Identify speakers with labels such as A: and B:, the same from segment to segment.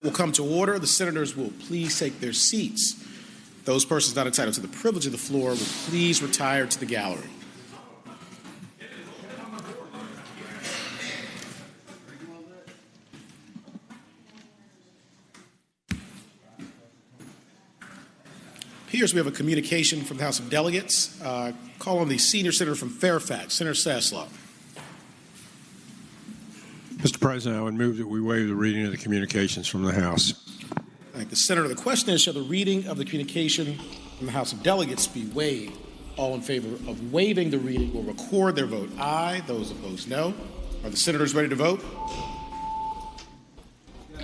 A: Will come to order. The senators will please take their seats. Those persons not entitled to the privilege of the floor will please retire to the gallery. Here we have a communication from the House of Delegates. Call on the senior senator from Fairfax, Senator Saslow.
B: Mr. President, I would move that we waive the reading of the communications from the House.
A: Thank the senator. The question is, shall the reading of the communication from the House of Delegates be waived? All in favor of waiving the reading will record their vote aye. Those opposed, no. Are the senators ready to vote?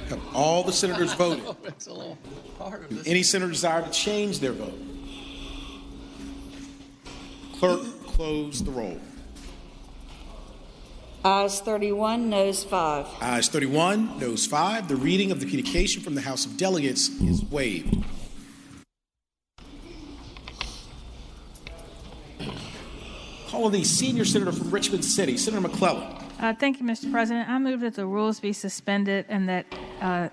A: Have all the senators voted? Do any senator desire to change their vote? Clerk, close the roll.
C: Ayes 31, noes 5.
A: Ayes 31, noes 5. The reading of the communication from the House of Delegates is waived. Call on the senior senator from Richmond City, Senator McClellan.
D: Thank you, Mr. President. I move that the rules be suspended and that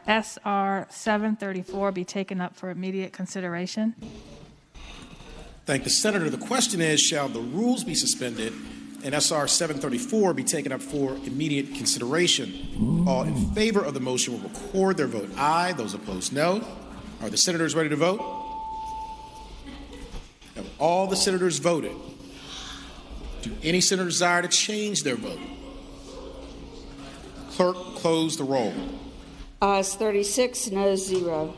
D: SR 734 be taken up for immediate consideration.
A: Thank the senator. The question is, shall the rules be suspended and SR 734 be taken up for immediate consideration? All in favor of the motion will record their vote aye. Those opposed, no. Are the senators ready to vote? Have all the senators voted? Do any senator desire to change their vote? Clerk, close the roll.
C: Ayes 36, noes 0.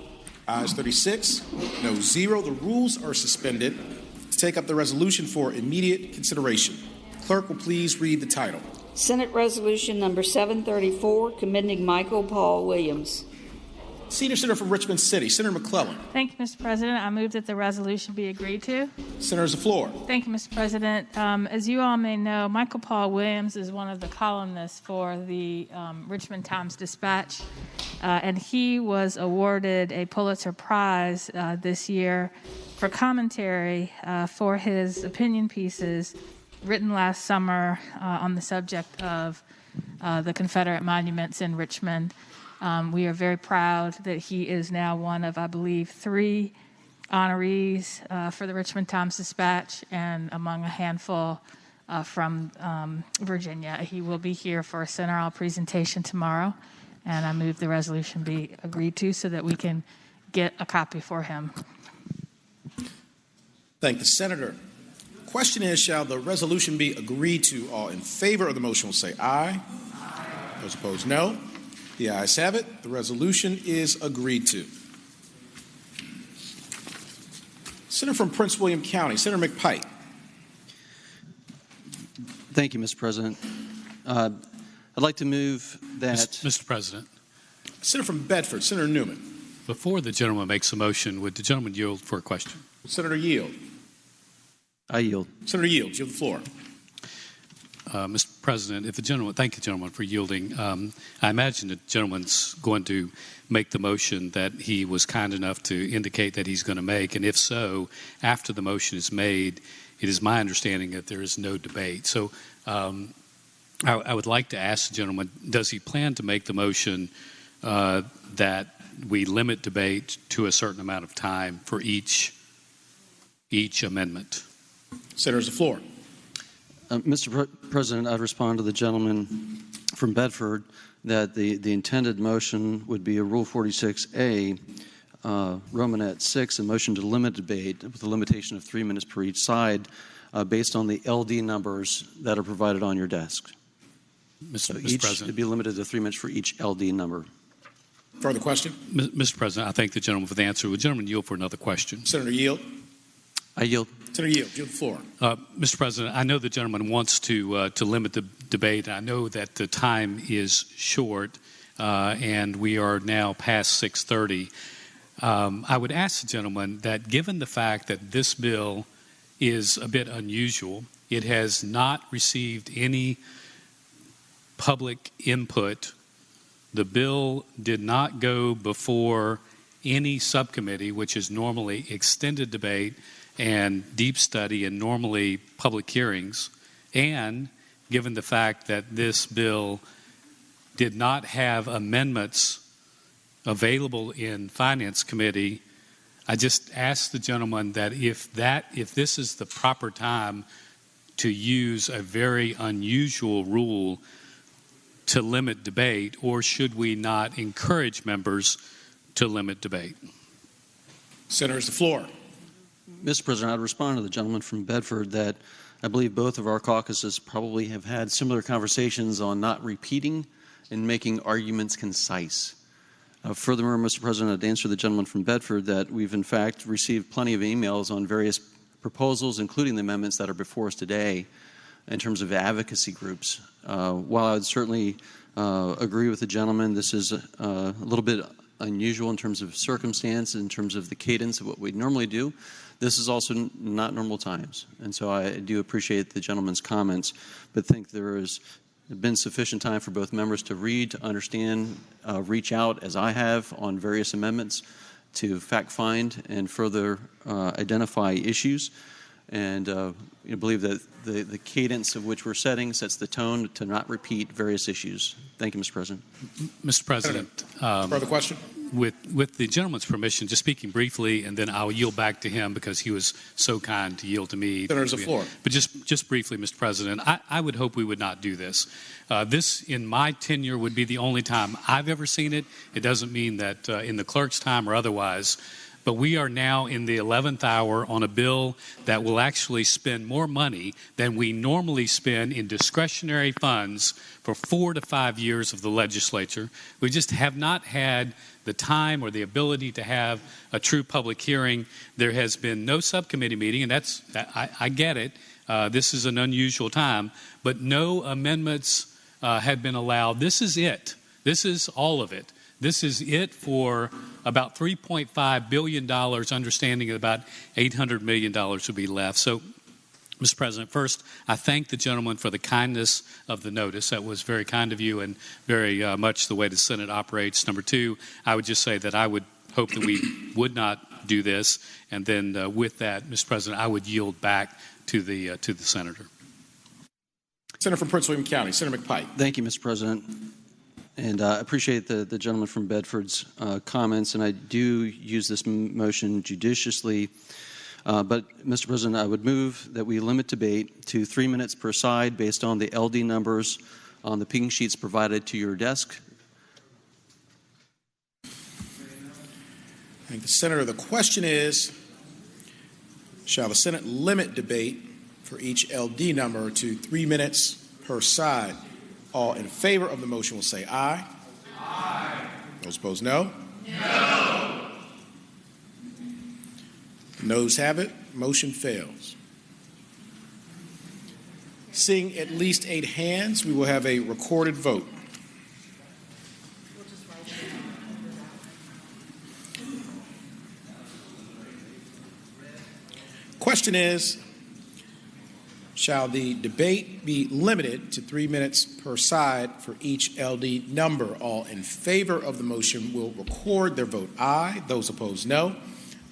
A: Ayes 36, no 0. The rules are suspended to take up the resolution for immediate consideration. Clerk will please read the title.
C: Senate Resolution number 734, commending Michael Paul Williams.
A: Senior Senator from Richmond City, Senator McClellan.
D: Thank you, Mr. President. I move that the resolution be agreed to.
A: Senator's the floor.
D: Thank you, Mr. President. As you all may know, Michael Paul Williams is one of the columnists for the Richmond Times-Dispatch, and he was awarded a Pulitzer Prize this year for commentary for his opinion pieces written last summer on the subject of the Confederate monuments in Richmond. We are very proud that he is now one of, I believe, 3 honorees for the Richmond Times-Dispatch and among a handful from Virginia. He will be here for a Center Hall presentation tomorrow, and I move the resolution be agreed to so that we can get a copy for him.
A: Thank the senator. Question is, shall the resolution be agreed to? All in favor of the motion will say aye. Those opposed, no. The ayes have it. The resolution is agreed to. Senator from Prince William County, Senator McPike.
E: Thank you, Mr. President. I'd like to move that...
F: Mr. President.
A: Senator from Bedford, Senator Newman.
F: Before the gentleman makes a motion, would the gentleman yield for a question?
A: Senator yield.
E: I yield.
A: Senator yield, you have the floor.
F: Mr. President, if the gentleman, thank you, gentleman, for yielding. I imagine the gentleman's going to make the motion that he was kind enough to indicate that he's going to make, and if so, after the motion is made, it is my understanding that there is no debate. So I would like to ask the gentleman, does he plan to make the motion that we limit debate to a certain amount of time for each amendment?
A: Senator's the floor.
E: Mr. President, I'd respond to the gentleman from Bedford that the intended motion would be a Rule 46A, Romanet 6, a motion to limit debate with a limitation of 3 minutes per each side based on the LD numbers that are provided on your desk.
F: Mr.
E: Each
F: President.
E: would be limited to 3 minutes for each LD number.
A: Further question?
F: Mr. President, I thank the gentleman for the answer. Would the gentleman yield for another question?
A: Senator yield.
E: I yield.
A: Senator yield, you have the floor.
F: Mr. President, I know the gentleman wants to limit the debate. I know that the time is short, and we are now past 6:30. I would ask the gentleman that given the fact that this bill is a bit unusual, it has not received any public input. The bill did not go before any subcommittee, which is normally extended debate and deep study and normally public hearings, and given the fact that this bill did not have amendments available in Finance Committee, I just ask the gentleman that if this is the proper time to use a very unusual rule to limit debate, or should we not encourage members to limit debate?
A: Senator, the floor.
E: Mr. President, I'd respond to the gentleman from Bedford that I believe both of our caucuses probably have had similar conversations on not repeating and making arguments concise. Furthermore, Mr. President, I'd answer the gentleman from Bedford that we've in fact received plenty of emails on various proposals, including the amendments that are before us today, in terms of advocacy groups. While I would certainly agree with the gentleman, this is a little bit unusual in terms of circumstance, in terms of the cadence of what we normally do. This is also not normal times. And so I do appreciate the gentleman's comments, but think there has been sufficient time for both members to read, to understand, reach out, as I have, on various amendments to fact-find and further identify issues. And believe that the cadence of which we're setting sets the tone to not repeat various issues. Thank you, Mr. President.
F: Mr. President.
A: Further question?
F: With the gentleman's permission, just speaking briefly, and then I'll yield back to him because he was so kind to yield to me.
A: Senator's the floor.
F: But just briefly, Mr. President, I would hope we would not do this. This, in my tenure, would be the only time I've ever seen it. It doesn't mean that in the clerk's time or otherwise. But we are now in the 11th hour on a bill that will actually spend more money than we normally spend in discretionary funds for 4 to 5 years of the legislature. We just have not had the time or the ability to have a true public hearing. There has been no subcommittee meeting, and I get it. This is an unusual time, but no amendments have been allowed. This is it. This is all of it. This is it for about $3.5 billion, understanding that about $800 million will be left. So, Mr. President, first, I thank the gentleman for the kindness of the notice. That was very kind of you and very much the way the Senate operates. Number two, I would just say that I would hope that we would not do this. And then with that, Mr. President, I would yield back to the senator.
A: Senator from Prince William County, Senator McPike.
E: Thank you, Mr. President. And I appreciate the gentleman from Bedford's comments, and I do use this motion judiciously. But, Mr. President, I would move that we limit debate to 3 minutes per side based on the LD numbers on the pink sheets provided to your desk.
A: Thank the Senator. The question is, shall the Senate limit debate for each LD number to 3 minutes per side? All in favor of the motion will say aye. Aye. Those opposed, no. No. The noes have it. Motion fails. Seeing at least 8 hands, we will have a recorded vote. Question is, shall the debate be limited to 3 minutes per side for each LD number? All in favor of the motion will record their vote aye. Those opposed, no.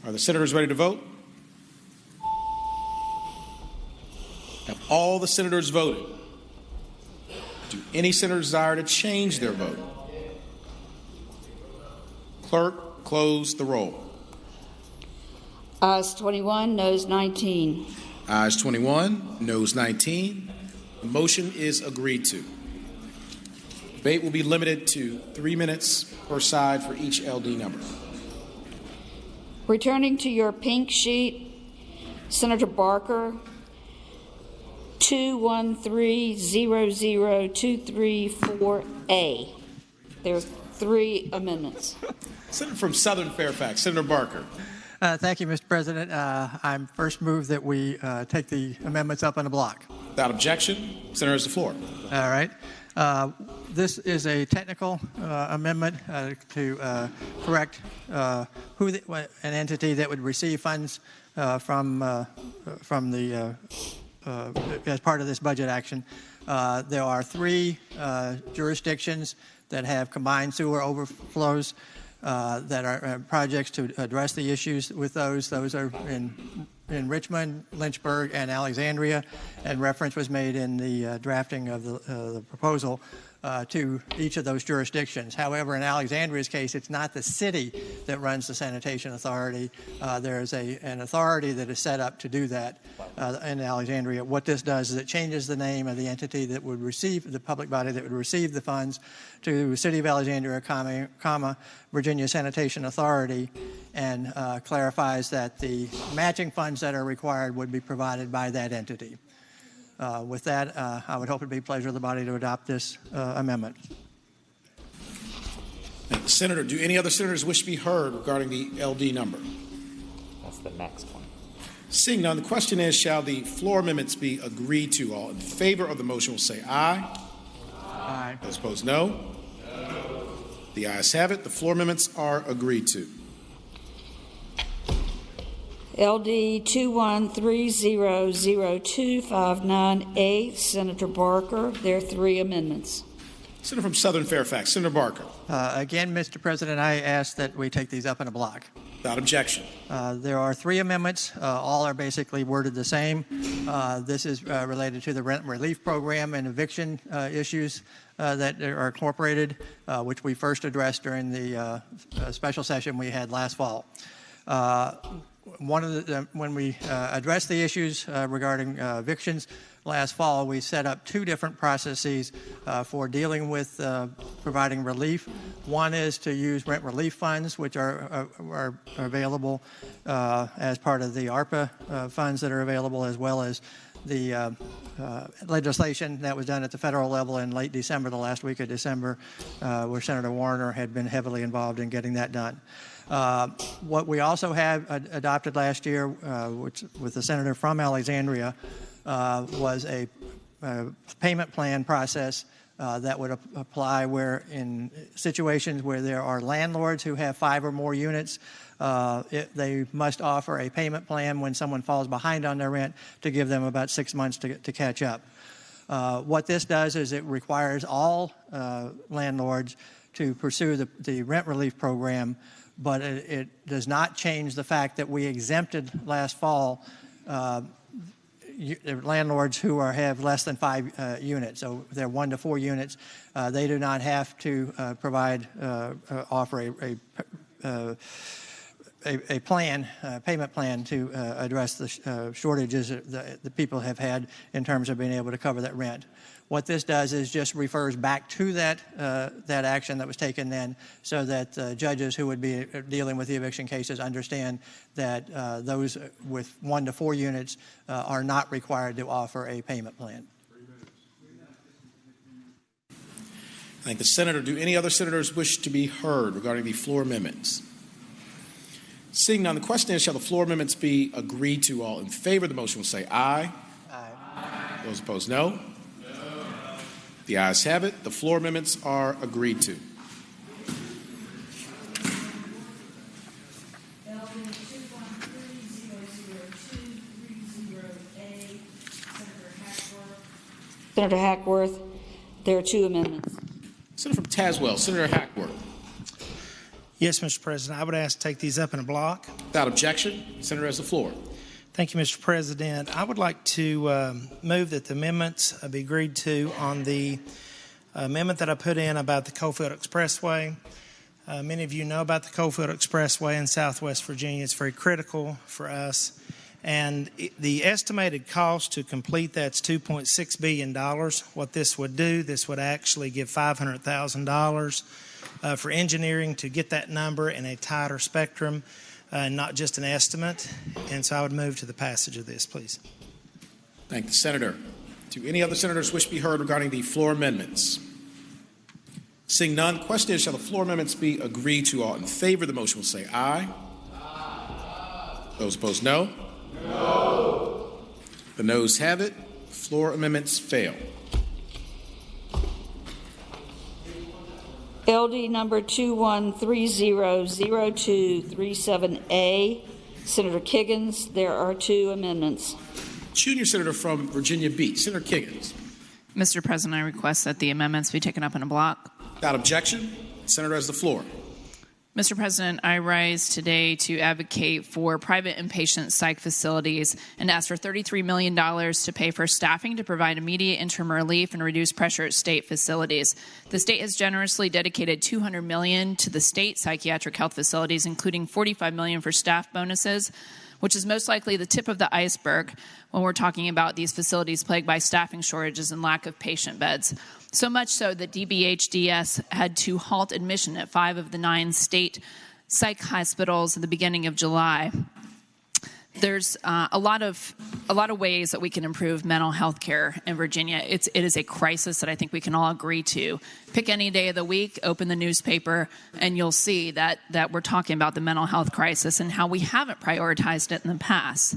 A: Are the senators ready to vote? Have all the senators voted? Do any senators desire to change their vote? Clerk, close the roll.
C: Ayes 21, noes 19.
A: Ayes 21, noes 19. The motion is agreed to. Debate will be limited to 3 minutes per side for each LD number.
C: Returning to your pink sheet, Senator Barker, 213-00234A. There's 3 amendments.
A: Senator from Southern Fairfax, Senator Barker.
G: Thank you, Mr. President. I'm first move that we take the amendments up in a block.
A: Without objection, Senator has the floor.
G: All right. This is a technical amendment to correct an entity that would receive funds from the as part of this budget action. There are 3 jurisdictions that have combined sewer overflows that are projects to address the issues with those. Those are in Richmond, Lynchburg, and Alexandria, and reference was made in the drafting of the proposal to each of those jurisdictions. However, in Alexandria's case, it's not the city that runs the sanitation authority. There's an authority that is set up to do that in Alexandria. What this does is it changes the name of the entity that would receive, the public body that would receive the funds, to City of Alexandria, Virginia Sanitation Authority, and clarifies that the matching funds that are required would be provided by that entity. With that, I would hope it would be a pleasure of the body to adopt this amendment.
A: Thank you, Senator. Do any other senators wish to be heard regarding the LD number?
H: That's the next one.
A: Seeing none, the question is, shall the floor amendments be agreed to? All in favor of the motion will say aye.
G: Aye.
A: Those opposed, no. No. The ayes have it. The floor amendments are agreed to.
C: LD 21300259A, Senator Barker. There are 3 amendments.
A: Senator from Southern Fairfax, Senator Barker.
G: Again, Mr. President, I ask that we take these up in a block.
A: Without objection.
G: There are 3 amendments. All are basically worded the same. This is related to the rent relief program and eviction issues that are incorporated, which we first addressed during the special session we had last fall. When we addressed the issues regarding evictions last fall, we set up 2 different processes for dealing with providing relief. One is to use rent relief funds, which are available as part of the ARPA funds that are available, as well as the legislation that was done at the federal level in late December, the last week of December, where Senator Warner had been heavily involved in getting that done. What we also have adopted last year, which with the senator from Alexandria, was a payment plan process that would apply where in situations where there are landlords who have 5 or more units, they must offer a payment plan when someone falls behind on their rent to give them about 6 months to catch up. What this does is it requires all landlords to pursue the rent relief program, but it does not change the fact that we exempted last fall landlords who have less than 5 units. So they're 1 to 4 units. They do not have to offer a payment plan to address the shortages that people have had in terms of being able to cover that rent. What this does is just refers back to that action that was taken then, so that judges who would be dealing with the eviction cases understand that those with 1 to 4 units are not required to offer a payment plan.
A: Thank the senator. Do any other senators wish to be heard regarding the floor amendments? Seeing none, the question is, shall the floor amendments be agreed to? All in favor of the motion will say aye.
G: Aye.
A: Those opposed, no. The ayes have it. The floor amendments are agreed to.
C: Senator Hackworth, there are 2 amendments.
A: Senator from Tazewell, Senator Hackworth.
I: Yes, Mr. President. I would ask to take these up in a block.
A: Without objection, Senator has the floor.
I: Thank you, Mr. President. I would like to move that the amendments be agreed to on the amendment that I put in about the Coalfield Expressway. Many of you know about the Coalfield Expressway in Southwest Virginia. It's very critical for us. And the estimated cost to complete that's $2.6 billion. What this would do, this would actually give $500,000 for engineering to get that number in a tighter spectrum, not just an estimate. And so I would move to the passage of this, please.
A: Thank the senator. Do any other senators wish to be heard regarding the floor amendments? Seeing none, question is, shall the floor amendments be agreed to? All in favor of the motion will say aye. Aye. Those opposed, no. No. The noes have it. Floor amendments fail.
C: LD number 21300237A, Senator Kiggins, there are 2 amendments.
A: Junior Senator from Virginia Beach, Senator Kiggins.
J: Mr. President, I request that the amendments be taken up in a block.
A: Without objection, the senator has the floor.
J: Mr. President, I rise today to advocate for private inpatient psych facilities and ask for $33 million to pay for staffing to provide immediate interim relief and reduce pressure at state facilities. The state has generously dedicated $200 million to the state psychiatric health facilities, including $45 million for staff bonuses, which is most likely the tip of the iceberg when we're talking about these facilities plagued by staffing shortages and lack of patient beds. So much so that DBHDS had to halt admission at 5 of the 9 state psych hospitals at the beginning of July. There's a lot of ways that we can improve mental health care in Virginia. It is a crisis that I think we can all agree to. Pick any day of the week, open the newspaper, and you'll see that we're talking about the mental health crisis and how we haven't prioritized it in the past.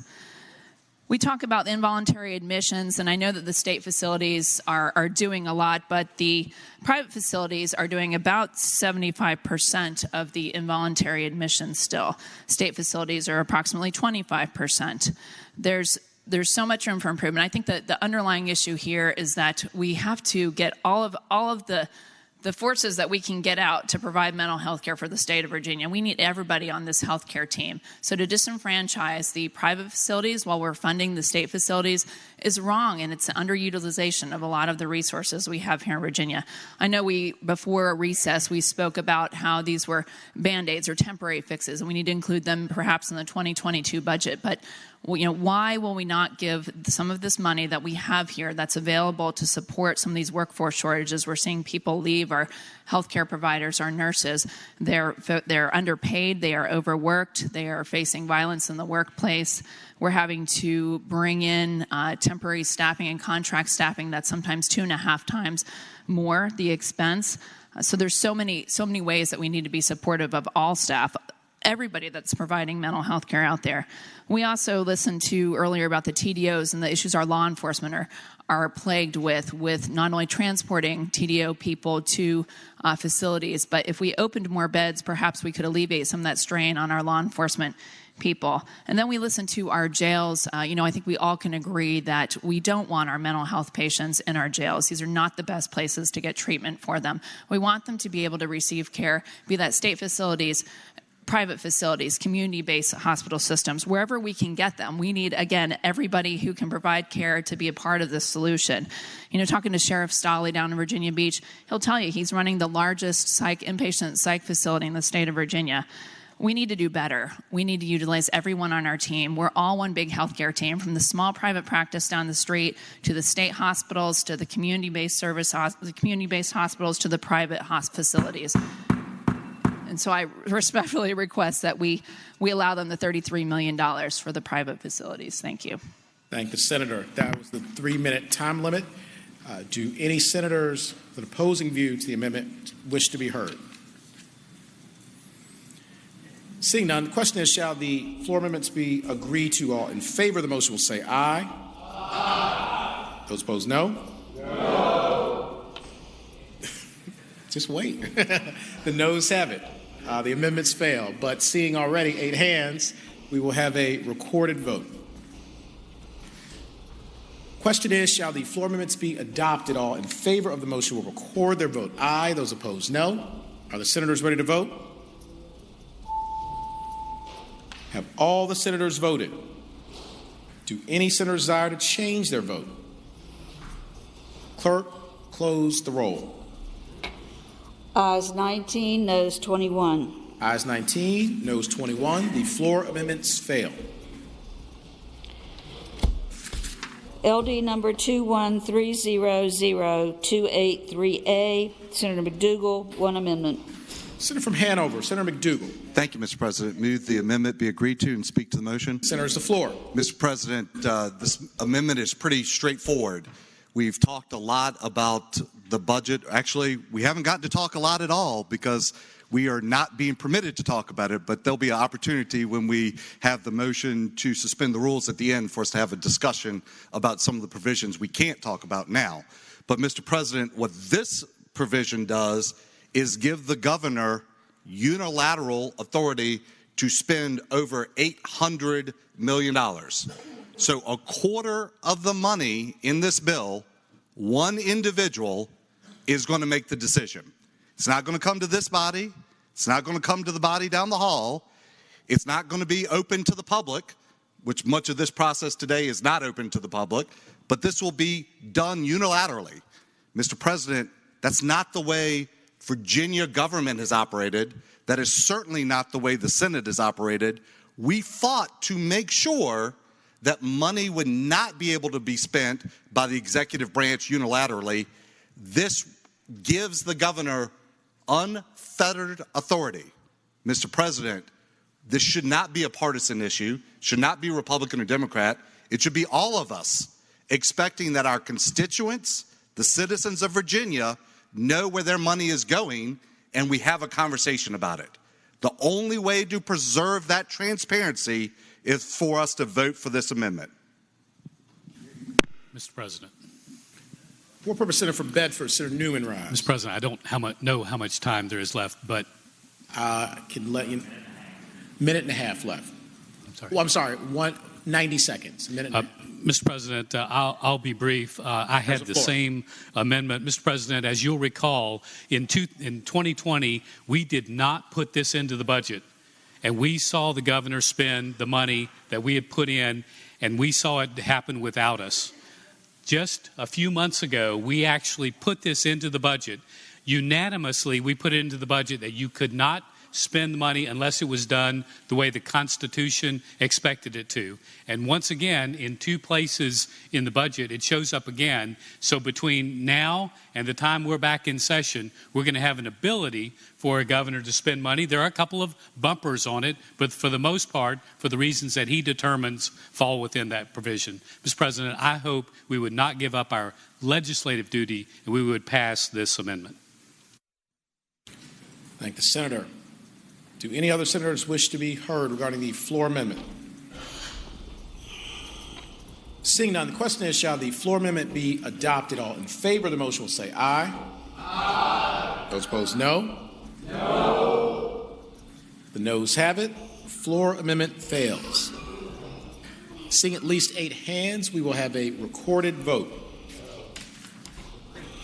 J: We talk about involuntary admissions, and I know that the state facilities are doing a lot, but the private facilities are doing about 75% of the involuntary admissions still. State facilities are approximately 25%. There's so much room for improvement. I think that the underlying issue here is that we have to get all of the forces that we can get out to provide mental health care for the state of Virginia. We need everybody on this health care team. So to disenfranchise the private facilities while we're funding the state facilities is wrong, and it's an underutilization of a lot of the resources we have here in Virginia. I know before recess, we spoke about how these were Band-Aids or temporary fixes, and we need to include them perhaps in the 2022 budget. But why will we not give some of this money that we have here that's available to support some of these workforce shortages? We're seeing people leave, our healthcare providers, our nurses. They're underpaid, they are overworked, they are facing violence in the workplace. We're having to bring in temporary staffing and contract staffing that's sometimes 2.5 times more the expense. So there's so many ways that we need to be supportive of all staff, everybody that's providing mental health care out there. We also listened to earlier about the TDOs and the issues our law enforcement are plagued with not only transporting TDO people to facilities, but if we opened more beds, perhaps we could alleviate some of that strain on our law enforcement people. And then we listened to our jails. I think we all can agree that we don't want our mental health patients in our jails. These are not the best places to get treatment for them. We want them to be able to receive care, be that state facilities, private facilities, community-based hospital systems, wherever we can get them. We need, again, everybody who can provide care to be a part of this solution. Talking to Sheriff Stolley down in Virginia Beach, he'll tell you he's running the largest inpatient psych facility in the state of Virginia. We need to do better. We need to utilize everyone on our team. We're all one big healthcare team, from the small private practice down the street to the state hospitals to the community-based hospitals to the private facilities. And so I respectfully request that we allow them the $33 million for the private facilities. Thank you.
A: Thank the Senator. That was the 3-minute time limit. Do any senators with an opposing view to the amendment wish to be heard? Seeing none, the question is, shall the floor amendments be agreed to? All in favor of the motion will say aye. Aye. Those opposed, no. No. Just wait. The noes have it. The amendments fail. But seeing already 8 hands, we will have a recorded vote. Question is, shall the floor amendments be adopted? All in favor of the motion will record their vote aye. Those opposed, no. Are the senators ready to vote? Have all the senators voted? Do any senators desire to change their vote? Clerk, close the roll.
C: Ayes 19, noes 21.
A: Ayes 19, noes 21. The floor amendments fail.
C: LD number 213002838A, Senator McDougal, one amendment.
A: Senator from Hanover, Senator McDougal.
K: Thank you, Mr. President. Move the amendment be agreed to and speak to the motion.
A: Senators, the floor.
K: Mr. President, this amendment is pretty straightforward. We've talked a lot about the budget. Actually, we haven't gotten to talk a lot at all because we are not being permitted to talk about it, but there'll be an opportunity when we have the motion to suspend the rules at the end for us to have a discussion about some of the provisions we can't talk about now. But, Mr. President, what this provision does is give the governor unilateral authority to spend over $800 million. So a quarter of the money in this bill, one individual is going to make the decision. It's not going to come to this body. It's not going to come to the body down the hall. It's not going to be open to the public, which much of this process today is not open to the public, but this will be done unilaterally. Mr. President, that's not the way Virginia government has operated. That is certainly not the way the Senate has operated. We fought to make sure that money would not be able to be spent by the executive branch unilaterally. This gives the governor unfettered authority. Mr. President, this should not be a partisan issue, should not be Republican or Democrat. It should be all of us expecting that our constituents, the citizens of Virginia, know where their money is going, and we have a conversation about it. The only way to preserve that transparency is for us to vote for this amendment.
F: Mr. President.
A: For purpose, Senator from Bedford, Senator Newman rise.
F: Mr. President, I don't know how much time there is left, but
A: I can let you. Minute and a half left.
F: I'm sorry.
A: Well, I'm sorry. 90 seconds. A minute and a half.
F: Mr. President, I'll be brief. I had the same amendment. Mr. President, as you'll recall, in 2020, we did not put this into the budget. And we saw the governor spend the money that we had put in, and we saw it happen without us. Just a few months ago, we actually put this into the budget. Unanimously, we put it into the budget that you could not spend money unless it was done the way the Constitution expected it to. And once again, in two places in the budget, it shows up again. So between now and the time we're back in session, we're going to have an ability for a governor to spend money. There are a couple of bumpers on it, but for the most part, for the reasons that he determines fall within that provision. Mr. President, I hope we would not give up our legislative duty and we would pass this amendment.
A: Thank the Senator. Do any other senators wish to be heard regarding the floor amendment? Seeing none, the question is, shall the floor amendment be adopted? All in favor of the motion will say aye. Aye. Those opposed, no. No. The noes have it. Floor amendment fails. Seeing at least 8 hands, we will have a recorded vote.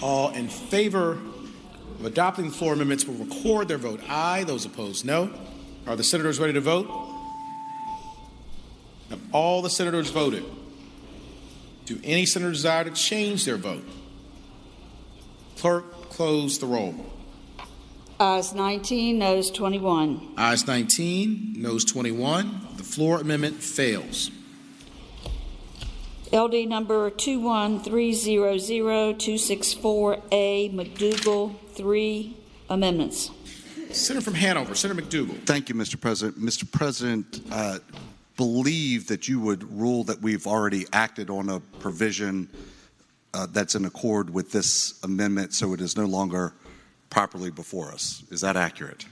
A: All in favor of adopting the floor amendments will record their vote aye. Those opposed, no. Are the senators ready to vote? Have all the senators voted? Do any senators desire to change their vote? Clerk, close the roll.
C: Ayes 19, noes 21.
A: Ayes 19, noes 21. The floor amendment fails.
C: LD number 21300-264A, McDougal, 3 amendments.
A: Senator from Hanover, Senator McDougal.
K: Thank you, Mr. President. Mr. President, believe that you would rule that we've already acted on a provision that's in accord with this amendment, so it is no longer properly before us. Is that accurate?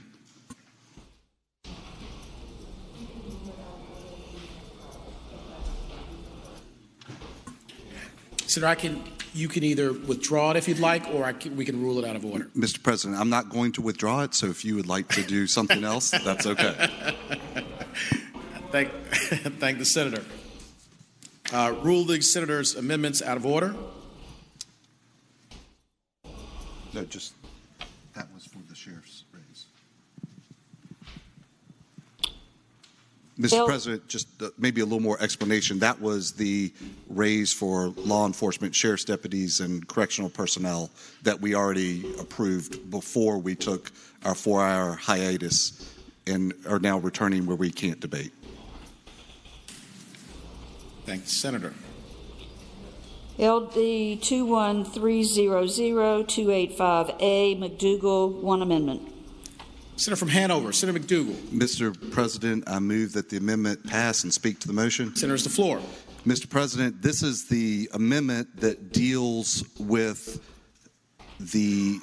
A: Senator, you can either withdraw it if you'd like, or we can rule it out of order.
K: Mr. President, I'm not going to withdraw it, so if you would like to do something else, that's okay.
A: Thank the Senator. Rule the Senator's amendments out of order.
K: No, just that was for the sheriff's raise. Mr. President, just maybe a little more explanation. That was the raise for law enforcement, sheriff's deputies, and correctional personnel that we already approved before we took our 4-hour hiatus and are now returning where we can't debate.
A: Thank the Senator.
C: LD 21300-285A, McDougal, 1 amendment.
A: Senator from Hanover, Senator McDougal.
K: Mr. President, I move that the amendment pass and speak to the motion.
A: Senator's the floor.
K: Mr. President, this is the amendment that deals with the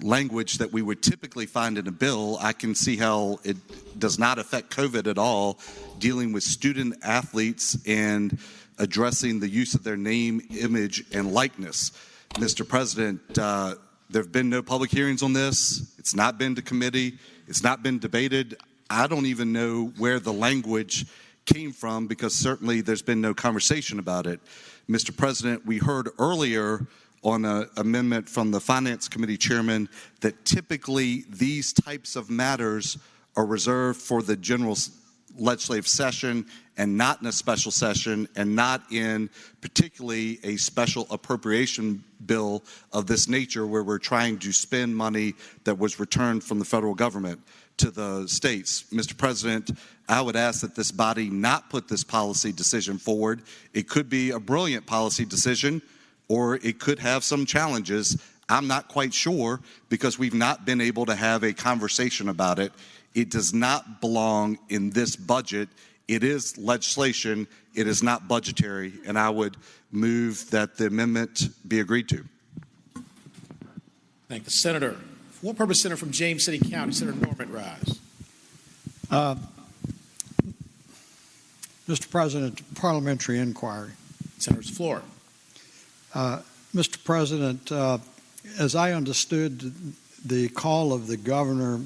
K: language that we would typically find in a bill. I can see how it does not affect COVID at all, dealing with student athletes and addressing the use of their name, image, and likeness. Mr. President, there have been no public hearings on this. It's not been to committee. It's not been debated. I don't even know where the language came from because certainly there's been no conversation about it. Mr. President, we heard earlier on an amendment from the Finance Committee Chairman that typically these types of matters are reserved for the general legislative session and not in a special session and not in particularly a special appropriation bill of this nature where we're trying to spend money that was returned from the federal government to the states. Mr. President, I would ask that this body not put this policy decision forward. It could be a brilliant policy decision, or it could have some challenges. I'm not quite sure because we've not been able to have a conversation about it. It does not belong in this budget. It is legislation. It is not budgetary, and I would move that the amendment be agreed to.
A: Thank the senator. For what purpose, Senator from James City County, Senator Norman Rise.
L: Mr. President, parliamentary inquiry.
A: Senator's floor.
L: Mr. President, as I understood the call of the governor,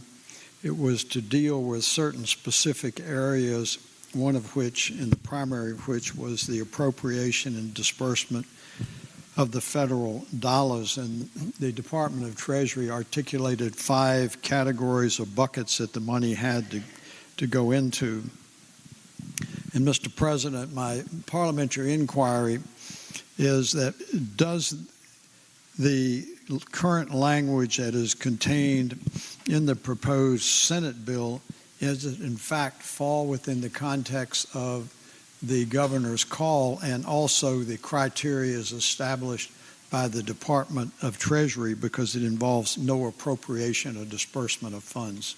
L: it was to deal with certain specific areas, one of which, and the primary of which, was the appropriation and disbursement of the federal dollars. And the Department of Treasury articulated 5 categories or buckets that the money had to go into. And Mr. President, my parliamentary inquiry is that does the current language that is contained in the proposed Senate bill, is it in fact fall within the context of the governor's call and also the criteria is established by the Department of Treasury because it involves no appropriation or disbursement of funds?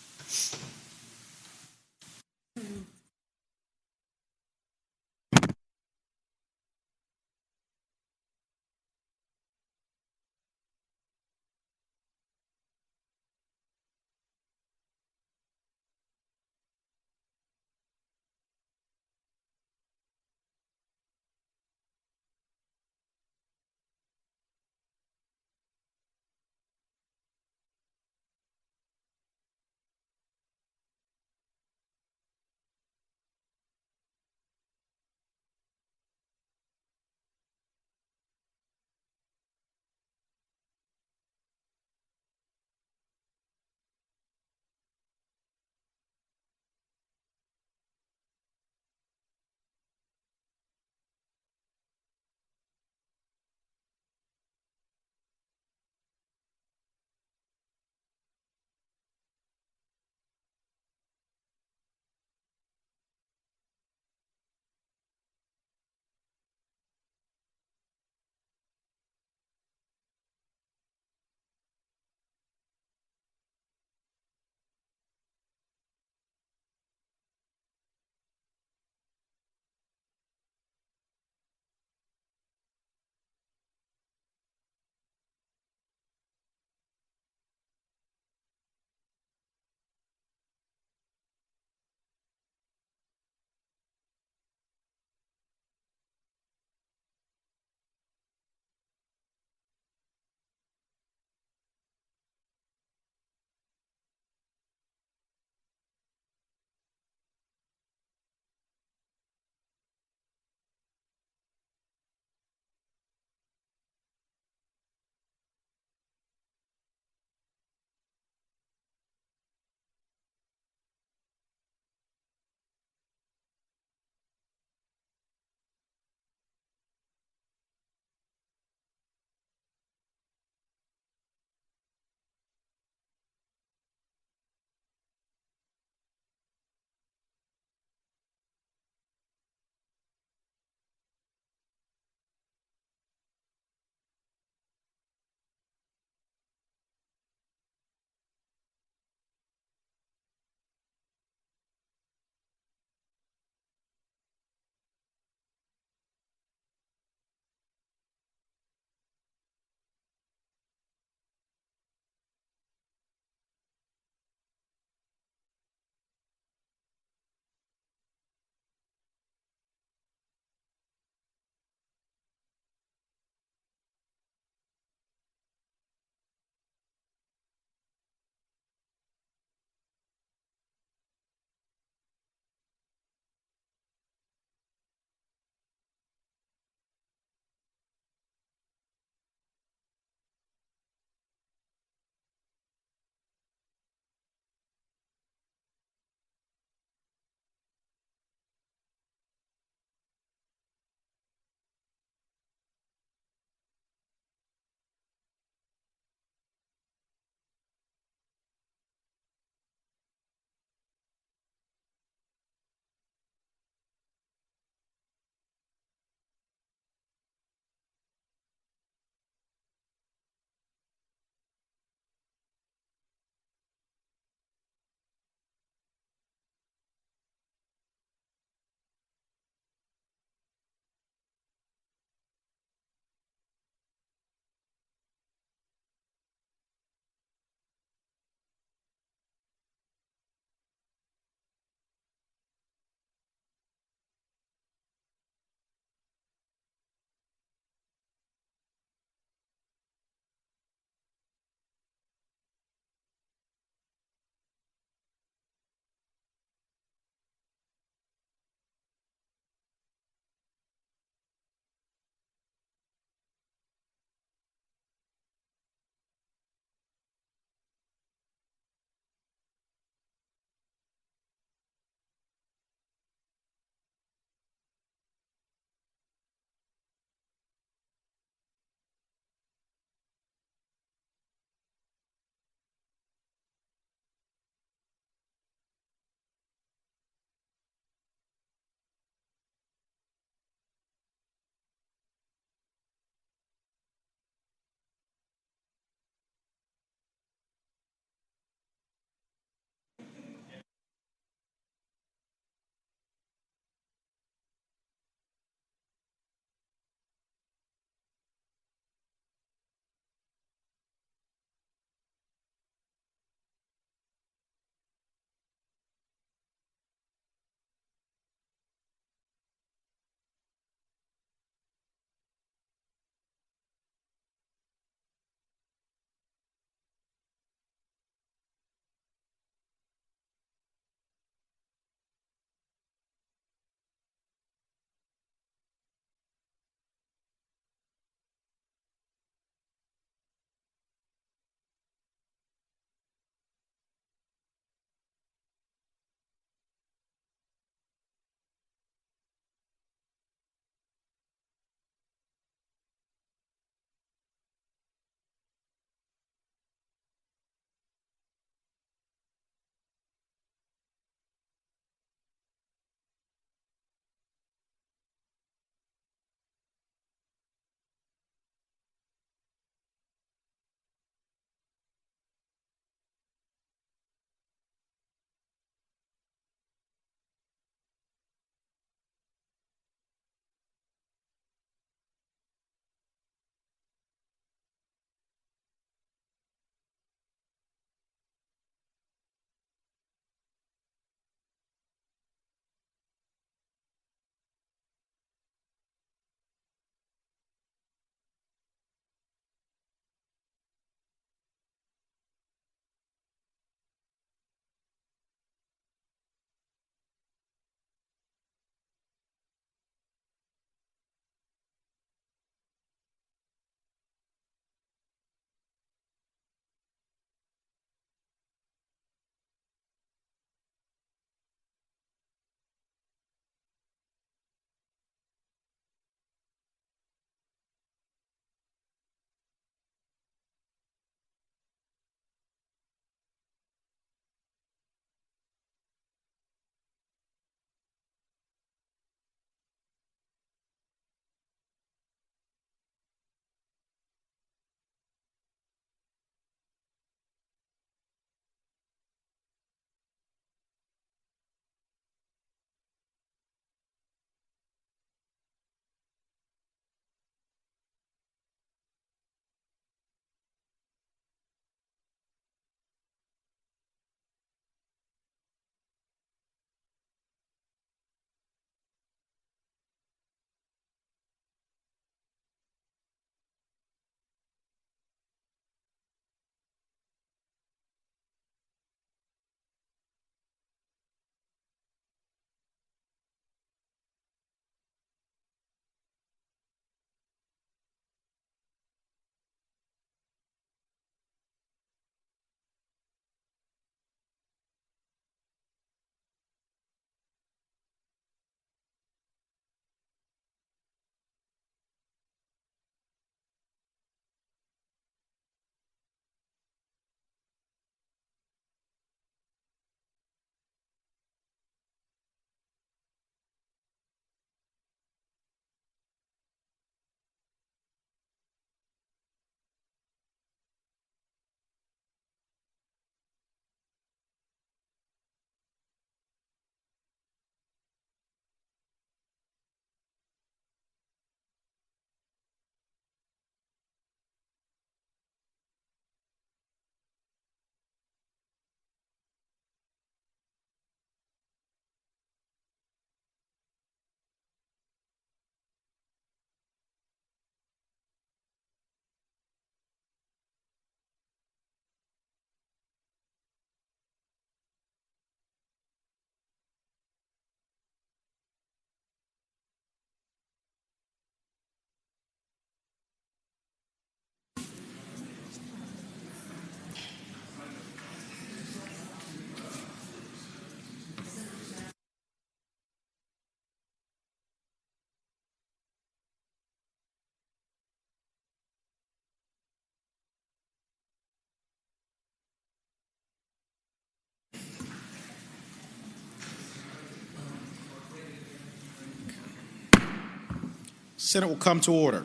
A: Senate will come to order.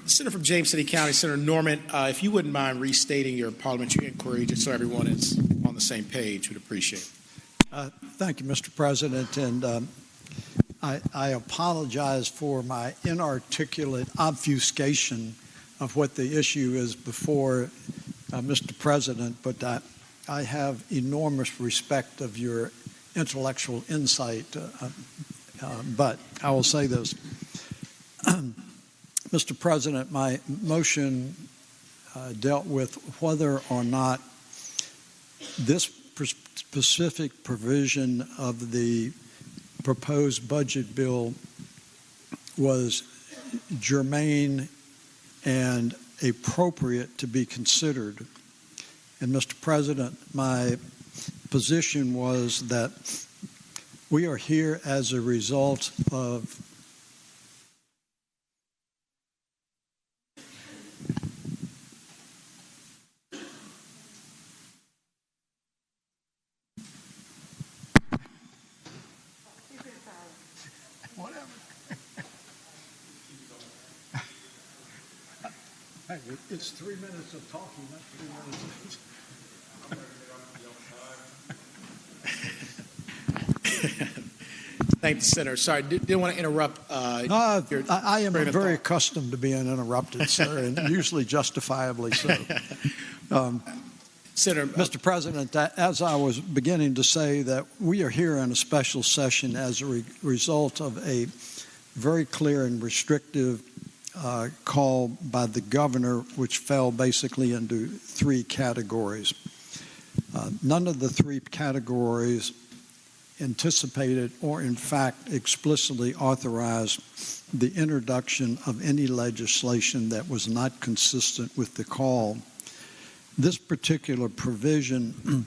A: Senator from James City County, Senator Norman, if you wouldn't mind restating your parliamentary inquiry just so everyone is on the same page, we'd appreciate it.
L: Thank you, Mr. President, and I apologize for my inarticulate obfuscation of what the issue is before Mr. President, but I have enormous respect of your intellectual insight, but I will say this. Mr. President, my motion dealt with whether or not this specific provision of the proposed budget bill was germane and appropriate to be considered. And Mr. President, my position was that we are here as a result of Hey, it's 3 minutes of talking, not 3 minutes of
A: Thank you, Senator. Sorry, didn't want to interrupt.
L: I am very accustomed to being interrupted, sir, and usually justifiably so.
A: Senator,
L: Mr. President, as I was beginning to say, that we are here in a special session as a result of a very clear and restrictive call by the governor, which fell basically into 3 categories. None of the 3 categories anticipated or in fact explicitly authorized the introduction of any legislation that was not consistent with the call. This particular provision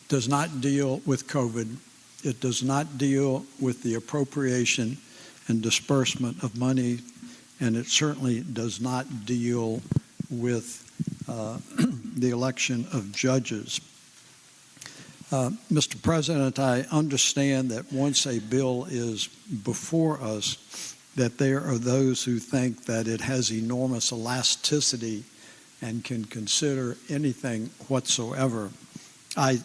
L: does not deal with COVID. It does not deal with the appropriation and disbursement of money, and it certainly does not deal with the election of judges. Mr. President, I understand that once a bill is before us, that there are those who think that it has enormous elasticity and can consider anything whatsoever. I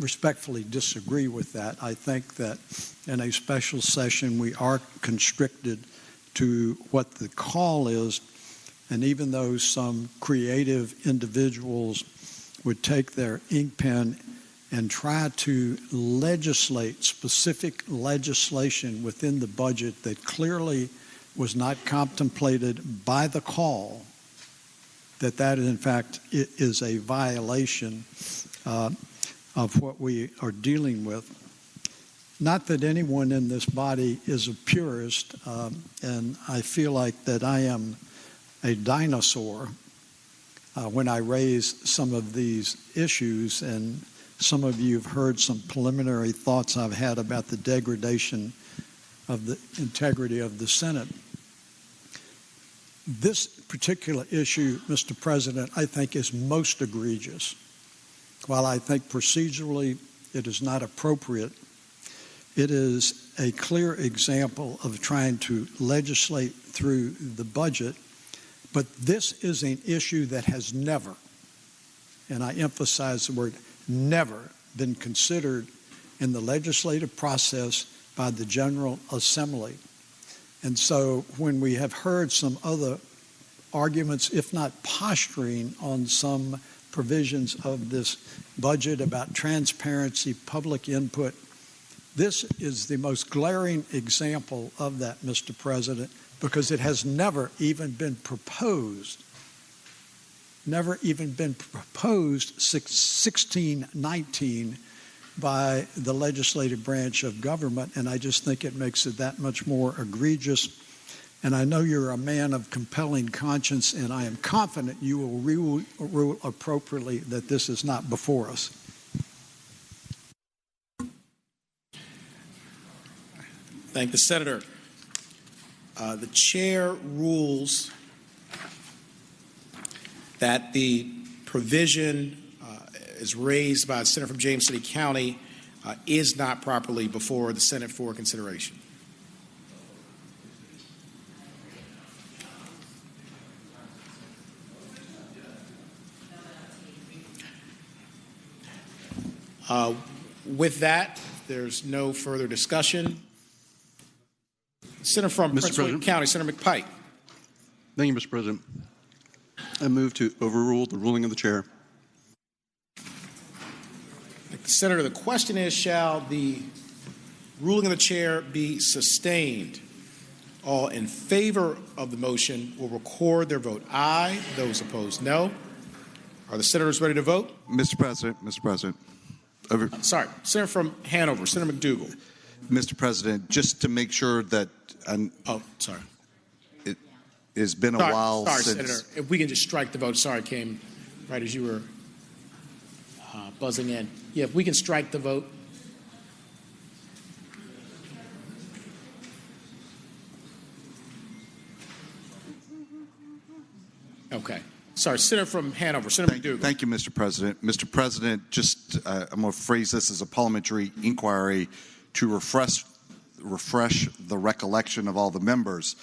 L: respectfully disagree with that. I think that in a special session we are constricted to what the call is, and even though some creative individuals would take their ink pen and try to legislate specific legislation within the budget that clearly was not contemplated by the call, that in fact is a violation of what we are dealing with. Not that anyone in this body is a purist, and I feel like that I am a dinosaur when I raise some of these issues, and some of you have heard some preliminary thoughts I've had about the degradation of the integrity of the Senate. This particular issue, Mr. President, I think is most egregious. While I think procedurally it is not appropriate, it is a clear example of trying to legislate through the budget, but this is an issue that has never, and I emphasize the word never, been considered in the legislative process by the General Assembly. And so when we have heard some other arguments, if not posturing on some provisions of this budget about transparency, public input, this is the most glaring example of that, Mr. President, because it has never even been proposed. Never even been proposed 1619 by the legislative branch of government, and I just think it makes it that much more egregious. And I know you're a man of compelling conscience, and I am confident you will rule appropriately that this is not before us.
A: Thank the Senator. The chair rules that the provision is raised by the Senator from James City County is not properly before the Senate for consideration. With that, there's no further discussion. Senator from Prince William County, Senator McPike.
E: Thank you, Mr. President. I move to overrule the ruling of the chair.
A: Senator, the question is, shall the ruling of the chair be sustained? All in favor of the motion will record their vote aye. Those opposed, no. Are the senators ready to vote?
K: Mr. President,
A: Sorry, Senator from Hanover, Senator McDougal.
K: Mr. President, just to make sure that
A: sorry.
K: It has been a while
A: since.
K: Senator.
A: If we can just strike the vote. Sorry, it came right as you were buzzing in. Yeah, if we can strike the vote. Okay. Sorry, Senator from Hanover, Senator McDougal.
K: Thank you, Mr. President. Mr. President, just I'm going to phrase this as a parliamentary inquiry to refresh the recollection of all the members.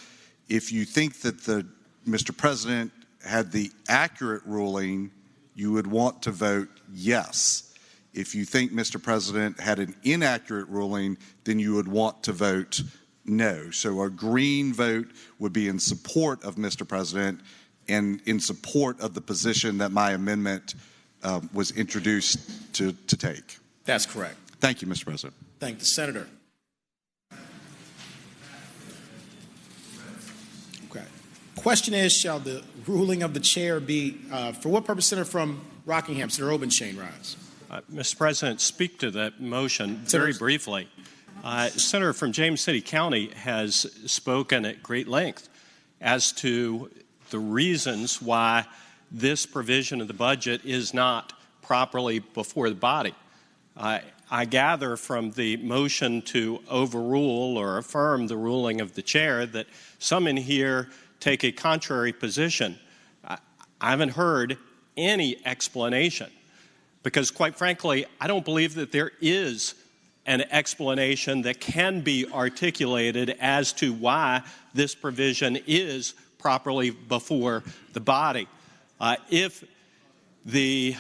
K: If you think that Mr. President had the accurate ruling, you would want to vote yes. If you think Mr. President had an inaccurate ruling, then you would want to vote no. So a green vote would be in support of Mr. President and in support of the position that my amendment was introduced to take.
A: That's correct.
K: Thank you, Mr. President.
A: Thank the Senator. Okay. Question is, shall the ruling of the chair be, for what purpose, Senator from Rockingham, Senator Obenshain, rise?
B: Mr. President, speak to that motion very briefly. Senator from James City County has spoken at great length as to the reasons why this provision of the budget is not properly before the body. I gather from the motion to overrule or affirm the ruling of the chair that some in here take a contrary position. I haven't heard any explanation because, quite frankly, I don't believe that there is an explanation that can be articulated as to why this provision is properly before the body. If the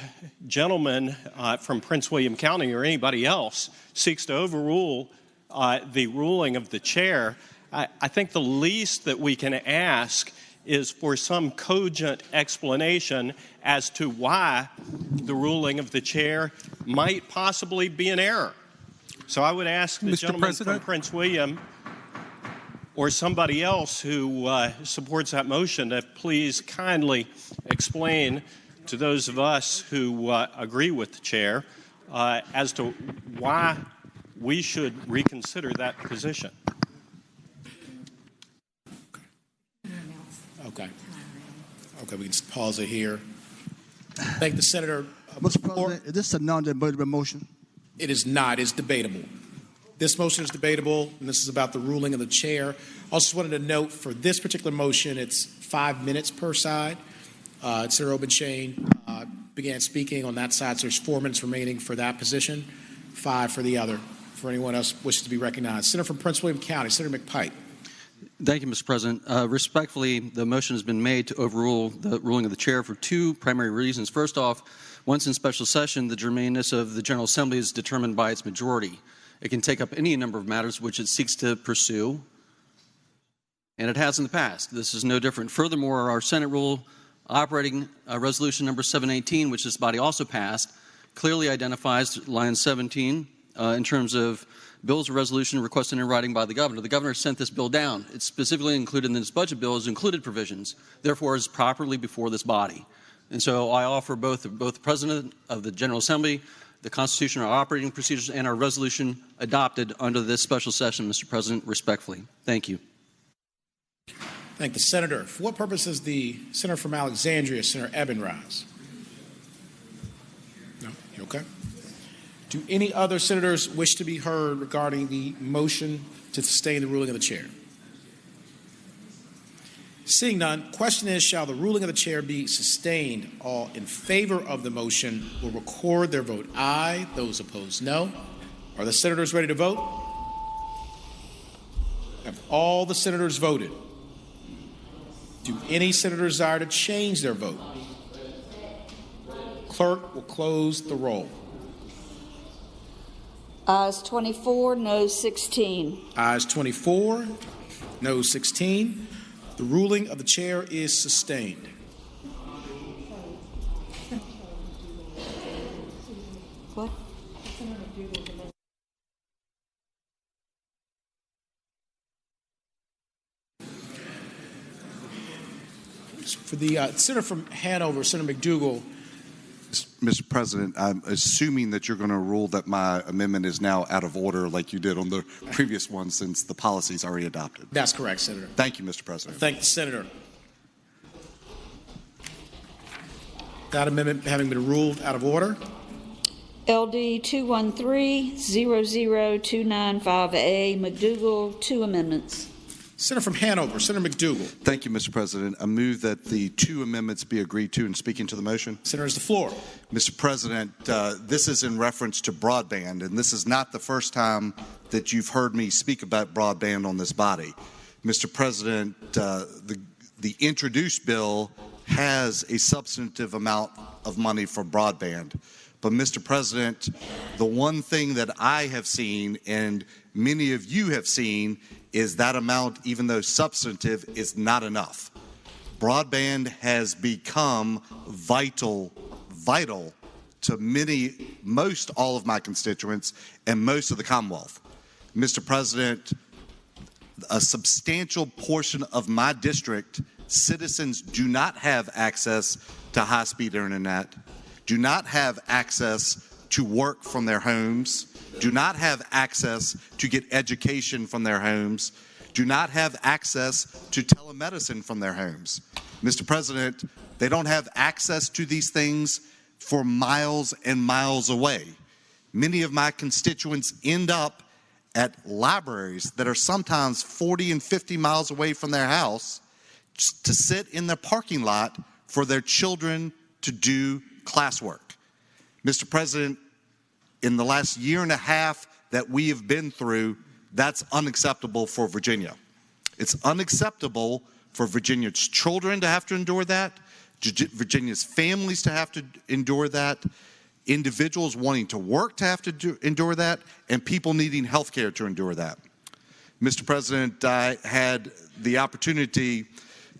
B: gentleman from Prince William County or anybody else seeks to overrule the ruling of the chair, I think the least that we can ask is for some cogent explanation as to why the ruling of the chair might possibly be an error. So I would ask the gentleman from Prince William or somebody else who supports that motion to please kindly explain to those of us who agree with the chair as to why we should reconsider that position.
A: Okay, we can just pause it here. Thank the Senator.
M: Mr. President, is this a non-debatable motion?
A: It is not. It's debatable. This motion is debatable, and this is about the ruling of the chair. I also wanted to note for this particular motion, it's 5 minutes per side. Senator Obenshain began speaking on that side, so there's 4 minutes remaining for that position, 5 for the other, for anyone else wishes to be recognized. Senator from Prince William County, Senator McPike.
E: Thank you, Mr. President. Respectfully, the motion has been made to overrule the ruling of the chair for 2 primary reasons. First off, once in special session, the germaneness of the General Assembly is determined by its majority. It can take up any number of matters which it seeks to pursue, and it has in the past. This is no different. Furthermore, our Senate Rule Operating Resolution number 718, which this body also passed, clearly identifies line 17 in terms of bills or resolution requested in writing by the governor. The governor sent this bill down. It's specifically included in this budget bill as included provisions, therefore is properly before this body. And so I offer both the President of the General Assembly, the Constitution, our operating procedures, and our resolution adopted under this special session, Mr. President, respectfully. Thank you.
A: Thank the Senator. For what purpose does the Senator from Alexandria, Senator Eben, rise? No? You okay? Do any other senators wish to be heard regarding the motion to sustain the ruling of the chair? Seeing none, question is, shall the ruling of the chair be sustained? All in favor of the motion will record their vote aye. Those opposed, no. Are the senators ready to vote? Have all the senators voted? Do any senators desire to change their vote? Clerk will close the roll.
C: Ayes 24, noes 16.
A: Ayes 24, noes 16. The ruling of the chair is sustained.
C: What?
A: For the senator from Hanover, Senator McDougal.
K: Mr. President, I'm assuming that you're going to rule that my amendment is now out of order like you did on the previous one since the policy is already adopted.
A: That's correct, Senator.
K: Thank you, Mr. President.
A: Thank the senator. That amendment having been ruled out of order.
C: LD 213-00295A, McDougal, 2 amendments.
A: Senator from Hanover, Senator McDougal.
K: Thank you, Mr. President. I move that the 2 amendments be agreed to. And speaking to the motion.
A: Senator, has the floor.
K: Mr. President, this is in reference to broadband, and this is not the first time that you've heard me speak about broadband on this body. Mr. President, the introduced bill has a substantive amount of money for broadband. But, Mr. President, the one thing that I have seen and many of you have seen is that amount, even though substantive, is not enough. Broadband has become vital to most all of my constituents and most of the Commonwealth. Mr. President, a substantial portion of my district, citizens do not have access to high-speed internet, do not have access to work from their homes, do not have access to get education from their homes, do not have access to telemedicine from their homes. Mr. President, they don't have access to these things for miles and miles away. Many of my constituents end up at libraries that are sometimes 40 and 50 miles away from their house to sit in their parking lot for their children to do classwork. Mr. President, in the last year and a half that we have been through, that's unacceptable for Virginia. It's unacceptable for Virginia's children to have to endure that, Virginia's families to have to endure that, individuals wanting to work to have to endure that, and people needing health care to endure that. Mr. President, I had the opportunity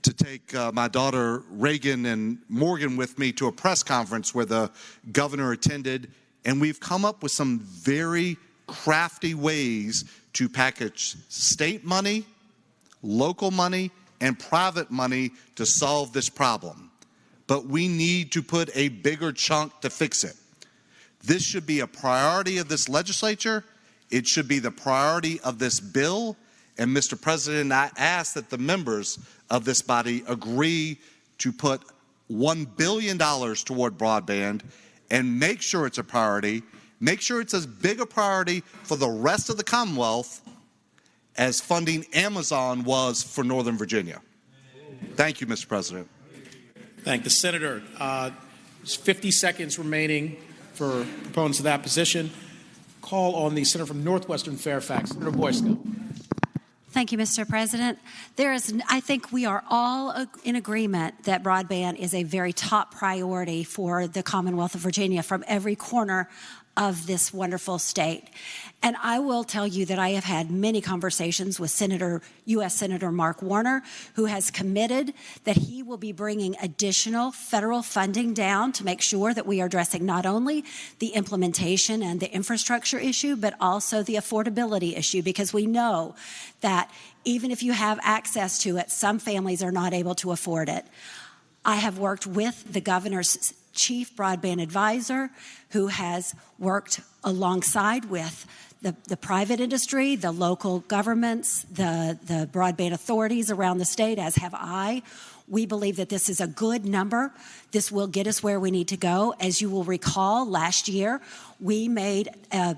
K: to take my daughter Reagan and Morgan with me to a press conference where the governor attended, and we've come up with some very crafty ways to package state money, local money, and private money to solve this problem. But we need to put a bigger chunk to fix it. This should be a priority of this legislature. It should be the priority of this bill. And Mr. President, I ask that the members of this body agree to put $1 billion toward broadband and make sure it's a priority, make sure it's as big a priority for the rest of the Commonwealth as funding Amazon was for Northern Virginia. Thank you, Mr. President.
A: Thank the senator. There's 50 seconds remaining for proponents of that position. Call on the senator from Northwestern Fairfax, Senator Boysko.
N: Thank you, Mr. President. I think we are all in agreement that broadband is a very top priority for the Commonwealth of Virginia from every corner of this wonderful state. And I will tell you that I have had many conversations with U.S. Senator Mark Warner, who has committed that he will be bringing additional federal funding down to make sure that we are addressing not only the implementation and the infrastructure issue, but also the affordability issue, because we know that even if you have access to it, some families are not able to afford it. I have worked with the governor's chief broadband advisor, who has worked alongside with the private industry, the local governments, the broadband authorities around the state, as have I. We believe that this is a good number. This will get us where we need to go. As you will recall, last year we made a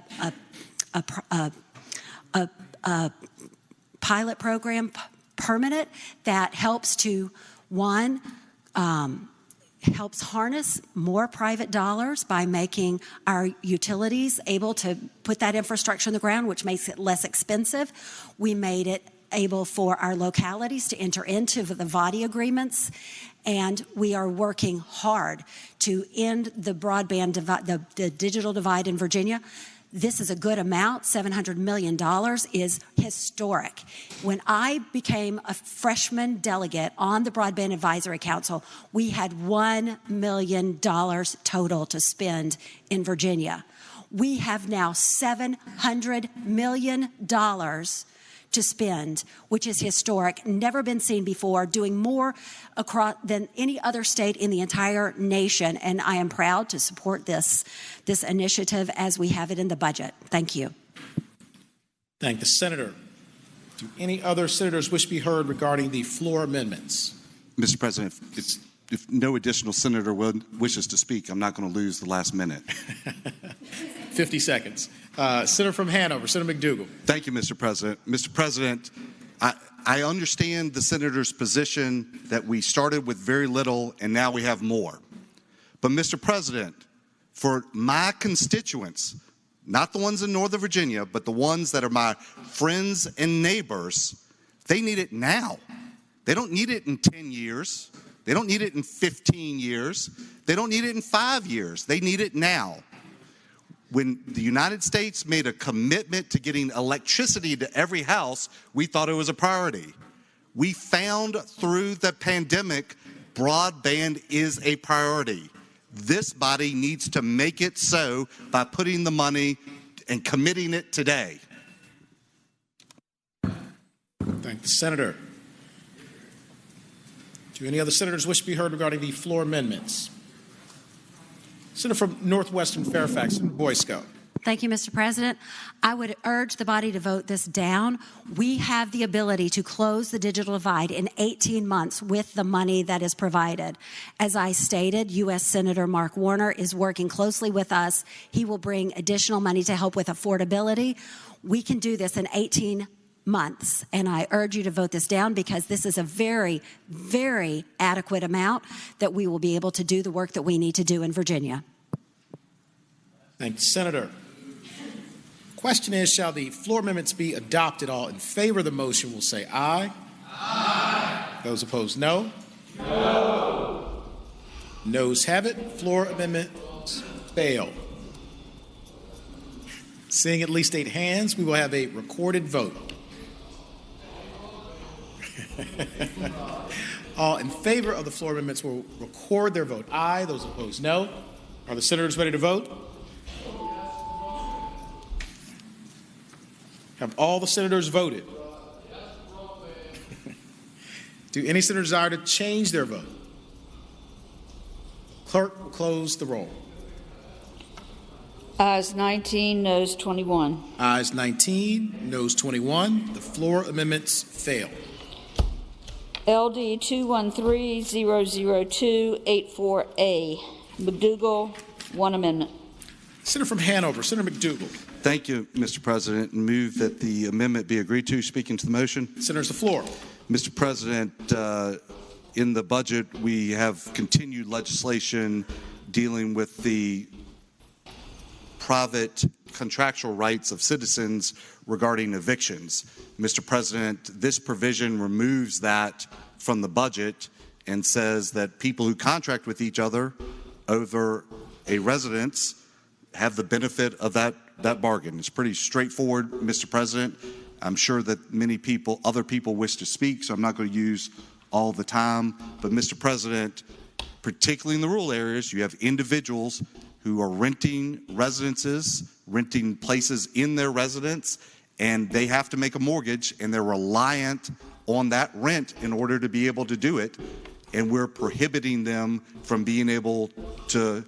N: pilot program permanent that helps to, one, helps harness more private dollars by making our utilities able to put that infrastructure in the ground, which makes it less expensive. We made it able for our localities to enter into the VADI agreements, and we are working hard to end the broadband the digital divide in Virginia. This is a good amount. $700 million is historic. When I became a freshman delegate on the Broadband Advisory Council, we had $1 million total to spend in Virginia. We have now $700 million to spend, which is historic, never been seen before, doing more across than any other state in the entire nation. And I am proud to support this initiative as we have it in the budget. Thank you.
A: Thank the senator. Do any other senators wish to be heard regarding the floor amendments?
K: Mr. President, if no additional senator wishes to speak, I'm not going to lose the last minute.
A: 50 seconds. Senator from Hanover, Senator McDougal.
K: Thank you, Mr. President. Mr. President, I understand the senator's position that we started with very little and now we have more. But, Mr. President, for my constituents, not the ones in Northern Virginia, but the ones that are my friends and neighbors, they need it now. They don't need it in 10 years. They don't need it in 15 years. They don't need it in 5 years. They need it now. When the United States made a commitment to getting electricity to every house, we thought it was a priority. We found through the pandemic, broadband is a priority. This body needs to make it so by putting the money and committing it today.
A: Thank the senator. Do any other senators wish to be heard regarding the floor amendments? Senator from Northwestern Fairfax, Senator Boysko.
N: Thank you, Mr. President. I would urge the body to vote this down. We have the ability to close the digital divide in 18 months with the money that is provided. As I stated, U.S. Senator Mark Warner is working closely with us. He will bring additional money to help with affordability. We can do this in 18 months, and I urge you to vote this down because this is a very, very adequate amount that we will be able to do the work that we need to do in Virginia.
A: Thank you, Senator. Question is, shall the floor amendments be adopted? All in favor of the motion will say aye. Aye. Those opposed, no. No. Noes have it. Floor amendments fail. Seeing at least 8 hands, we will have a recorded vote. All in favor of the floor amendments will record their vote aye. Those opposed, no. Are the senators ready to vote? Have all the senators voted? Do any senators desire to change their vote? Clerk will close the roll.
C: Ayes 19, noes 21.
A: Ayes 19, noes 21. The floor amendments fail.
C: LD 213-002-84A. McDougal, one amendment.
A: Senator from Hanover, Senator McDougal.
K: Thank you, Mr. President, and move that the amendment be agreed to. Speaking to the motion.
A: Senators, the floor.
K: Mr. President, in the budget, we have continued legislation dealing with the private contractual rights of citizens regarding evictions. Mr. President, this provision removes that from the budget and says that people who contract with each other over a residence have the benefit of that bargain. It's pretty straightforward, Mr. President. I'm sure that many people, other people wish to speak, so I'm not going to use all the time. But Mr. President, particularly in the rural areas, you have individuals who are renting residences, renting places in their residence, and they have to make a mortgage, and they're reliant on that rent in order to be able to do it. And we're prohibiting them from being able to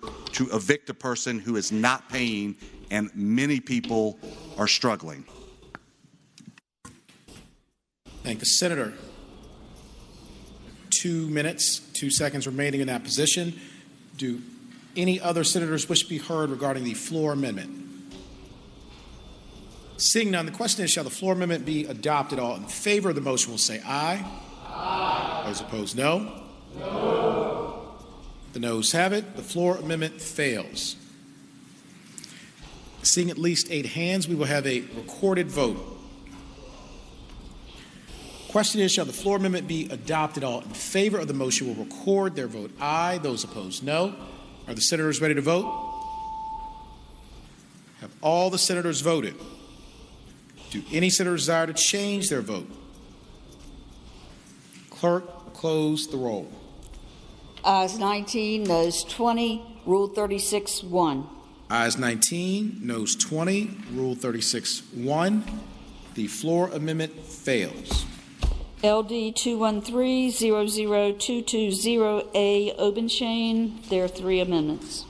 K: evict a person who is not paying, and many people are struggling.
A: Thank the senator. 2 minutes, 2 seconds remaining in that position. Do any other senators wish to be heard regarding the floor amendment? Seeing none, the question is, shall the floor amendment be adopted? All in favor of the motion will say aye. Aye. Those opposed, no. No. The noes have it. The floor amendment fails. Seeing at least 8 hands, we will have a recorded vote. Question is, shall the floor amendment be adopted? All in favor of the motion will record their vote aye. Those opposed, no. Are the senators ready to vote? Have all the senators voted? Do any senators desire to change their vote? Clerk, close the roll.
C: Ayes 19, noes 20, Rule 36-1.
A: Ayes 19, noes 20, Rule 36-1. The floor amendment fails.
C: LD 213-00220A, Obenshain. There are 3 amendments.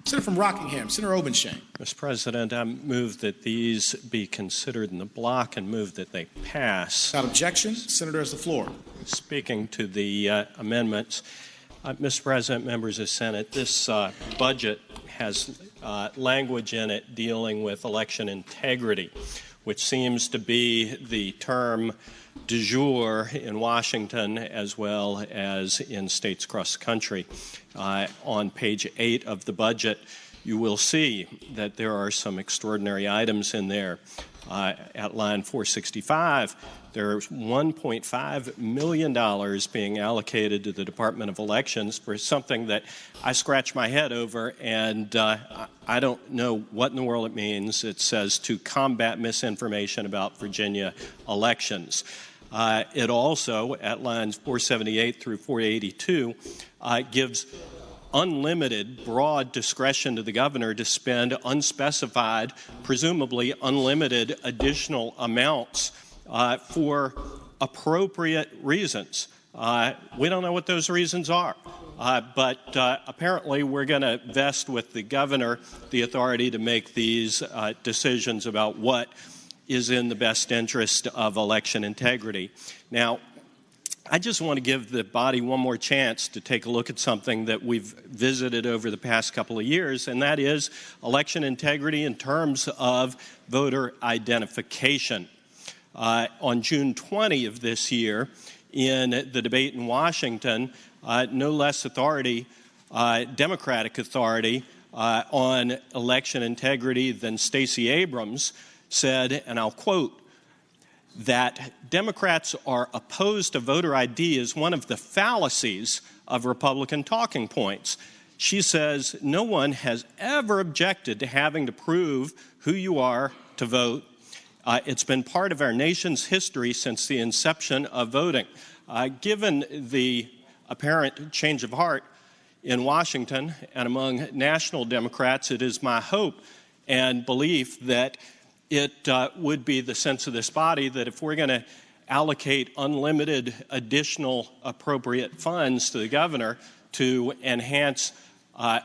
A: Senator from Rockingham, Senator Obenshain.
B: Mr. President, I move that these be considered in the block and move that they pass.
A: Without objection, Senator has the floor.
B: Speaking to the amendments, Mr. President, members of the Senate, this budget has language in it dealing with election integrity, which seems to be the term du jour in Washington as well as in states across the country. On page 8 of the budget, you will see that there are some extraordinary items in there. At line 465, there's $1.5 million being allocated to the Department of Elections for something that I scratch my head over, and I don't know what in the world it means. It says to combat misinformation about Virginia elections. It also, at lines 478 through 482, gives unlimited, broad discretion to the governor to spend unspecified, presumably unlimited additional amounts for appropriate reasons. We don't know what those reasons are, but apparently we're going to vest with the governor the authority to make these decisions about what is in the best interest of election integrity. Now, I just want to give the body one more chance to take a look at something that we've visited over the past couple of years, and that is election integrity in terms of voter identification. On June 20 of this year, in the debate in Washington, no less authority, Democratic authority, on election integrity than Stacey Abrams said, and I'll quote, that Democrats are opposed to voter ID is one of the fallacies of Republican talking points. She says no one has ever objected to having to prove who you are to vote. It's been part of our nation's history since the inception of voting. Given the apparent change of heart in Washington and among national Democrats, it is my hope and belief that it would be the sense of this body that if we're going to allocate unlimited additional appropriate funds to the governor to enhance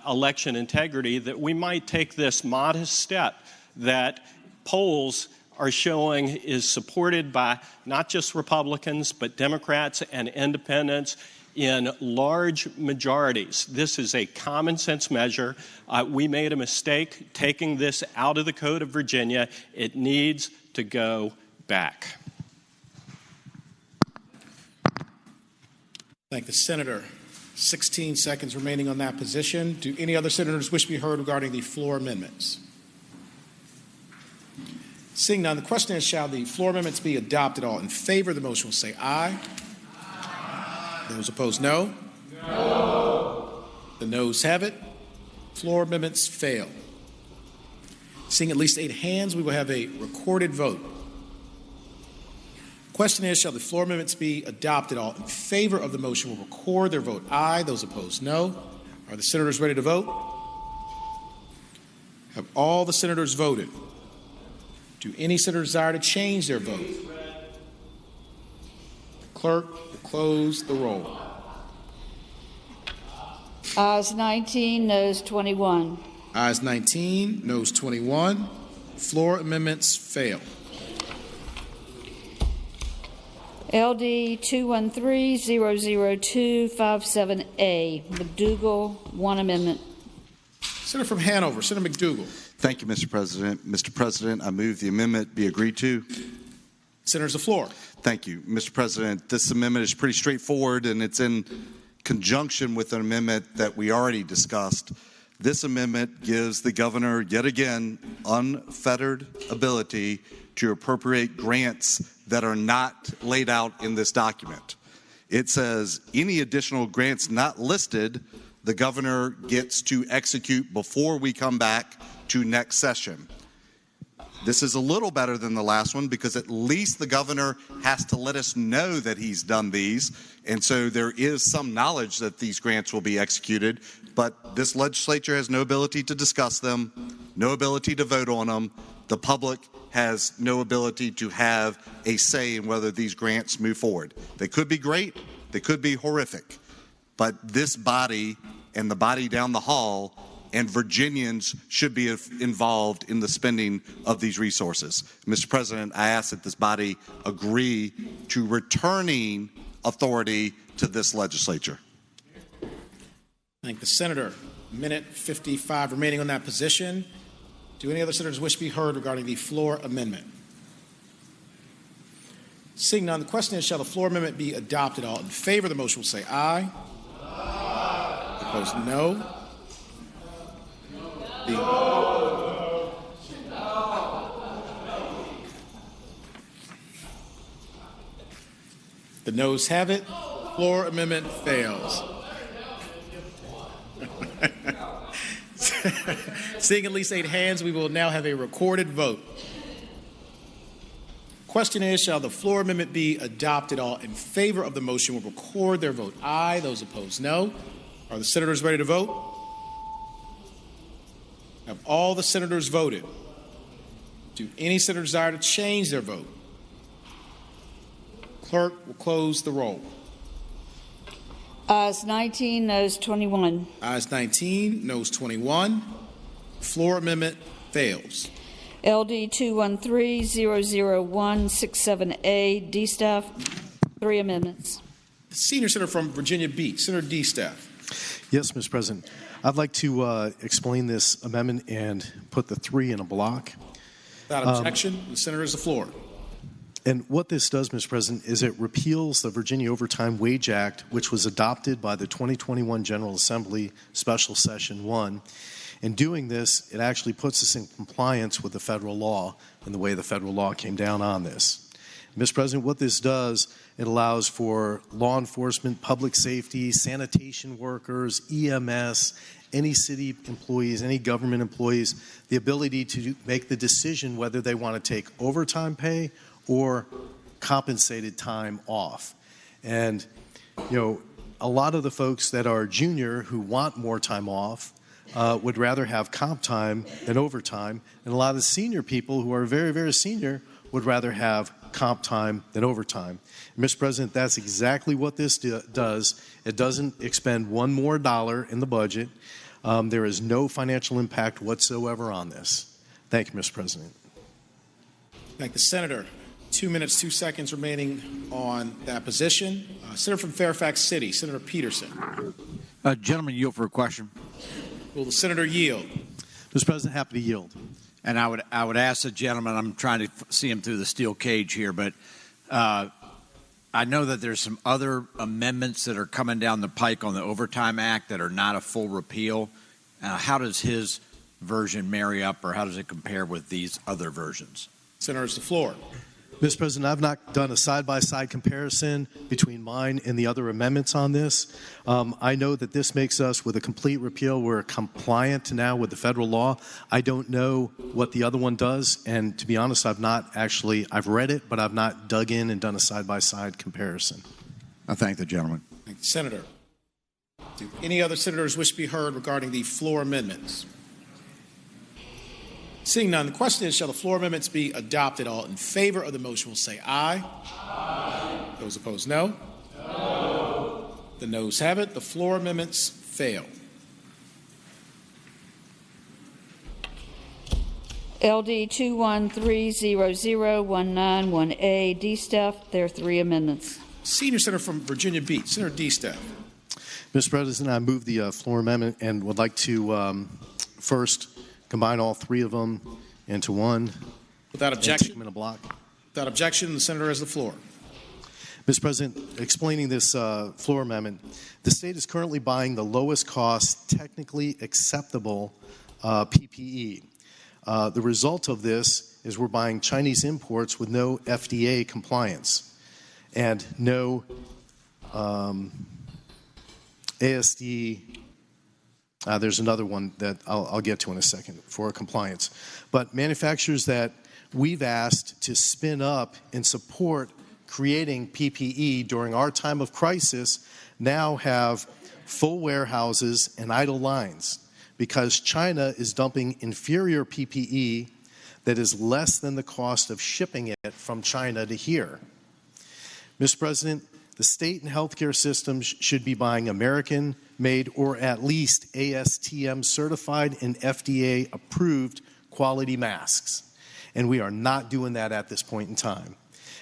B: election integrity, that we might take this modest step that polls are showing is supported by not just Republicans, but Democrats and independents in large majorities. This is a common sense measure. We made a mistake taking this out of the Code of Virginia. It needs to go back.
A: Thank the senator. 16 seconds remaining on that position. Do any other senators wish to be heard regarding the floor amendments? Seeing none, the question is, shall the floor amendments be adopted? All in favor of the motion will say aye. Those opposed, no. No. The noes have it. Floor amendments fail. Seeing at least 8 hands, we will have a recorded vote. Question is, shall the floor amendments be adopted? All in favor of the motion will record their vote aye. Those opposed, no. Are the senators ready to vote? Have all the senators voted? Do any senators desire to change their vote? Clerk, close the roll.
C: Ayes 19, noes 21.
A: Ayes 19, noes 21. Floor amendments fail.
C: LD 213-00257A, McDougal, 1 amendment.
A: Senator from Hanover, Senator McDougal.
K: Thank you, Mr. President. Mr. President, I move the amendment be agreed to.
A: Senators, the floor.
K: Thank you, Mr. President. This amendment is pretty straightforward, and it's in conjunction with an amendment that we already discussed. This amendment gives the governor, yet again, unfettered ability to appropriate grants that are not laid out in this document. It says any additional grants not listed, the governor gets to execute before we come back to next session. This is a little better than the last one because at least the governor has to let us know that he's done these. And so there is some knowledge that these grants will be executed, but this legislature has no ability to discuss them, no ability to vote on them. The public has no ability to have a say in whether these grants move forward. They could be great, they could be horrific, but this body and the body down the hall and Virginians should be involved in the spending of these resources. Mr. President, I ask that this body agree to returning authority to this legislature.
A: Thank the senator. Minute 55 remaining on that position. Do any other senators wish to be heard regarding the floor amendment? Seeing none, the question is, shall the floor amendment be adopted? All in favor of the motion will say aye. Aye. Opposed, no. The noes have it. Floor amendment fails. Seeing at least 8 hands, we will now have a recorded vote. Question is, shall the floor amendment be adopted? All in favor of the motion will record their vote aye. Those opposed, no. Are the senators ready to vote? Have all the senators voted? Do any senators desire to change their vote? Clerk will close the roll.
C: Ayes 19, noes 21.
A: Ayes 19, noes 21. Floor amendment fails.
C: LD 213-00167A, D staff, 3 amendments.
A: The senior senator from Virginia Beach, Senator D staff.
O: Yes, Mr. President. I'd like to explain this amendment and put the 3 in a block.
A: Without objection, the senator has the floor.
O: And what this does, Mr. President, is it repeals the Virginia Overtime Wage Act, which was adopted by the 2021 General Assembly Special Session 1. In doing this, it actually puts us in compliance with the federal law and the way the federal law came down on this. Mr. President, what this does, it allows for law enforcement, public safety, sanitation workers, EMS, any city employees, any government employees, the ability to make the decision whether they want to take overtime pay or compensated time off. And, you know, a lot of the folks that are junior who want more time off would rather have comp time than overtime. And a lot of the senior people who are very, very senior would rather have comp time than overtime. And Mr. President, that's exactly what this does. It doesn't expend one more dollar in the budget. There is no financial impact whatsoever on this. Thank you, Mr. President.
A: Thank the senator. 2 minutes, 2 seconds remaining on that position. Senator from Fairfax City, Senator Peterson.
P: Gentleman, yield for a question.
A: Will the senator yield?
O: Mr. President, happy to yield.
P: And I would ask the gentleman, I'm trying to see him through the steel cage here, but I know that there's some other amendments that are coming down the pike on the Overtime Act that are not a full repeal. How does his version marry up, or how does it compare with these other versions?
A: Senator, it's the floor.
O: Mr. President, I've not done a side-by-side comparison between mine and the other amendments on this. I know that this makes us, with a complete repeal, we're compliant now with the federal law. I don't know what the other one does, and to be honest, I've read it, but I've not dug in and done a side-by-side comparison.
P: I thank the gentleman.
A: Thank the senator. Do any other senators wish to be heard regarding the floor amendments? Seeing none, the question is, shall the floor amendments be adopted? All in favor of the motion will say aye. Aye. Those opposed, no. No. The noes have it. The floor amendments fail.
C: LD 213-00191A, D staff, there are 3 amendments.
A: Senior senator from Virginia Beach, Senator D staff.
O: Mr. President, I move the floor amendment and would like to first combine all 3 of them into one.
A: Without objection.
O: Take them in a block.
A: Without objection, the senator has the floor.
O: Mr. President, explaining this floor amendment, the state is currently buying the lowest cost, technically acceptable PPE. The result of this is we're buying Chinese imports with no FDA compliance and no ASD. There's another one that I'll get to in a second for compliance. But manufacturers that we've asked to spin up and support creating PPE during our time of crisis now have full warehouses and idle lines because China is dumping inferior PPE that is less than the cost of shipping it from China to here. Mr. President, the state and healthcare systems should be buying American-made or at least ASTM certified and FDA approved quality masks. And we are not doing that at this point in time.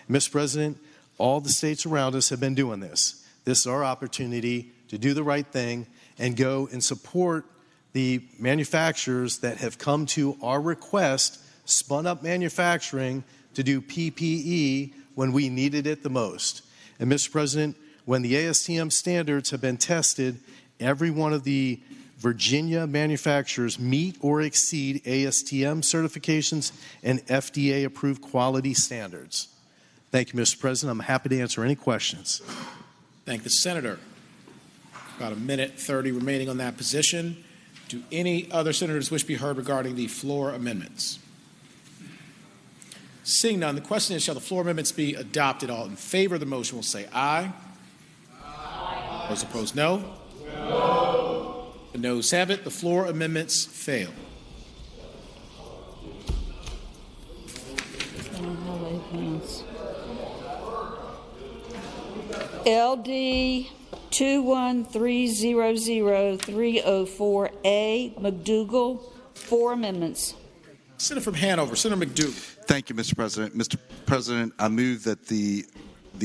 O: Mr. President, all the states around us have been doing this. This is our opportunity to do the right thing and go and support the manufacturers that have come to our request, spun up manufacturing to do PPE when we needed it the most. And Mr. President, when the ASTM standards have been tested, every one of the Virginia manufacturers meet or exceed ASTM certifications and FDA-approved quality standards. Thank you, Mr. President. I'm happy to answer any questions.
A: Thank the senator. About a minute 30 remaining on that position. Do any other senators wish to be heard regarding the floor amendments? Seeing none, the question is, shall the floor amendments be adopted? All in favor of the motion will say aye. Aye. Those opposed, no. No. The noes have it. The floor amendments fail.
C: LD 21300-304A, McDougal, 4 amendments.
A: Senator from Hanover, Senator McDougal.
K: Thank you, Mr. President. Mr. President, I move that the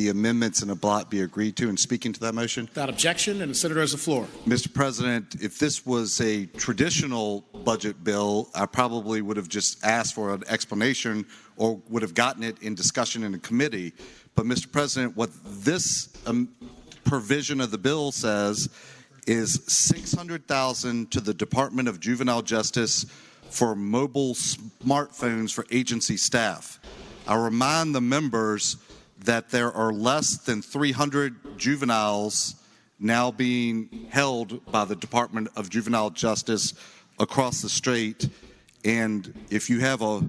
K: amendments in a block be agreed to. And speaking to that motion.
A: Without objection, and the senator has the floor.
K: Mr. President, if this was a traditional budget bill, I probably would have just asked for an explanation or would have gotten it in discussion in a committee. But, Mr. President, what this provision of the bill says is $600,000 to the Department of Juvenile Justice for mobile smartphones for agency staff. I remind the members that there are less than 300 juveniles now being held by the Department of Juvenile Justice across the state. And if you have a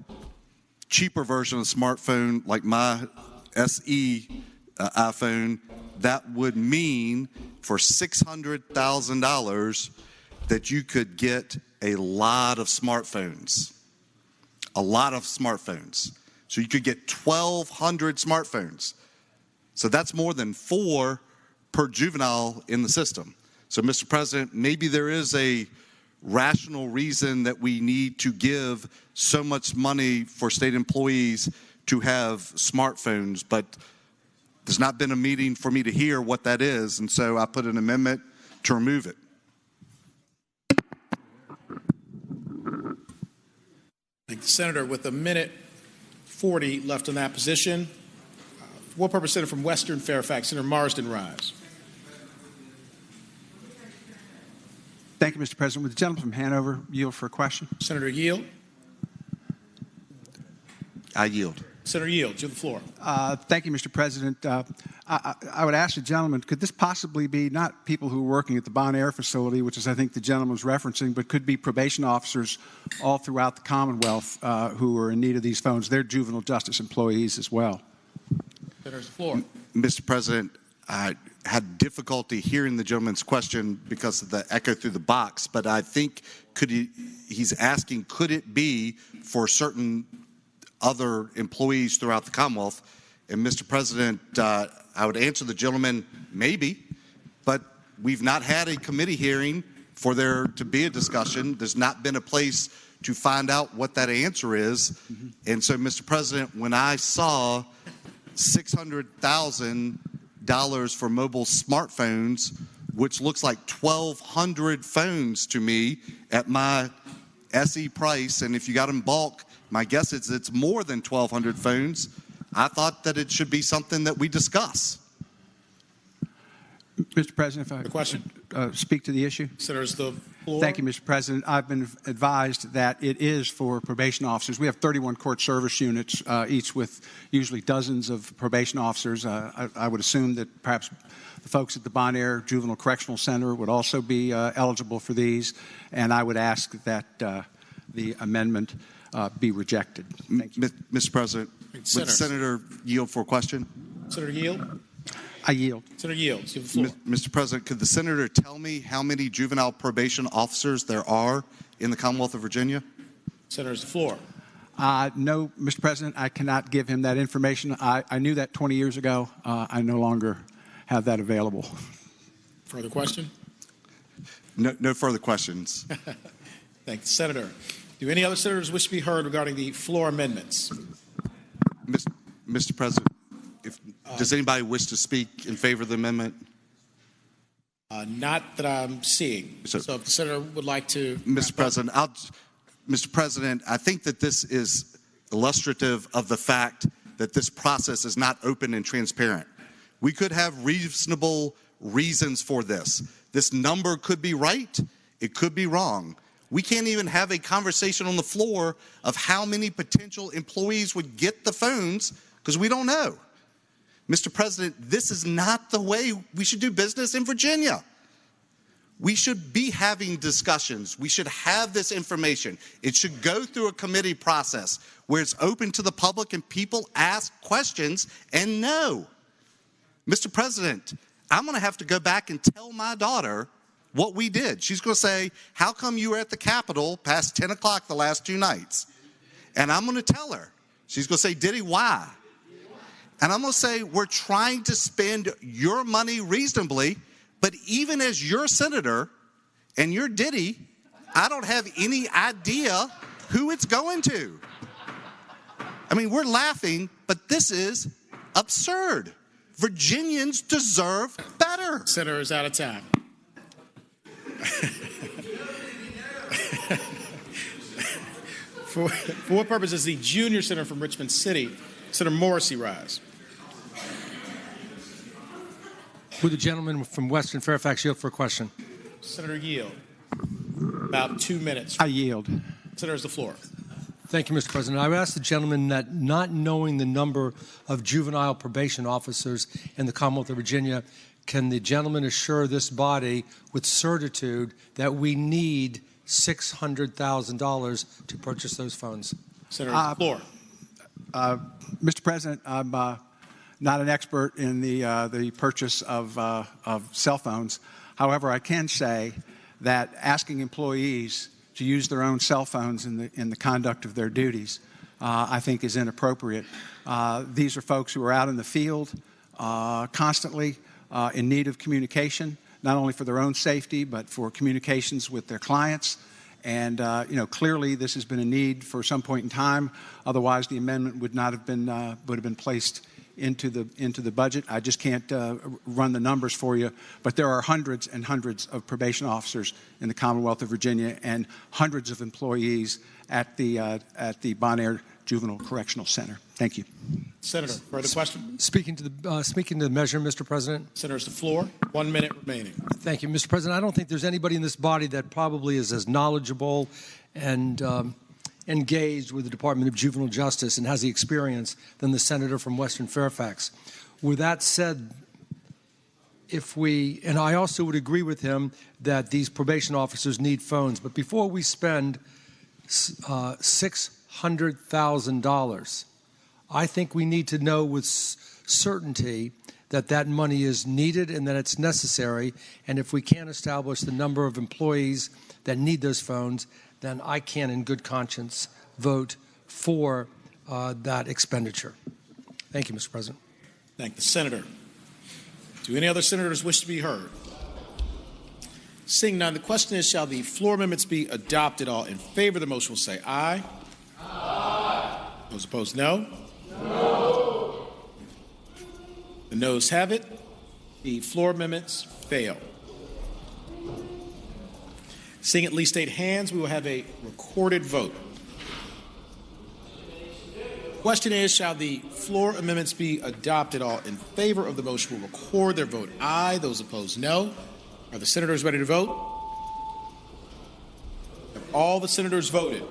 K: cheaper version of a smartphone like my SE iPhone, that would mean for $600,000 that you could get a lot of smartphones. A lot of smartphones. So you could get 1,200 smartphones. So that's more than 4 per juvenile in the system. So, Mr. President, maybe there is a rational reason that we need to give so much money for state employees to have smartphones, but there's not been a meeting for me to hear what that is, and so I put an amendment to remove it.
A: Thank the senator. With a minute 40 left on that position, what purpose senator from Western Fairfax, Senator Marsden, rise.
Q: Thank you, Mr. President. Would the gentleman from Hanover yield for a question?
A: Senator Yield.
K: I yield.
A: Senator Yield, you have the floor.
Q: Thank you, Mr. President. I would ask the gentleman, could this possibly be not people who are working at the Bon Air facility, which is I think the gentleman was referencing, but could be probation officers all throughout the Commonwealth who are in need of these phones? They're juvenile justice employees as well.
A: Senator's floor.
K: Mr. President, I had difficulty hearing the gentleman's question because of the echo through the box, but I think he's asking, could it be for certain other employees throughout the Commonwealth? And Mr. President, I would answer the gentleman, maybe, but we've not had a committee hearing for there to be a discussion. There's not been a place to find out what that answer is. Mm-hmm. And so, Mr. President, when I saw $600,000 for mobile smartphones, which looks like 1,200 phones to me at my SE price, and if you got them bulk, my guess is it's more than 1,200 phones. I thought that it should be something that we discuss.
Q: Mr. President, if I could speak to the issue.
A: Senators, the floor.
Q: Thank you, Mr. President. I've been advised that it is for probation officers. We have 31 court service units, each with usually dozens of probation officers. I would assume that perhaps the folks at the Bon Air Juvenile Correctional Center would also be eligible for these, and I would ask that the amendment be rejected. Thank you.
K: Mr. President, would the Senator yield for a question?
A: Senator yield?
Q: I yield.
A: Senator yields. You have the floor.
K: Mr. President, could the Senator tell me how many juvenile probation officers there are in the Commonwealth of Virginia?
A: Senators, the floor.
Q: No, Mr. President, I cannot give him that information. I knew that 20 years ago. I no longer have that available.
A: Further question?
K: No further questions.
A: Thank you, Senator. Do any other senators wish to be heard regarding the floor amendments?
K: Mr. President, does anybody wish to speak in favor of the amendment?
A: Not that I'm seeing. So if the senator would like to.
K: Mr. President, I think that this is illustrative of the fact that this process is not open and transparent. We could have reasonable reasons for this. This number could be right. It could be wrong. We can't even have a conversation on the floor of how many potential employees would get the phones because we don't know. Mr. President, this is not the way we should do business in Virginia. We should be having discussions. We should have this information. It should go through a committee process where it's open to the public and people ask questions and know. Mr. President, I'm going to have to go back and tell my daughter what we did. She's going to say, how come you were at the Capitol past 10 o'clock the last 2 nights? And I'm going to tell her. She's going to say, Diddy, why? And I'm going to say, we're trying to spend your money reasonably, but even as your senator and your Diddy, I don't have any idea who it's going to. I mean, we're laughing, but this is absurd. Virginians deserve better.
A: Senator is out of time. For what purpose does the junior senator from Richmond City, Senator Morrissey, rise?
R: Would the gentleman from Western Fairfax yield for a question?
A: Senator yield. About 2 minutes.
Q: I yield.
A: Senator has the floor.
R: Thank you, Mr. President. I would ask the gentleman that, not knowing the number of juvenile probation officers in the Commonwealth of Virginia, can the gentleman assure this body with certitude that we need $600,000 to purchase those phones?
A: Senator, the floor.
Q: Mr. President, I'm not an expert in the purchase of cell phones. However, I can say that asking employees to use their own cell phones in the conduct of their duties, I think, is inappropriate. These are folks who are out in the field constantly in need of communication, not only for their own safety, but for communications with their clients. And clearly, this has been a need for some point in time. Otherwise, the amendment would not have been would have been placed into the budget. I just can't run the numbers for you, but there are hundreds and hundreds of probation officers in the Commonwealth of Virginia and hundreds of employees at the Bon Air Juvenile Correctional Center. Thank you.
A: Senator, further question?
R: Speaking to the measure, Mr. President.
A: Senator's the floor. 1 minute remaining.
R: Thank you, Mr. President. I don't think there's anybody in this body that probably is as knowledgeable and engaged with the Department of Juvenile Justice and has the experience than the senator from Western Fairfax. With that said, and I also would agree with him that these probation officers need phones, but before we spend $600,000, I think we need to know with certainty that that money is needed and that it's necessary, and if we can't establish the number of employees that need those phones, then I can, in good conscience, vote for that expenditure. Thank you, Mr. President.
A: Thank the senator. Do any other senators wish to be heard? Seeing none, the question is, shall the floor amendments be adopted? All in favor of the motion will say aye. Aye. Those opposed, no. No. The noes have it. The floor amendments fail. Seeing at least 8 hands, we will have a recorded vote. Question is, shall the floor amendments be adopted? All in favor of the motion will record their vote aye. Those opposed, no. Are the senators ready to vote? Have all the senators voted?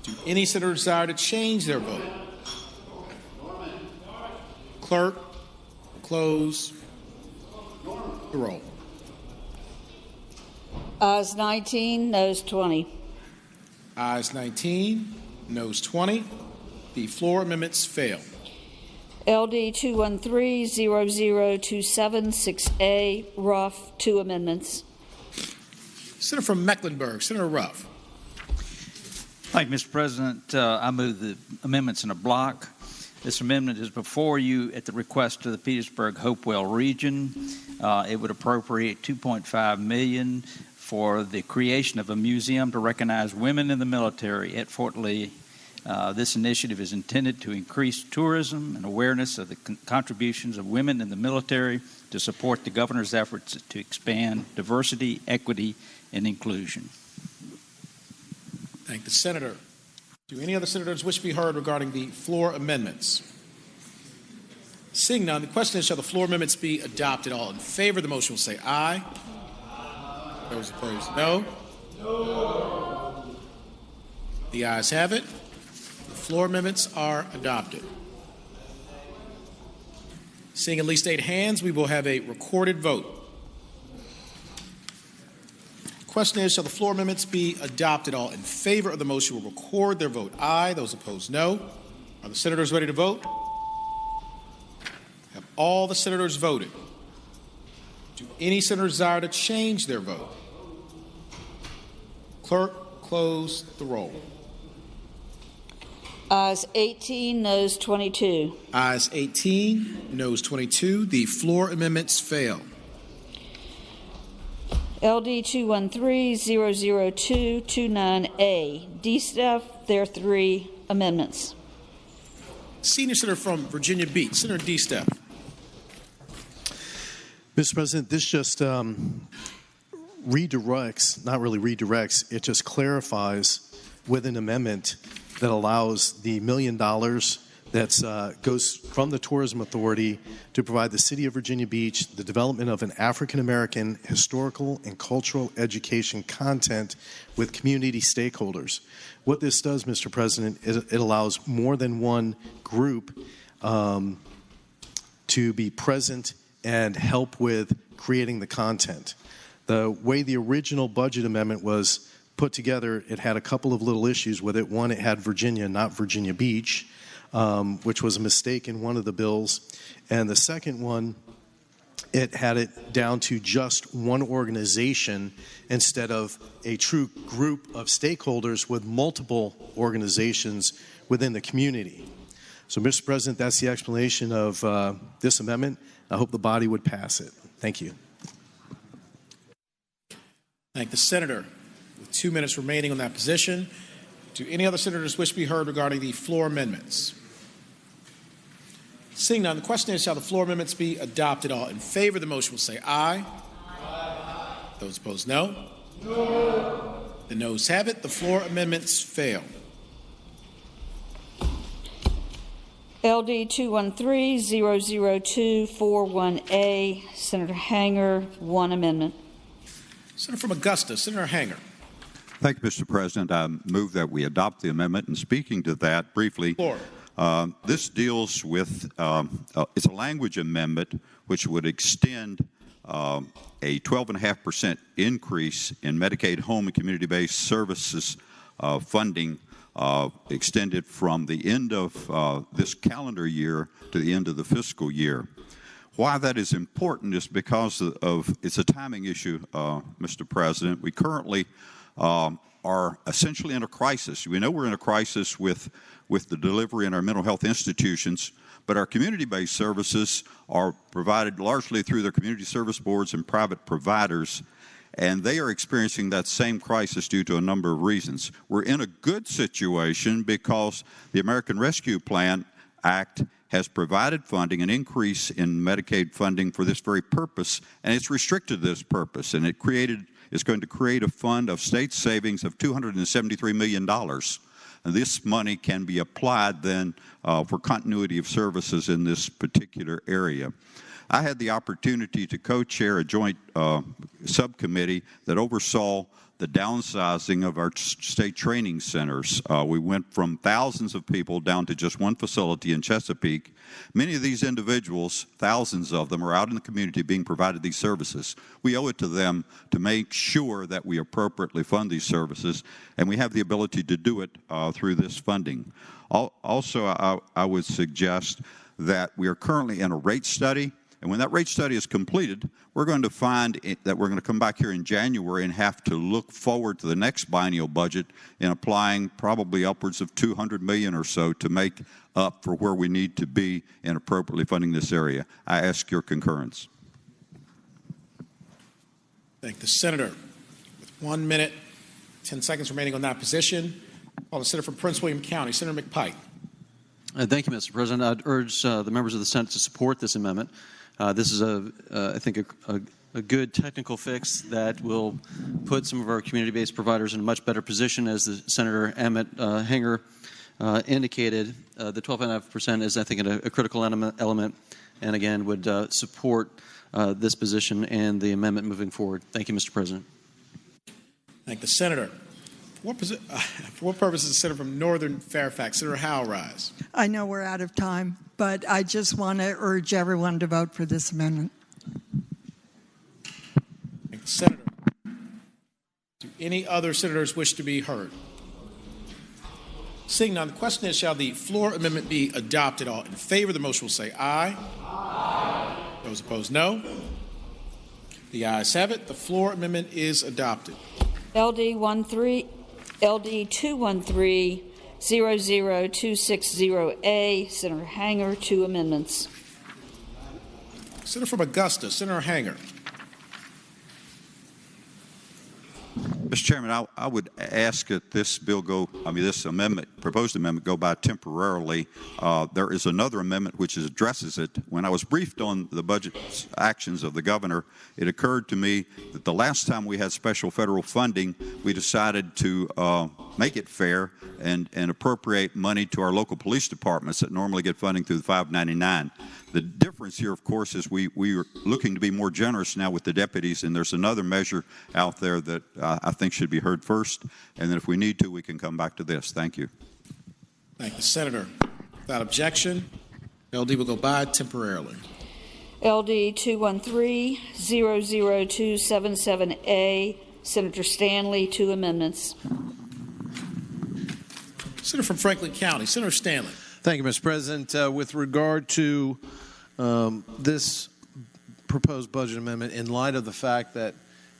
A: Do any senators desire to change their vote? Clerk, close the roll.
C: Ayes 19, noes 20.
A: Ayes 19, noes 20. The floor amendments fail.
C: LD 213-00276A, Ruff, 2 amendments.
A: Senator from Mecklenburg, Senator Ruff.
S: Thank you, Mr. President. I move the amendments in a block. This amendment is before you at the request of the Petersburg-Hopewell region. It would appropriate $2.5 million for the creation of a museum to recognize women in the military at Fort Lee. This initiative is intended to increase tourism and awareness of the contributions of women in the military to support the governor's efforts to expand diversity, equity, and inclusion.
A: Thank the senator. Do any other senators wish to be heard regarding the floor amendments? Seeing none, the question is, shall the floor amendments be adopted? All in favor of the motion will say aye. Those opposed, no. The ayes have it. The floor amendments are adopted. Seeing at least 8 hands, we will have a recorded vote. Question is, shall the floor amendments be adopted? All in favor of the motion will record their vote aye. Those opposed, no. Are the senators ready to vote? Have all the senators voted? Do any senators desire to change their vote? Clerk, close the roll.
C: Ayes 18, noes 22.
A: Ayes 18, noes 22. The floor amendments fail.
C: LD 213-00229A, D-Stuff, there are 3 amendments.
A: Senior Senator from Virginia Beach, Senator D-Stuff.
O: Mr. President, this just redirects, not really redirects, it just clarifies with an amendment that allows the $1 million that goes from the Tourism Authority to provide the City of Virginia Beach the development of an African-American historical and cultural education content with community stakeholders. What this does, Mr. President, it allows more than one group to be present and help with creating the content. The way the original budget amendment was put together, it had a couple of little issues with it. One, it had Virginia, not Virginia Beach, which was a mistake in one of the bills. And the second one, it had it down to just one organization instead of a true group of stakeholders with multiple organizations within the community. So, Mr. President, that's the explanation of this amendment. I hope the body would pass it. Thank you.
A: Thank the senator. With 2 minutes remaining on that position, do any other senators wish to be heard regarding the floor amendments? Seeing none, the question is, shall the floor amendments be adopted? All in favor of the motion will say aye. Aye. Those opposed, no. No. The noes have it. The floor amendments fail.
C: LD 213-00241A, Senator Hanger, 1 amendment.
A: Senator from Augusta, Senator Hanger.
T: Thank you, Mr. President. I move that we adopt the amendment. And speaking to that briefly, this deals with, it's a language amendment which would extend a 12.5% increase in Medicaid home and community-based services funding extended from the end of this calendar year to the end of the fiscal year. Why that is important is because of it's a timing issue, Mr. President. We currently are essentially in a crisis. We know we're in a crisis with the delivery in our mental health institutions, but our community-based services are provided largely through their community service boards and private providers, and they are experiencing that same crisis due to a number of reasons. We're in a good situation because the American Rescue Plan Act has provided funding, an increase in Medicaid funding for this very purpose, and it's restricted this purpose, and it's going to create a fund of state savings of $273 million. And this money can be applied then for continuity of services in this particular area. I had the opportunity to co-chair a joint subcommittee that oversaw the downsizing of our state training centers. We went from thousands of people down to just one facility in Chesapeake. Many of these individuals, thousands of them, are out in the community being provided these services. We owe it to them to make sure that we appropriately fund these services, and we have the ability to do it through this funding. Also, I would suggest that we are currently in a rate study. And when that rate study is completed, we're going to find that we're going to come back here in January and have to look forward to the next biennial budget in applying probably upwards of $200 million or so to make up for where we need to be in appropriately funding this area. I ask your concurrence.
A: Thank the senator. With 1 minute, 10 seconds remaining on that position, call the senator from Prince William County, Senator McPike.
E: Thank you, Mr. President. I'd urge the members of the Senate to support this amendment. This is, I think, a good technical fix that will put some of our community-based providers in a much better position. As the Senator Emmett Hanger indicated, the 12.5% is, I think, a critical element, and again, would support this position and the amendment moving forward. Thank you, Mr. President.
A: Thank the senator. For what purpose is the senator from Northern Fairfax, Senator Howell, rise?
U: I know we're out of time, but I just want to urge everyone to vote for this amendment.
A: Thank the senator. Do any other senators wish to be heard? Seeing none, the question is, shall the floor amendment be adopted? All in favor of the motion will say aye. Aye. Those opposed, no. The ayes have it. The floor amendment is adopted.
C: LD 213-00260A, Senator Hanger, 2 amendments.
A: Senator from Augusta, Senator Hanger.
T: Mr. Chairman, I would ask that this this amendment, proposed amendment, go by temporarily. There is another amendment which addresses it. When I was briefed on the budget actions of the governor, it occurred to me that the last time we had special federal funding, we decided to make it fair and appropriate money to our local police departments that normally get funding through the 599. The difference here, of course, is we are looking to be more generous now with the deputies, and there's another measure out there that I think should be heard first, and then if we need to, we can come back to this. Thank you.
A: Thank the senator. Without objection, LD will go by temporarily.
C: LD 213-00277A, Senator Stanley, 2 amendments.
A: Senator from Franklin County, Senator Stanley.
V: Thank you, Mr. President. With regard to this proposed budget amendment, in light of the fact that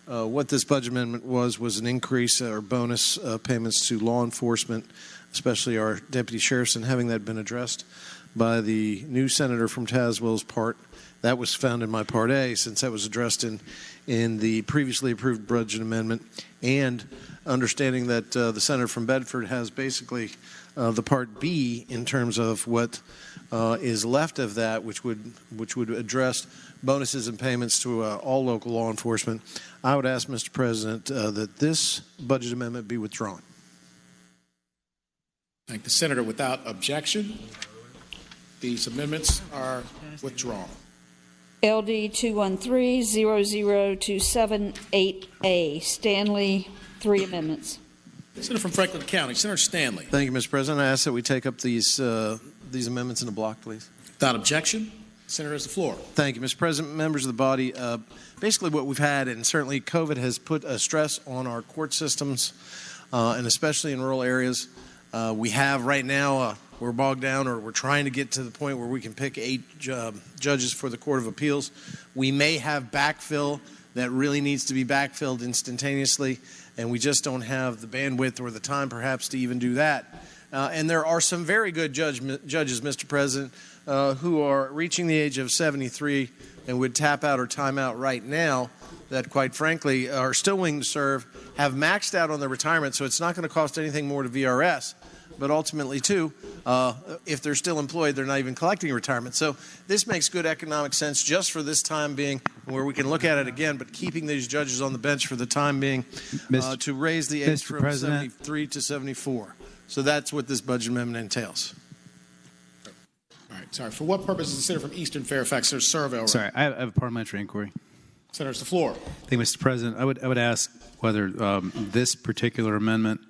V: what this budget amendment was an increase or bonus payments to law enforcement, especially our deputy sheriffs, and having that been addressed by the new senator from Tazewell's part, that was found in my Part A, since that was addressed in the previously approved budget amendment, and understanding that the senator from Bedford has basically the Part B in terms of what is left of that, which would address bonuses and payments to all local law enforcement. I would ask, Mr. President, that this budget amendment be withdrawn.
A: Thank the senator. Without objection, these amendments are withdrawn.
C: LD 213-00278A, Stanley, 3 amendments.
A: Senator from Franklin County, Senator Stanley.
V: Thank you, Mr. President. I ask that we take up these amendments in a block, please.
A: Without objection, Senator has the floor.
V: Thank you, Mr. President. Members of the body, basically what we've had, and certainly COVID has put a stress on our court systems, and especially in rural areas. We have right now, we're bogged down, or we're trying to get to the point where we can pick 8 judges for the Court of Appeals. We may have backfill that really needs to be backfilled instantaneously, and we just don't have the bandwidth or the time perhaps to even do that. And there are some very good judges, Mr. President, who are reaching the age of 73 and would tap out or time out right now, that quite frankly are still willing to serve, have maxed out on their retirement, so it's not going to cost anything more to VRS. But ultimately, too, if they're still employed, they're not even collecting retirement. So this makes good economic sense just for this time being, where we can look at it again, but keeping these judges on the bench for the time being to raise the age from 73 to 74. So that's what this budget amendment entails.
A: All right, sorry. For what purpose is the Senator from Eastern Fairfax, Sir Survey?
D: Sorry, I have a parliamentary inquiry.
A: Senator, the floor.
D: Thank you, Mr. President. I would ask whether this particular amendment,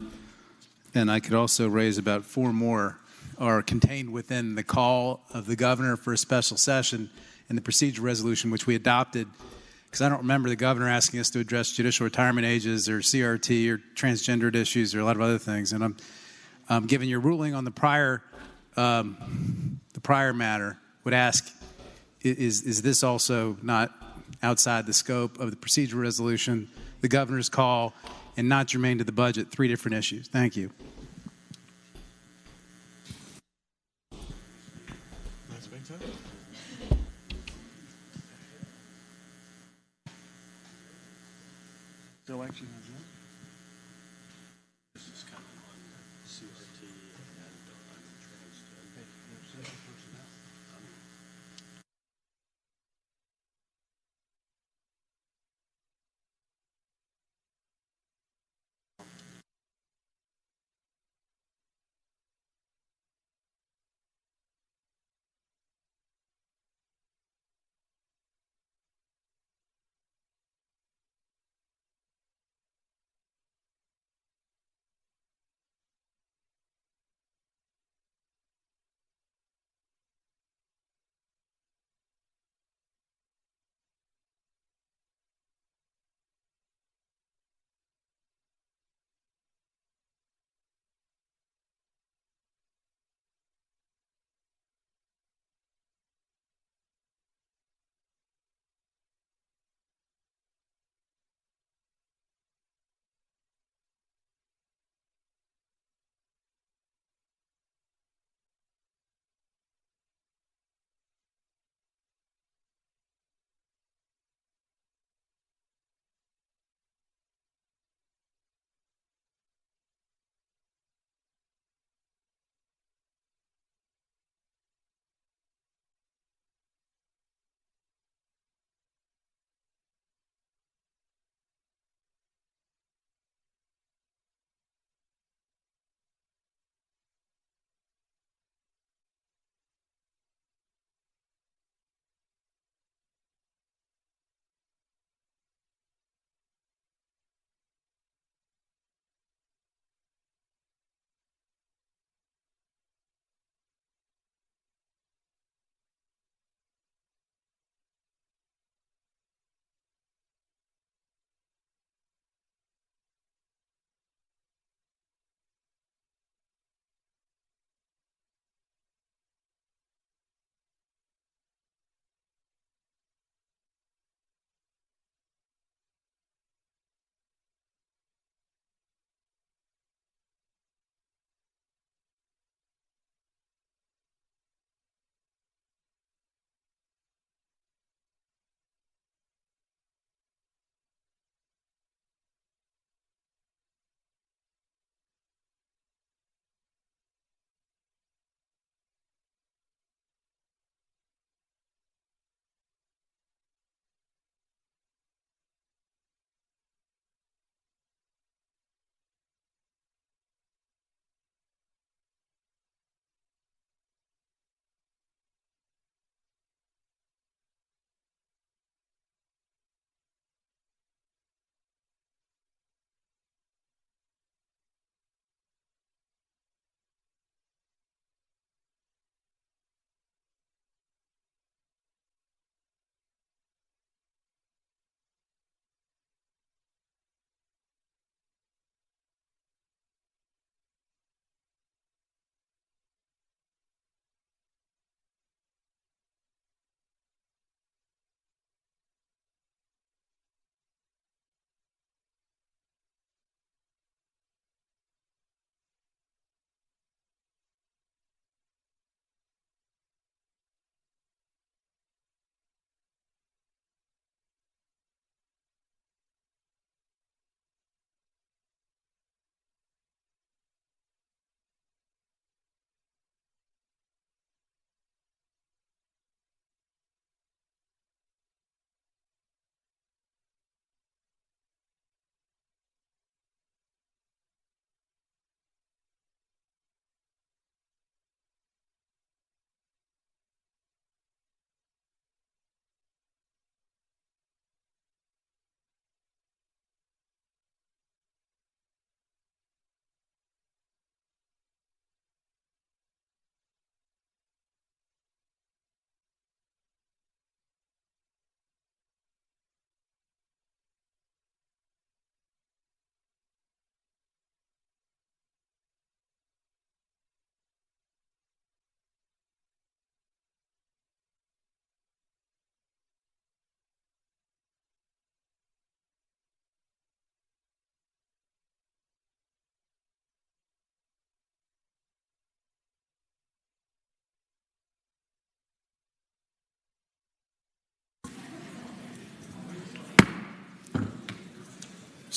D: and I could also raise about 4 more, are contained within the call of the governor for a special session and the procedure resolution which we adopted, because I don't remember the governor asking us to address judicial retirement ages or CRT or transgendered issues or a lot of other things. And I'm given your ruling on the prior matter, would ask, is this also not outside the scope of the procedure resolution, the governor's call, and not germane to the budget? 3 different issues. Thank you.
V: No action on that.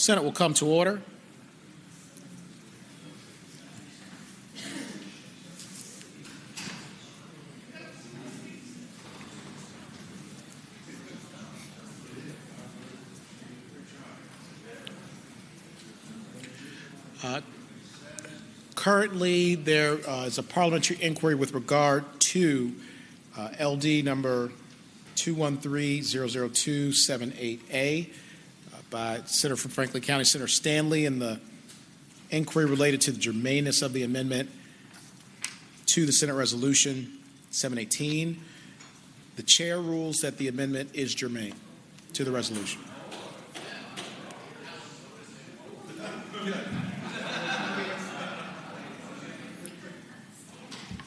A: Senate will come to order. Currently, there is a parliamentary inquiry with regard to LD number 213-00278A by Senator from Franklin County, Senator Stanley, and the inquiry related to the germaneness of the amendment to the Senate Resolution 718. The chair rules that the amendment is germane to the resolution.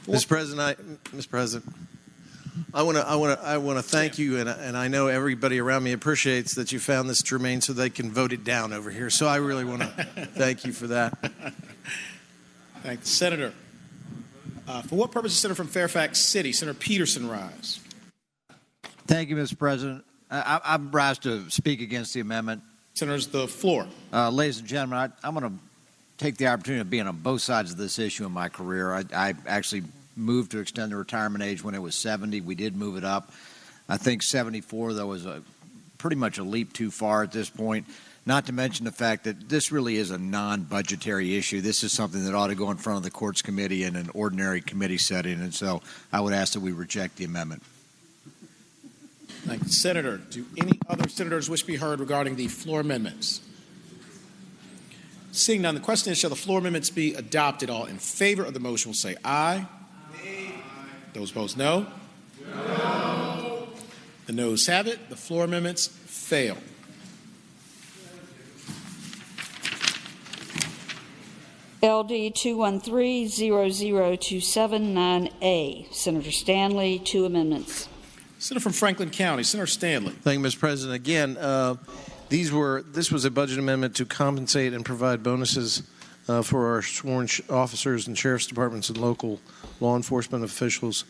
V: Mr. President, I want to thank you, and I know everybody around me appreciates that you found this germane so they can vote it down over here. So I really want to thank you for that.
A: Thank the Senator. For what purpose is Senator from Fairfax City, Senator Peterson, rise?
P: Thank you, Mr. President. I rise to speak against the amendment.
A: Senators, the floor.
P: Ladies and gentlemen, I'm going to take the opportunity of being on both sides of this issue in my career. I actually moved to extend the retirement age when it was 70. We did move it up. I think 74, though, was pretty much a leap too far at this point, not to mention the fact that this really is a non-budgetary issue. This is something that ought to go in front of the Courts Committee in an ordinary committee setting, and so I would ask that we reject the amendment.
A: Thank you, Senator. Do any other senators wish to be heard regarding the floor amendments? Seeing none, the question is, shall the floor amendments be adopted? All in favor of the motion will say aye. Aye. Those opposed, no. No. The noes have it. The floor amendments fail.
C: LD 213-00279A. Senator Stanley, 2 amendments.
A: Senator from Franklin County, Senator Stanley.
V: Thank you, Mr. President. Again, this was a budget amendment to compensate and provide bonuses for our sworn officers and sheriff's departments and local law enforcement officials.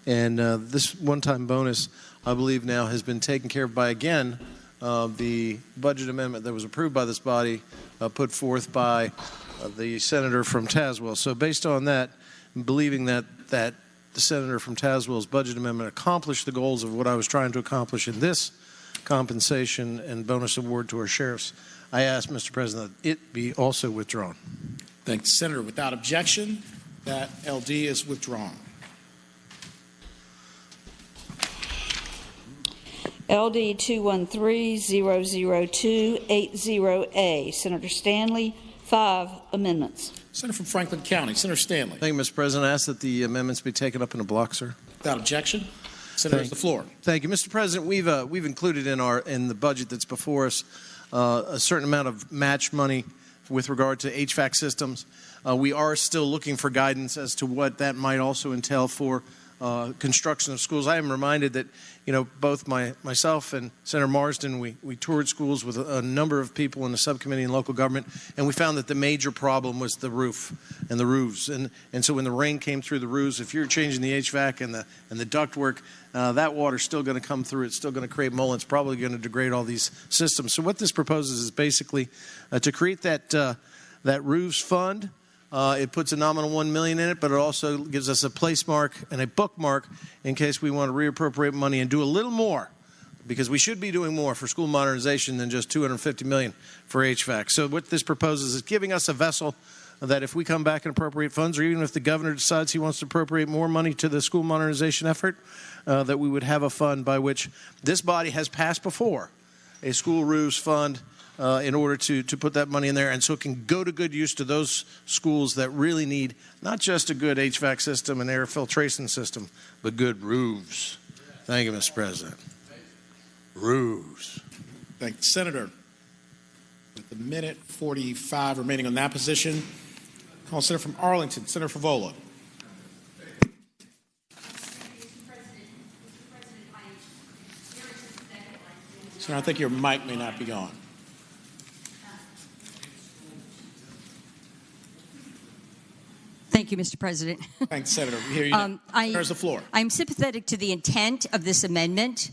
V: And this one-time bonus, I believe, now has been taken care of by, again, the budget amendment that was approved by this body, put forth by the senator from Tazewell. So based on that, believing that the senator from Tazewell's budget amendment accomplished the goals of what I was trying to accomplish in this compensation and bonus award to our sheriffs, I ask, Mr. President, that it be also withdrawn.
A: Thank the Senator. Without objection, that LD is withdrawn.
C: LD 213-00280A. Senator Stanley, 5 amendments.
A: Senator from Franklin County, Senator Stanley.
V: Thank you, Mr. President. I ask that the amendments be taken up in a block, sir.
A: Without objection, Senator, the floor.
V: Thank you, Mr. President. We've included in the budget that's before us a certain amount of match money with regard to HVAC systems. We are still looking for guidance as to what that might also entail for construction of schools. I am reminded that, both myself and Senator Marsden, we toured schools with a number of people in the subcommittee in local government, and we found that the major problem was the roof and the roofs. And so when the rain came through the roofs, if you're changing the HVAC and the ductwork, that water's still going to come through. It's still going to create mold. It's probably going to degrade all these systems. So what this proposes is basically to create that roofs fund. It puts a nominal $1 million in it, but it also gives us a place mark and a bookmark in case we want to reappropriate money and do a little more, because we should be doing more for school modernization than just $250 million for HVAC. So what this proposes is giving us a vessel that if we come back and appropriate funds, or even if the governor decides he wants to appropriate more money to the school modernization effort, that we would have a fund by which this body has passed before, a school roofs fund, in order to put that money in there, and so it can go to good use to those schools that really need not just a good HVAC system and air filtration system, but good roofs. Thank you, Mr. President. Roofs.
A: Thank the Senator. With a minute 45 remaining on that position, call Senator from Arlington, Senator Favola. Senator, I think your mic may not be on.
G: Thank you, Mr. President.
A: Thanks, Senator. We hear you now. There's the floor.
G: I'm sympathetic to the intent of this amendment,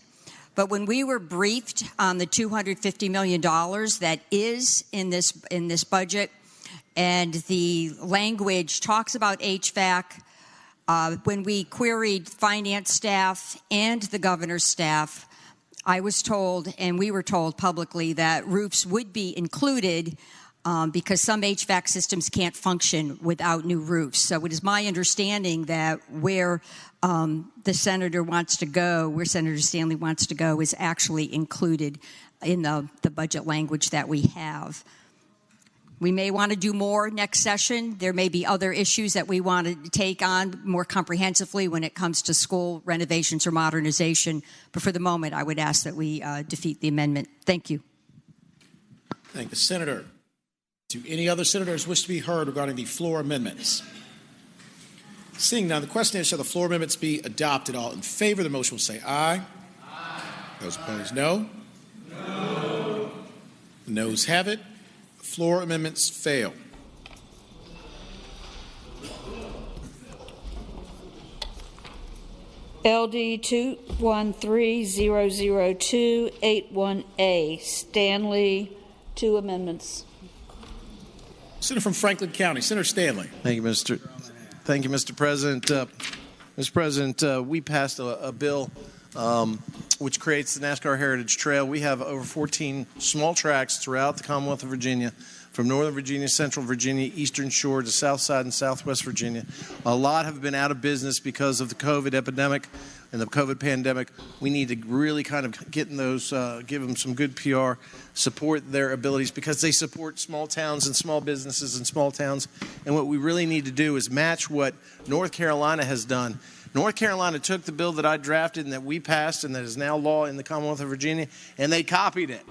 G: But when we were briefed on the $250 million that is in this budget, and the language talks about HVAC, when we queried finance staff and the governor's staff, I was told, and we were told publicly, that roofs would be included because some HVAC systems can't function without new roofs. So it is my understanding that where the senator wants to go, where Senator Stanley wants to go, is actually included in the budget language that we have. We may want to do more next session. There may be other issues that we want to take on more comprehensively when it comes to school renovations or modernization. But for the moment, I would ask that we defeat the amendment. Thank you.
A: Thank the Senator. Do any other senators wish to be heard regarding the floor amendments? Seeing none, the question is, shall the floor amendments be adopted? All in favor of the motion will say aye. Aye. Those opposed, no. No. The noes have it. Floor amendments fail.
C: LD 21300281A, Stanley, 2 amendments.
A: Senator from Franklin County, Senator Stanley.
V: Thank you, Mr. President. Mr. President, we passed a bill which creates the NASCAR Heritage Trail. We have over 14 small tracks throughout the Commonwealth of Virginia, from Northern Virginia, Central Virginia, Eastern Shore to South Side and Southwest Virginia. A lot have been out of business because of the COVID epidemic and the COVID pandemic. We need to really kind of get in those, give them some good PR, support their abilities, because they support small towns and small businesses in small towns. And what we really need to do is match what North Carolina has done. North Carolina took the bill that I drafted and that we passed and that is now law in the Commonwealth of Virginia, and they copied it.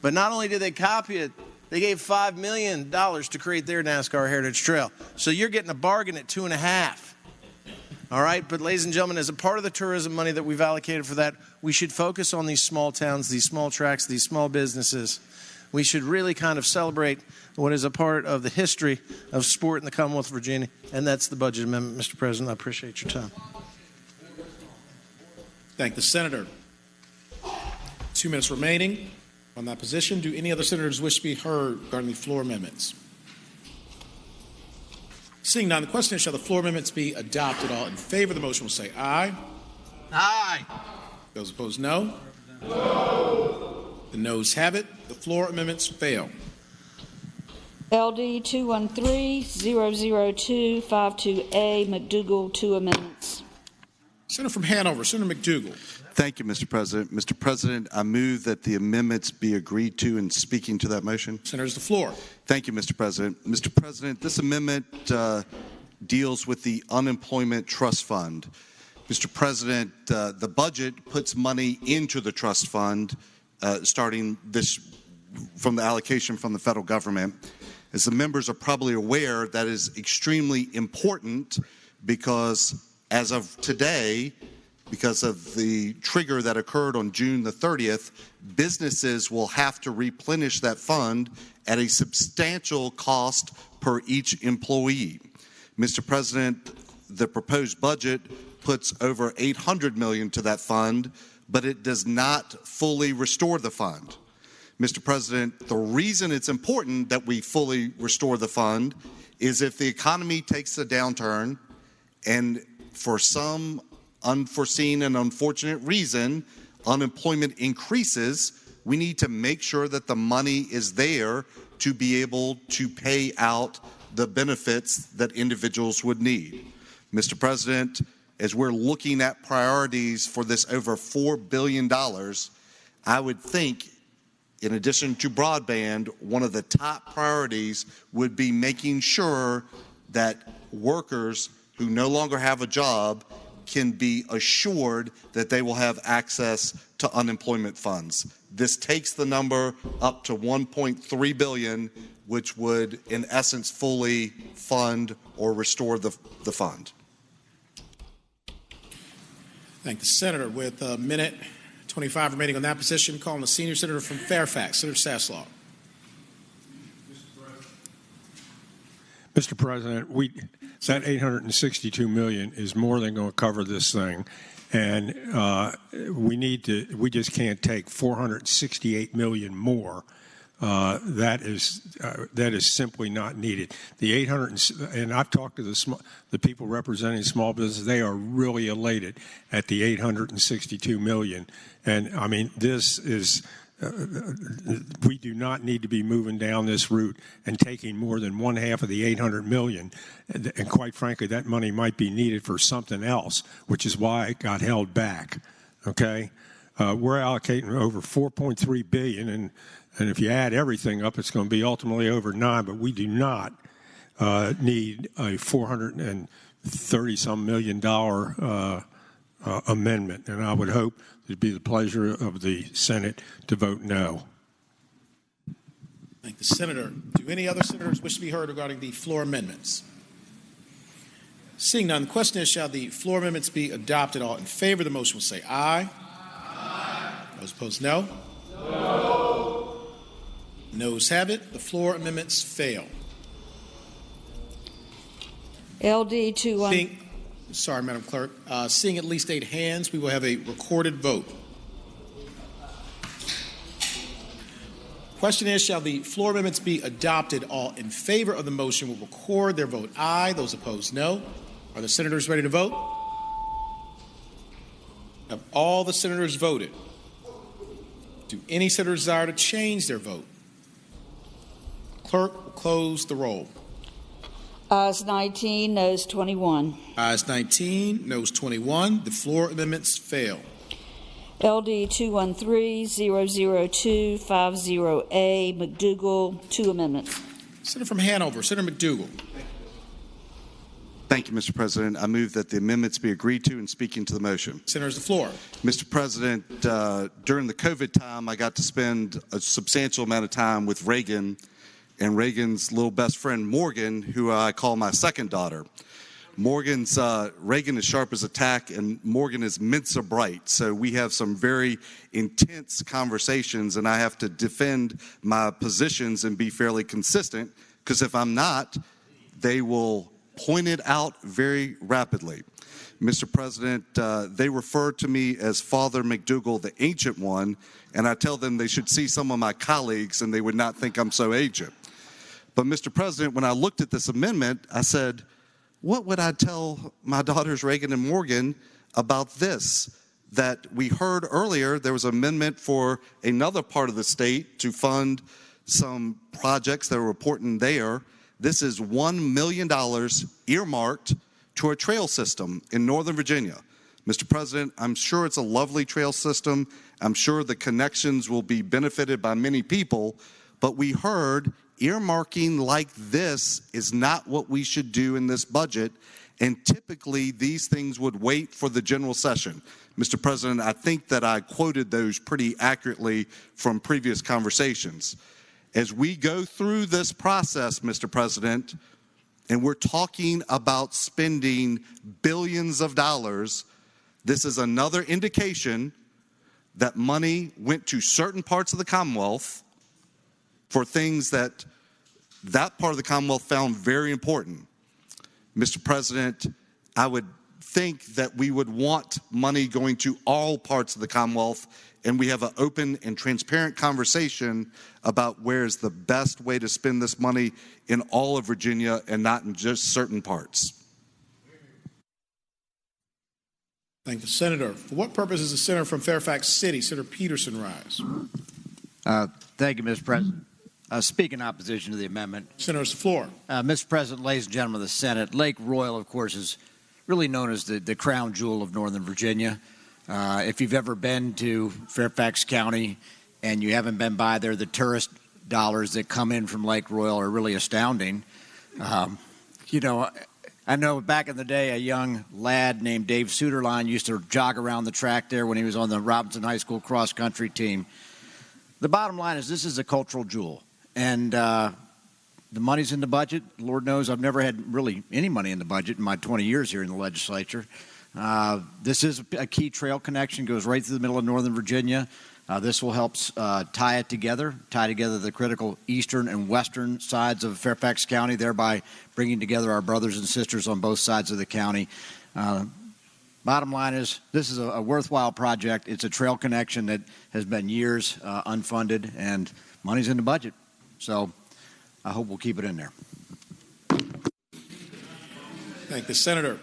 V: But not only did they copy it, they gave $5 million to create their NASCAR Heritage Trail. So you're getting a bargain at 2.5. All right, but ladies and gentlemen, as a part of the tourism money that we've allocated for that, we should focus on these small towns, these small tracks, these small businesses. We should really kind of celebrate what is a part of the history of sport in the Commonwealth of Virginia, and that's the budget amendment, Mr. President. I appreciate your time.
A: Thank the Senator. 2 minutes remaining on that position. Do any other senators wish to be heard regarding the floor amendments? Seeing none, the question is, shall the floor amendments be adopted? All in favor of the motion will say aye. Aye. Those opposed, no. No. The noes have it. The floor amendments fail.
C: LD 21300252A, McDougall, 2 amendments.
A: Senator from Hanover, Senator McDougall.
K: Thank you, Mr. President. Mr. President, I move that the amendments be agreed to. And speaking to that motion,
A: Senator's the floor.
K: Thank you, Mr. President. Mr. President, this amendment deals with the Unemployment Trust Fund. Mr. President, the budget puts money into the trust fund, starting this from the allocation from the federal government. As the members are probably aware, that is extremely important because as of today, because of the trigger that occurred on June the 30th, businesses will have to replenish that fund at a substantial cost per each employee. Mr. President, the proposed budget puts over $800 million to that fund, but it does not fully restore the fund. Mr. President, the reason it's important that we fully restore the fund is if the economy takes a downturn and for some unforeseen and unfortunate reason, unemployment increases, we need to make sure that the money is there to be able to pay out the benefits that individuals would need. Mr. President, as we're looking at priorities for this over $4 billion, I would think, in addition to broadband, one of the top priorities would be making sure that workers who no longer have a job can be assured that they will have access to unemployment funds. This takes the number up to $1.3 billion, which would, in essence, fully fund or restore the fund.
A: Thank the Senator. With a minute 25 remaining on that position, calling the senior senator from Fairfax, Senator Saslaw.
H: Mr. President, that $862 million is more than going to cover this thing. and we just can't take $468 million more. That is simply not needed. The 800, and I've talked to the people representing small business. They are really elated at the 862 million. And I mean, this is we do not need to be moving down this route and taking more than one half of the 800 million. And quite frankly, that money might be needed for something else, which is why it got held back. Okay, we're allocating over 4.3 billion and if you add everything up, it's going to be ultimately over 9, but we do not need a $430-some million amendment. And I would hope it'd be the pleasure of the Senate to vote no.
A: Thank the Senator. Do any other senators wish to be heard regarding the floor amendments? Seeing none, the question is, shall the floor amendments be adopted? All in favor of the motion will say aye. Aye. Those opposed, no. No. Noes have it. The floor amendments fail.
C: LD 21.
A: Sorry, Madam Clerk. Seeing at least 8 hands, we will have a recorded vote. Question is, shall the floor amendments be adopted? All in favor of the motion will record their vote aye. Those opposed, no. Are the senators ready to vote? Have all the senators voted? Do any senators desire to change their vote? Clerk will close the roll.
C: Ayes 19, noes 21.
A: Ayes 19, noes 21. The floor amendments fail.
C: LD 213-00250A, McDougall, 2 amendments.
A: Senator from Hanover, Senator McDougall.
K: Thank you, Mr. President. I move that the amendments be agreed to and speaking to the motion.
A: Senators, the floor.
K: Mr. President, during the COVID time, I got to spend a substantial amount of time with Reagan and Reagan's little best friend, Morgan, who I call my second daughter. Reagan is sharp as a tack, and Morgan is Mensa bright. So we have some very intense conversations, and I have to defend my positions and be fairly consistent, because if I'm not, they will point it out very rapidly. Mr. President, they refer to me as Father McDougall, the Ancient One, and I tell them they should see some of my colleagues and they would not think I'm so ancient. But, Mr. President, when I looked at this amendment, I said, what would I tell my daughters Reagan and Morgan about this? That we heard earlier there was an amendment for another part of the state to fund some projects that were important there. This is $1 million earmarked to a trail system in Northern Virginia. Mr. President, I'm sure it's a lovely trail system. I'm sure the connections will be benefited by many people, but we heard earmarking like this is not what we should do in this budget, and typically these things would wait for the general session. Mr. President, I think that I quoted those pretty accurately from previous conversations. As we go through this process, Mr. President, and we're talking about spending billions of dollars, this is another indication that money went to certain parts of the Commonwealth for things that part of the Commonwealth found very important. Mr. President, I would think that we would want money going to all parts of the Commonwealth, and we have an open and transparent conversation about where is the best way to spend this money in all of Virginia and not in just certain parts.
A: Thank the Senator. For what purpose does the Senator from Fairfax City, Senator Peterson, rise?
P: Thank you, Mr. President. Speak in opposition to the amendment.
A: Senator's floor.
P: Mr. President, ladies and gentlemen of the Senate, Lake Royal, of course, is really known as the crown jewel of Northern Virginia. If you've ever been to Fairfax County and you haven't been by there, the tourist dollars that come in from Lake Royal are really astounding. I know back in the day, a young lad named Dave Suderline used to jog around the track there when he was on the Robinson High School cross-country team. The bottom line is this is a cultural jewel. And the money's in the budget. Lord knows I've never had really any money in the budget in my 20 years here in the legislature. This is a key trail connection, goes right through the middle of Northern Virginia. This will help tie together the critical eastern and western sides of Fairfax County, thereby bringing together our brothers and sisters on both sides of the county. Bottom line is, this is a worthwhile project. It's a trail connection that has been years unfunded, and money's in the budget. So I hope we'll keep it in there.
A: Thank the senator.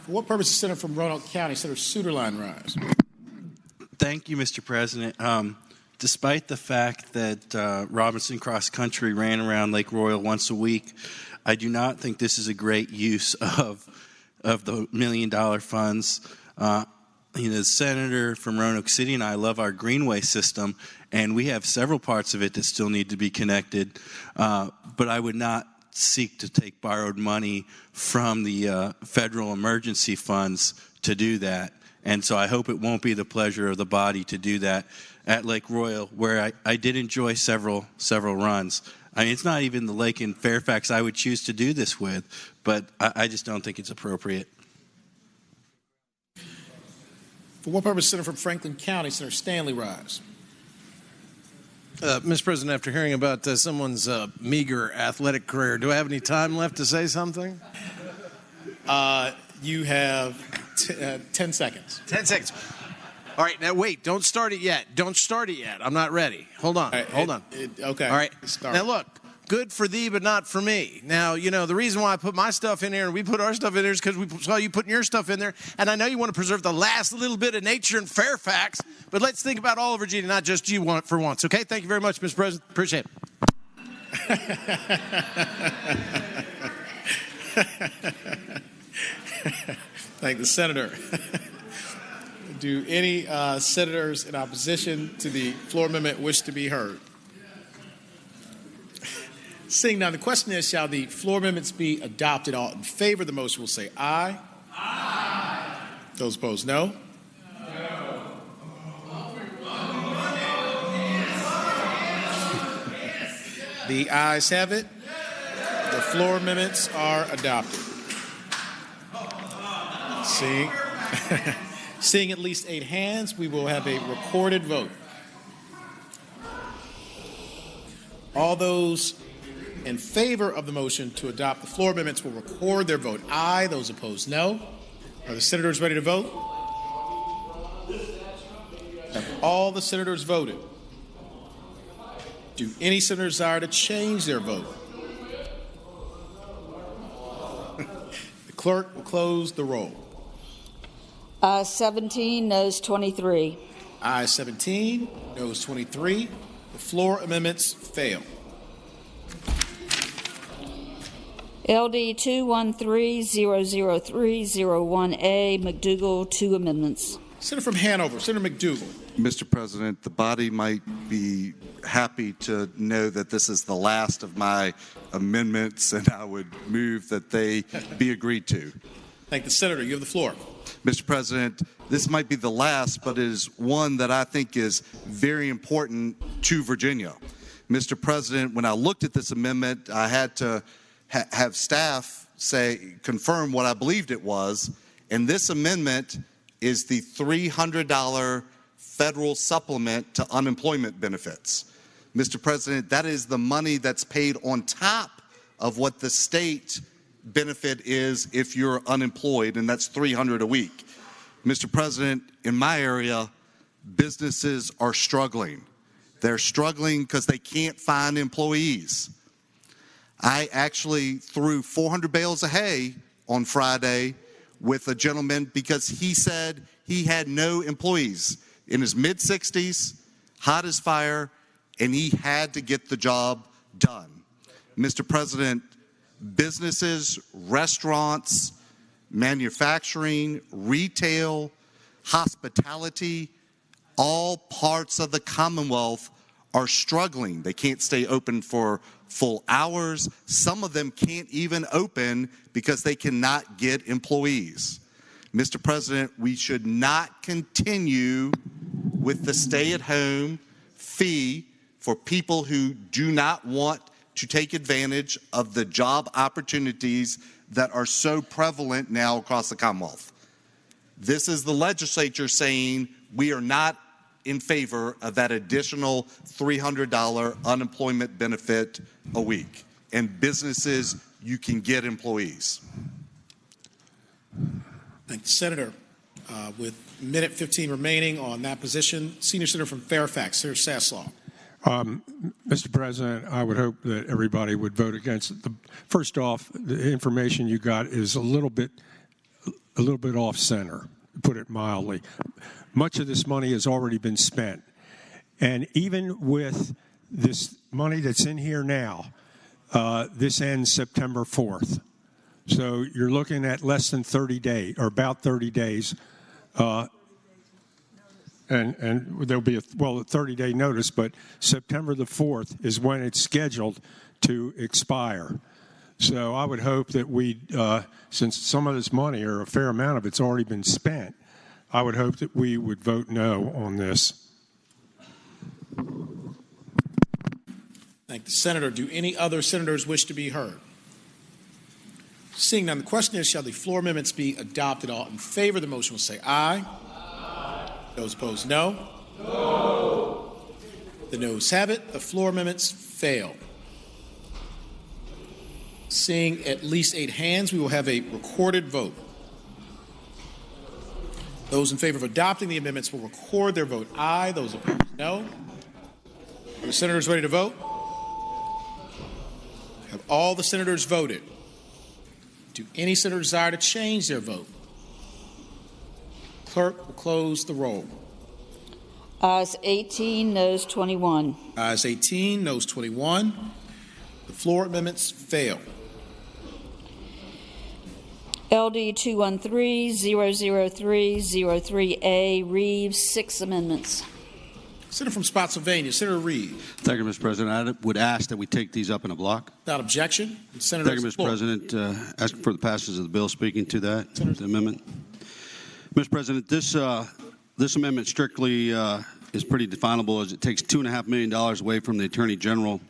A: For what purpose is Senator from Roanoke County, Senator Suderline rise?
I: Thank you, Mr. President. Despite the fact that Robinson Cross Country ran around Lake Royal once a week, I do not think this is a great use of the $1 million funds. The senator from Roanoke City and I love our greenway system, and we have several parts of it that still need to be connected. But I would not seek to take borrowed money from the federal emergency funds to do that. And so I hope it won't be the pleasure of the body to do that at Lake Royal, where I did enjoy several runs. I mean, it's not even the lake in Fairfax I would choose to do this with, but I just don't think it's appropriate.
A: For what purpose, Senator from Franklin County, Senator Stanley rise?
V: Mr. President, after hearing about someone's meager athletic career, do I have any time left to say something?
A: You have 10 seconds.
V: 10 seconds. All right, now wait. Don't start it yet. Don't start it yet. I'm not ready. Hold on. Hold on.
A: Okay.
V: All right.
A: Start.
V: Now look, good for thee, but not for me. Now, the reason why I put my stuff in here and we put our stuff in there is because we saw you putting your stuff in there. And I know you want to preserve the last little bit of nature in Fairfax, but let's think about all of Virginia, not just you for once. Okay? Thank you very much, Mr. President. Appreciate
A: it. Thank the senator. Do any senators in opposition to the floor amendment wish to be heard? Seeing none, the question is, shall the floor amendments be adopted? All in favor of the motion will say aye. Aye. Those opposed, no. No. The ayes have it. The floor amendments are adopted. Seeing at least 8 hands, we will have a recorded vote. All those in favor of the motion to adopt the floor amendments will record their vote aye. Those opposed, no. Are the senators ready to vote? Have all the senators voted? Do any senators desire to change their vote? The clerk will close the roll.
C: 17, noes 23.
A: Ayes 17, noes 23. The floor amendments fail.
C: LD 213-00301A, McDougal, 2 amendments.
A: Senator from Hanover, Senator McDougal.
K: Mr. President, the body might be happy to know that this is the last of my amendments, and I would move that they be agreed to.
A: Thank the senator. You have the floor.
K: Mr. President, this might be the last, but it is one that I think is very important to Virginia. Mr. President, when I looked at this amendment, I had to have staff confirm what I believed it was, and this amendment is the $300 federal supplement to unemployment benefits. Mr. President, that is the money that's paid on top of what the state benefit is if you're unemployed, and that's $300 a week. Mr. President, in my area, businesses are struggling. They're struggling because they can't find employees. I actually threw 400 bales of hay on Friday with a gentleman because he said he had no employees. In his mid-60s, hot as fire, and he had to get the job done. Mr. President, businesses, restaurants, manufacturing, retail, hospitality, all parts of the Commonwealth are struggling. They can't stay open for full hours. Some of them can't even open because they cannot get employees. Mr. President, we should not continue with the stay-at-home fee for people who do not want to take advantage of the job opportunities that are so prevalent now across the Commonwealth. This is the legislature saying we are not in favor of that additional $300 unemployment benefit a week. And businesses, you can get employees.
A: Thank the Senator. With minute 15 remaining on that position, Senior Senator from Fairfax, Senator Sasslaw.
H: Mr. President, I would hope that everybody would vote against it. First off, the information you got is a little bit off center, to put it mildly. Much of this money has already been spent. And even with this money that's in here now, this ends September 4th. So you're looking at less than 30 days, or about 30 days. And there'll be a 30-day notice, but September the 4th is when it's scheduled to expire. So I would hope that since some of this money, or a fair amount of it's already been spent, I would hope that we would vote no on this.
A: Thank the Senator. Do any other senators wish to be heard? Seeing none, the question is, shall the floor amendments be adopted? All in favor of the motion will say aye. Aye. Those opposed, no. No. The noes have it. The floor amendments fail. Seeing at least 8 hands, we will have a recorded vote. Those in favor of adopting the amendments will record their vote aye. Those opposed, no. Are the senators ready to vote? Have all the senators voted? Do any senator desire to change their vote? Clerk will close the roll.
C: Ayes 18, noes 21.
A: Ayes 18, noes 21. The floor amendments fail.
C: LD 213-003-03A, Reeves, 6 amendments.
A: Senator from Spotsylvania, Senator Reed.
E: Thank you, Mr. President. I would ask that we take these up in a block.
A: Without objection. Senator,
E: thank you, Mr. President. Asking for the passage of the bill. Speaking to that the amendment. Mr. President, this amendment strictly is pretty definable, as it takes $2.5 million away from the Attorney General,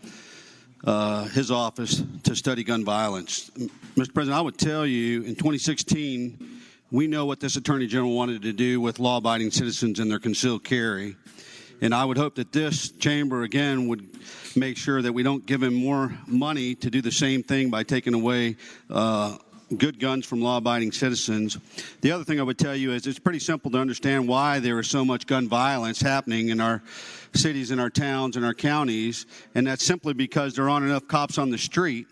E: his office, to study gun violence. Mr. President, I would tell you, in 2016, we know what this Attorney General wanted to do with law-abiding citizens and their concealed carry. And I would hope that this chamber, again, would make sure that we don't give him more money to do the same thing by taking away good guns from law-abiding citizens. The other thing I would tell you is it's pretty simple to understand why there is so much gun violence happening in our cities, in our towns, and our counties, and that's simply because there aren't enough cops on the street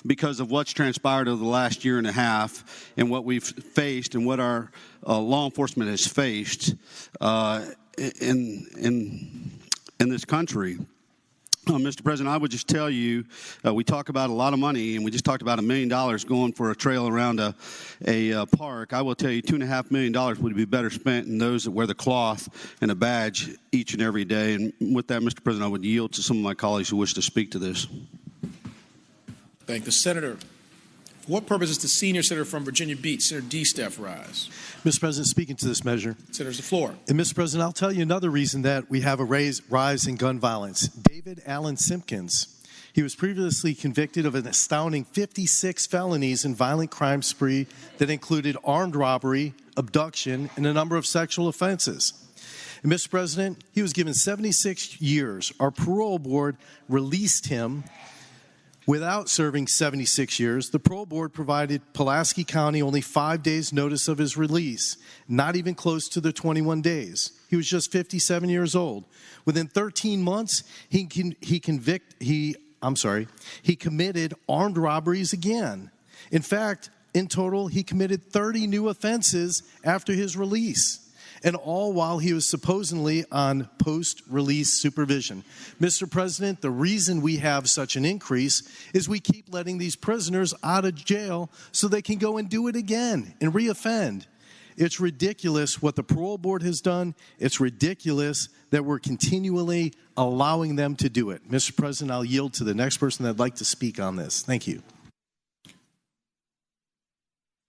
E: because of what's transpired over the last year and a half and what we've faced and what our law enforcement has faced in this country. Mr. President, I would just tell you, we talk about a lot of money, and we just talked about $1 million going for a trail around a park. I will tell you, $2.5 million would be better spent in those that wear the cloth and a badge each and every day. And with that, Mr. President, I would yield to some of my colleagues who wish to speak to this.
A: Thank the Senator. For what purpose does the Senior Senator from Virginia Beach, Senator D-Staff, rise?
O: Mr. President, speaking to this measure.
A: Senator's the floor.
O: And Mr. President, I'll tell you another reason that we have a rise in gun violence. David Allen Simpkins. He was previously convicted of an astounding 56 felonies and violent crime spree that included armed robbery, abduction, and a number of sexual offenses. And Mr. President, he was given 76 years. Our parole board released him without serving 76 years. The parole board provided Pulaski County only 5 days' notice of his release, not even close to the 21 days. He was just 57 years old. Within 13 months, he committed armed robberies again. In fact, in total, he committed 30 new offenses after his release, and all while he was supposedly on post-release supervision. Mr. President, the reason we have such an increase is we keep letting these prisoners out of jail so they can go and do it again and reoffend. It's ridiculous what the parole board has done. It's ridiculous that we're continually allowing them to do it. Mr. President, I'll yield to the next person that'd like to speak on this. Thank you.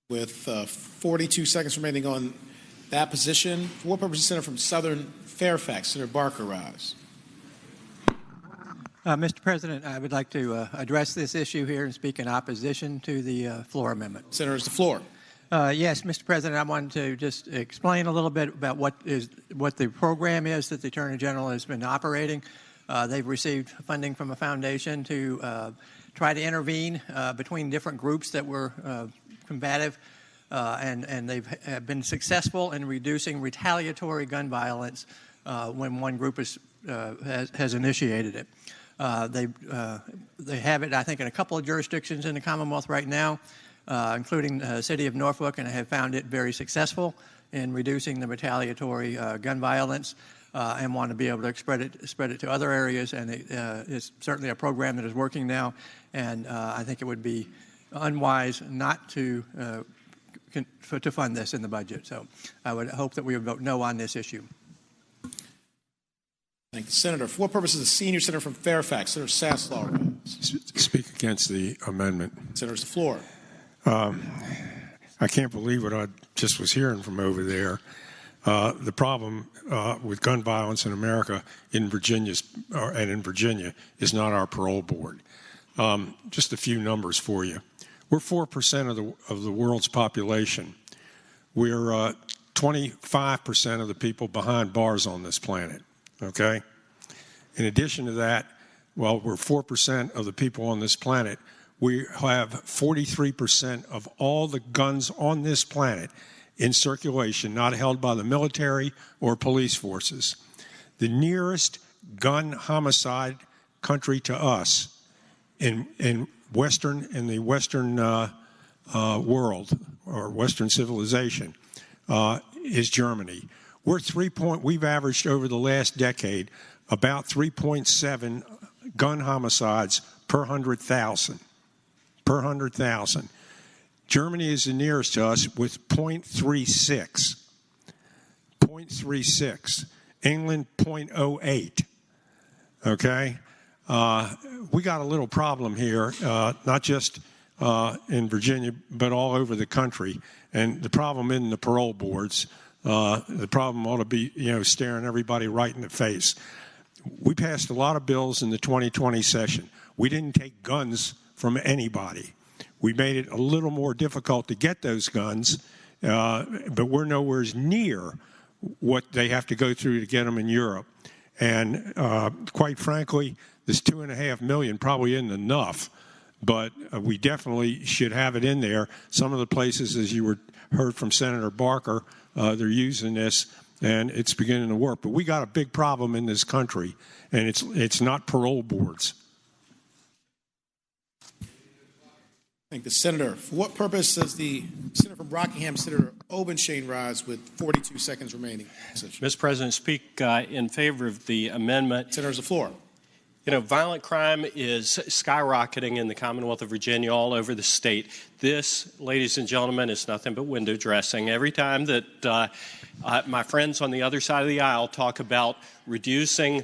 A: With 42 seconds remaining on that position, for what purpose does the Senator from Southern Fairfax, Senator Barker, rise?
F: Mr. President, I would like to address this issue here and speak in opposition to the floor amendment.
A: Senator, it's the floor.
F: Yes, Mr. President, I wanted to just explain a little bit about what the program is that the Attorney General has been operating. They've received funding from a foundation to try to intervene between different groups that were combative and they've have been successful in reducing retaliatory gun violence when one group has initiated it. They have it, I think, in a couple of jurisdictions in the Commonwealth right now, including the city of Norfolk, and have found it very successful in reducing the retaliatory gun violence, and want to be able to spread it to other areas. And it's certainly a program that is working now, and I think it would be unwise not to fund this in the budget. So I would hope that we would vote no on this issue.
A: Thank you, Senator. For what purpose is the senior senator from Fairfax, Senator Sasslaw?
H: Speak against the amendment.
A: Senator's the floor.
H: I can't believe what I just was hearing from over there. The problem with gun violence in America, in Virginia is not our parole board. Just a few numbers for you. We're 4% of the world's population. We're 25% of the people behind bars on this planet. Okay? In addition to that, well, we're 4% of the people on this planet. We have 43% of all the guns on this planet in circulation, not held by the military or police forces. The nearest gun homicide country to us in the Western world or Western civilization is Germany. We've averaged over the last decade about 3.7 gun homicides per 100,000. Per 100,000. Germany is the nearest to us with 0.36. 0.36. England, 0.08. Okay? We got a little problem here, not just in Virginia, but all over the country. And the problem isn't the parole boards. The problem ought to be, staring everybody right in the face. We passed a lot of bills in the 2020 session. We didn't take guns from anybody. We made it a little more difficult to get those guns, but we're nowhere near what they have to go through to get them in Europe. And quite frankly, this $2.5 million probably isn't enough, but we definitely should have it in there. Some of the places, as you heard from Senator Barker, they're using this, and it's beginning to work. But we got a big problem in this country, and it's not parole boards.
A: Thank the senator. For what purpose does the senator from Rockingham, Senator Obenshain, rise with 42 seconds remaining?
B: Mr. President, speak in favor of the amendment.
A: Senator's the floor.
B: Violent crime is skyrocketing in the Commonwealth of Virginia, all over the state. This, ladies and gentlemen, is nothing but window dressing. Every time that my friends on the other side of the aisle talk about reducing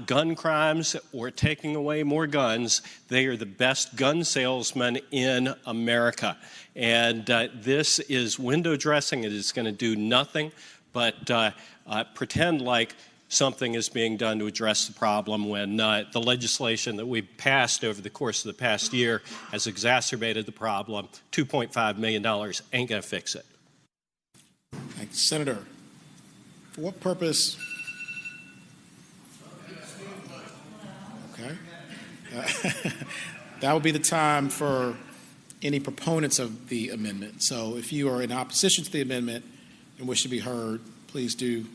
B: gun crimes or taking away more guns, they are the best gun salesmen in America. And this is window dressing. It is going to do nothing but pretend like something is being done to address the problem when the legislation that we passed over the course of the past year has exacerbated the problem. $2.5 million ain't going to fix it.
A: Thank you, Senator. For what purpose? Okay. That would be the time for any proponents of the amendment. So if you are in opposition to the amendment and wish to be heard, please do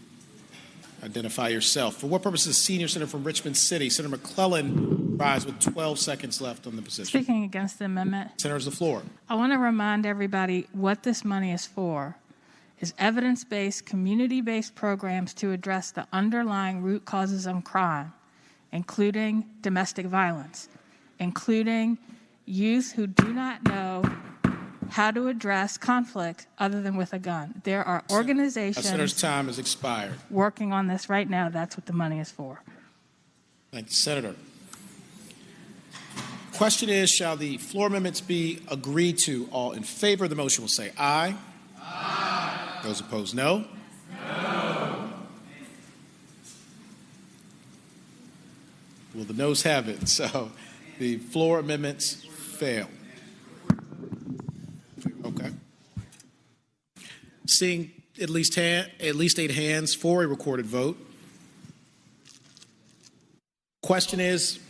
A: identify yourself. For what purpose does senior senator from Richmond City, Senator McClellan, rise with 12 seconds left on the position?
J: Speaking against the amendment.
A: Senator's the floor.
J: I want to remind everybody what this money is for. Is evidence-based, community-based programs to address the underlying root causes of crime, including domestic violence, including youth who do not know how to address conflict other than with a gun. There are organizations
A: Senator's time has expired.
J: Working on this right now. That's what the money is for.
A: Thank you, Senator. Question is, shall the floor amendments be agreed to? All in favor of the motion will say aye. Aye. Those opposed, no. No. Well, the noes have it. So the floor amendments fail. Okay. Seeing at least 8 hands for a recorded vote. Question is,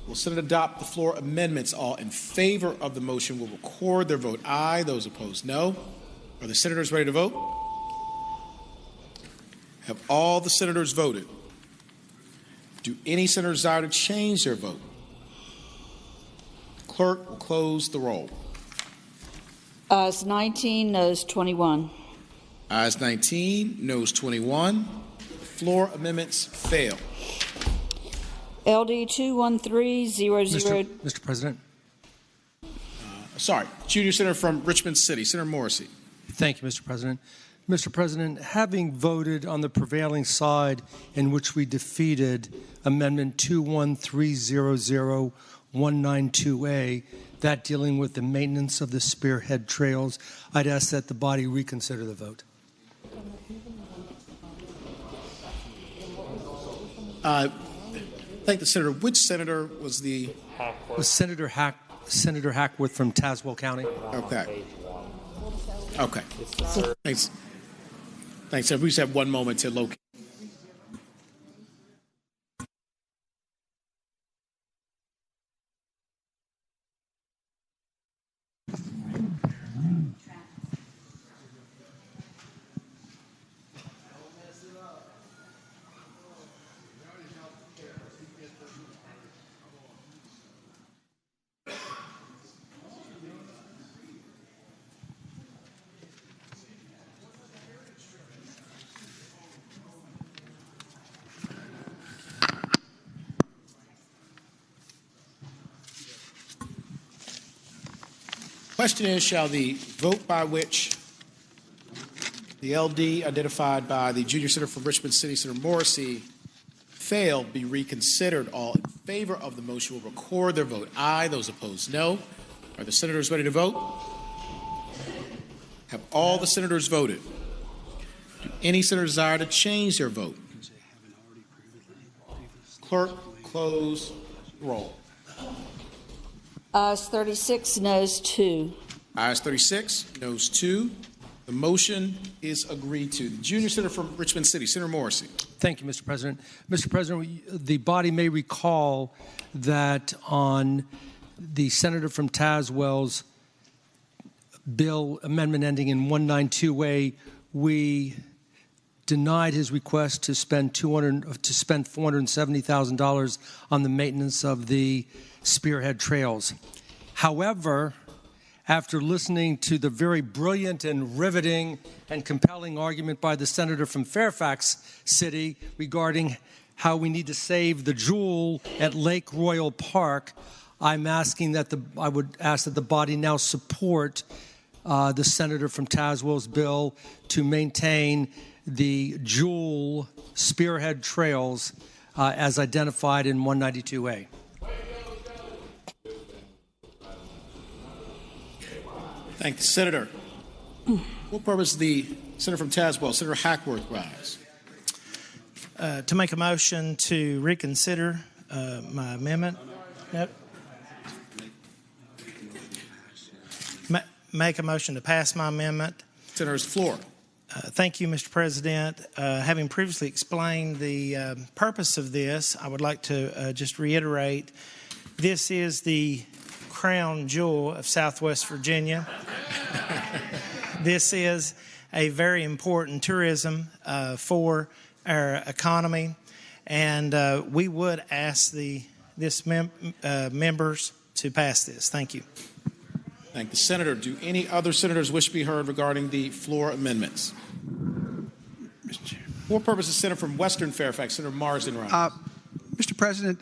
A: Will Senate adopt the floor amendments? All in favor of the motion will record their vote aye. Those opposed, no. Are the senators ready to vote? Have all the senators voted? Do any senators desire to change their vote? Clerk will close the roll.
C: Ayes 19, noes 21.
A: Ayes 19, noes 21. Floor amendments fail.
C: LD 21300.
R: Mr. President.
A: Junior Senator from Richmond City, Senator Morrissey.
R: Thank you, Mr. President. Mr. President, having voted on the prevailing side in which we defeated Amendment 21300-192A, that dealing with the maintenance of the spearhead trails, I'd ask that the body reconsider the vote.
A: Thank the senator. Which senator was the?
R: Was Senator Hackworth from Tazewell County.
A: Okay. Okay. Thanks. Thanks. We just have one moment to locate. Question is, shall the vote by which the LD identified by the junior senator from Richmond City, Senator Morrissey, failed be reconsidered? All in favor of the motion will record their vote aye. Those opposed, no. Are the senators ready to vote? Have all the senators voted? Do any senators desire to change their vote? Clerk, close roll.
C: Ayes 36, noes 2.
A: Ayes 36, noes 2. The motion is agreed to. The junior senator from Richmond City, Senator Morrissey.
R: Thank you, Mr. President. Mr. President, the body may recall that on the senator from Tazewell's bill amendment ending in 192A, we denied his request to spend $470,000 on the maintenance of the spearhead trails. However, after listening to the very brilliant and riveting and compelling argument by the senator from Fairfax City regarding how we need to save the jewel at Lake Royal Park, I would ask that the body now support the senator from Tazewell's bill to maintain the jewel spearhead trails as identified in 192A.
A: Thank the senator. What purpose does the senator from Tazewell, Senator Hackworth, rise?
L: To make a motion to reconsider my amendment. Yep. Make a motion to pass my amendment.
A: Senator's floor.
L: Thank you, Mr. President. Having previously explained the purpose of this, I would like to just reiterate, this is the crown jewel of Southwest Virginia. This is a very important tourism for our economy, and we would ask members to pass this. Thank you.
A: Thank the senator. Do any other senators wish to be heard regarding the floor amendments? What purpose is senator from Western Fairfax, Senator Marsden, rise?
Q: Mr. President,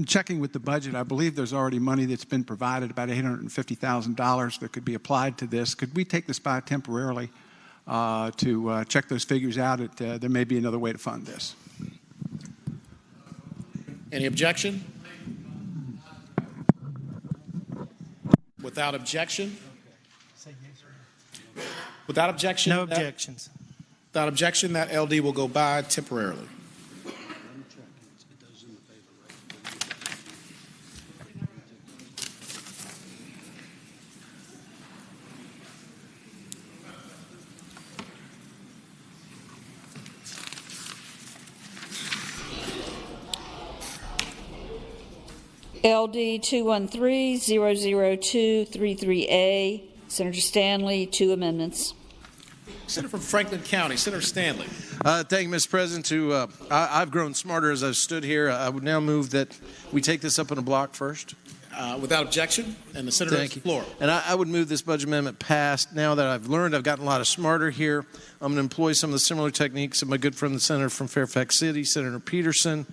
Q: checking with the budget, I believe there's already money that's been provided, about $850,000 that could be applied to this. Could we take this by temporarily to check those figures out? There may be another way to fund this.
A: Any objection? Without objection? Without objection?
L: No objections.
A: Without objection, that LD will go by temporarily.
C: LD 213-00233A, Senator Stanley, 2 amendments.
A: Senator from Franklin County, Senator Stanley.
V: Thank you, Mr. President. I've grown smarter as I've stood here. I would now move that we take this up in a block first.
A: Without objection, and the senator has the floor.
V: And I would move this budget amendment passed. Now that I've learned, I've gotten a lot smarter here. I'm going to employ some of the similar techniques of my good friend, the senator from Fairfax City, Senator Peterson.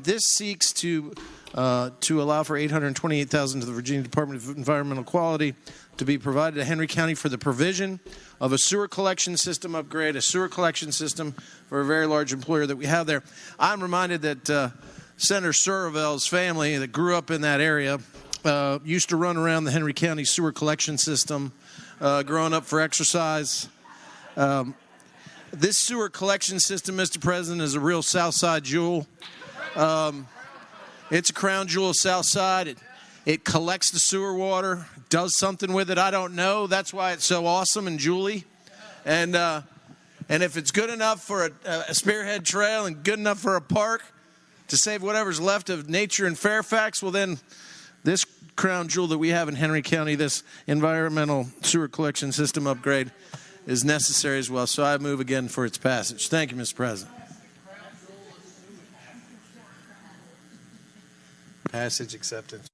V: This seeks to allow for $828,000 to the Virginia Department of Environmental Quality to be provided to Henry County for the provision of a sewer collection system upgrade, a sewer collection system for a very large employer that we have there. I'm reminded that Senator Surville's family that grew up in that area used to run around the Henry County sewer collection system growing up for exercise. This sewer collection system, Mr. President, is a real Southside jewel. It's a crown jewel of Southside. It collects the sewer water, does something with it. I don't know. That's why it's so awesome and jewelly. And if it's good enough for a spearhead trail and good enough for a park to save whatever's left of nature in Fairfax, well then this crown jewel that we have in Henry County, this environmental sewer collection system upgrade, is necessary as well. So I move again for its passage. Thank you, Mr. President.
O: Passage acceptance.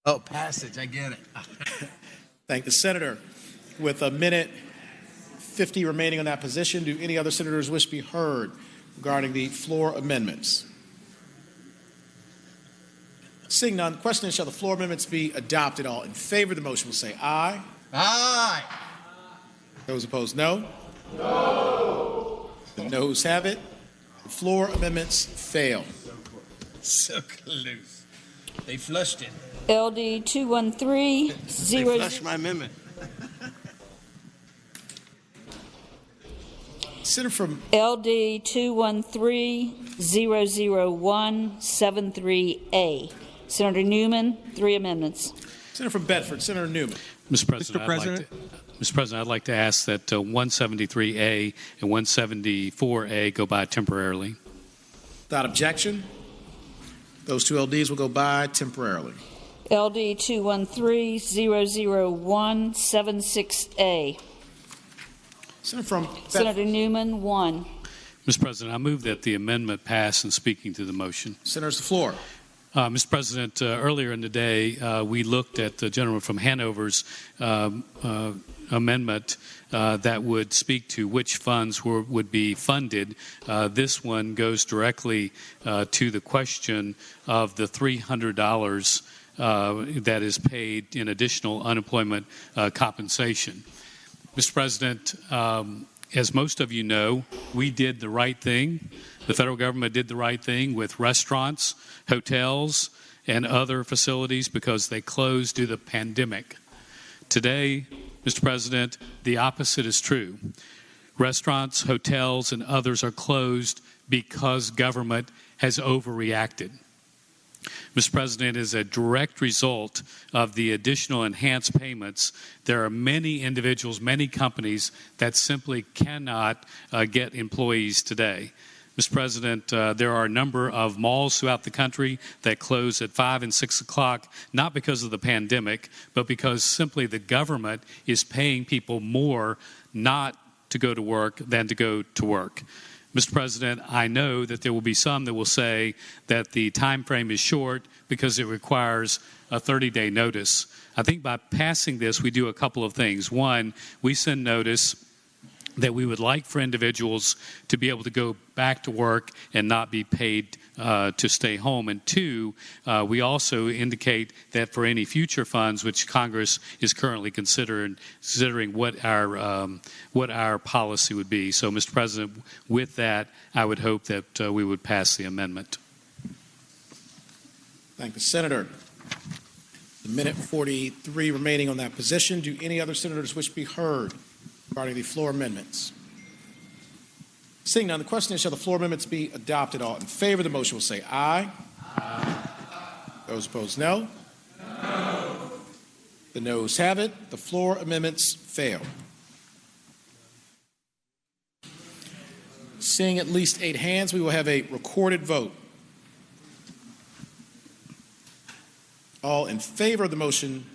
O: Oh, passage. I get it.
A: Thank the senator. With a minute 50 remaining on that position, do any other senators wish to be heard regarding the floor amendments? Seeing none, the question is, shall the floor amendments be adopted? All in favor of the motion will say aye.
V: Aye.
A: Those opposed, no. No. The noes have it. The floor amendments fail.
V: So close. They flushed it.
C: LD 213-0.
V: They flushed my amendment.
A: Senator from
C: LD 213-00173A. Senator Newman, 3 amendments.
A: Senator from Bedford, Senator Newman.
M: Mr. President, I'd like to ask that 173A and 174A go by temporarily.
A: Without objection, those 2 LDs will go by temporarily.
C: LD 213-00176A. Senator Newman, 1.
M: Mr. President, I move that the amendment pass and speaking to the motion.
A: Senator's the floor.
M: Mr. President, earlier in the day, we looked at the gentleman from Hanover's amendment that would speak to which funds would be funded. This one goes directly to the question of the $300 that is paid in additional unemployment compensation. Mr. President, as most of you know, we did the right thing. The federal government did the right thing with restaurants, hotels, and other facilities because they closed due to the pandemic. Today, Mr. President, the opposite is true. Restaurants, hotels, and others are closed because government has overreacted. Mr. President, as a direct result of the additional enhanced payments, there are many individuals, many companies that simply cannot get employees today. Mr. President, there are a number of malls throughout the country that close at 5 and 6 o'clock, not because of the pandemic, but because simply the government is paying people more not to go to work than to go to work. Mr. President, I know that there will be some that will say that the time frame is short because it requires a 30-day notice. I think by passing this, we do a couple of things. One, we send notice that we would like for individuals to be able to go back to work and not be paid to stay home. And two, we also indicate that for any future funds, which Congress is currently considering what our policy would be. So, Mr. President, with that, I would hope that we would pass the amendment.
A: Thank the senator. The minute 43 remaining on that position. Do any other senators wish to be heard regarding the floor amendments? Seeing none, the question is, shall the floor amendments be adopted? All in favor of the motion will say aye. Aye. Those opposed, no. No. The noes have it. The floor amendments fail. Seeing at least 8 hands, we will have a recorded vote. All in favor of the motion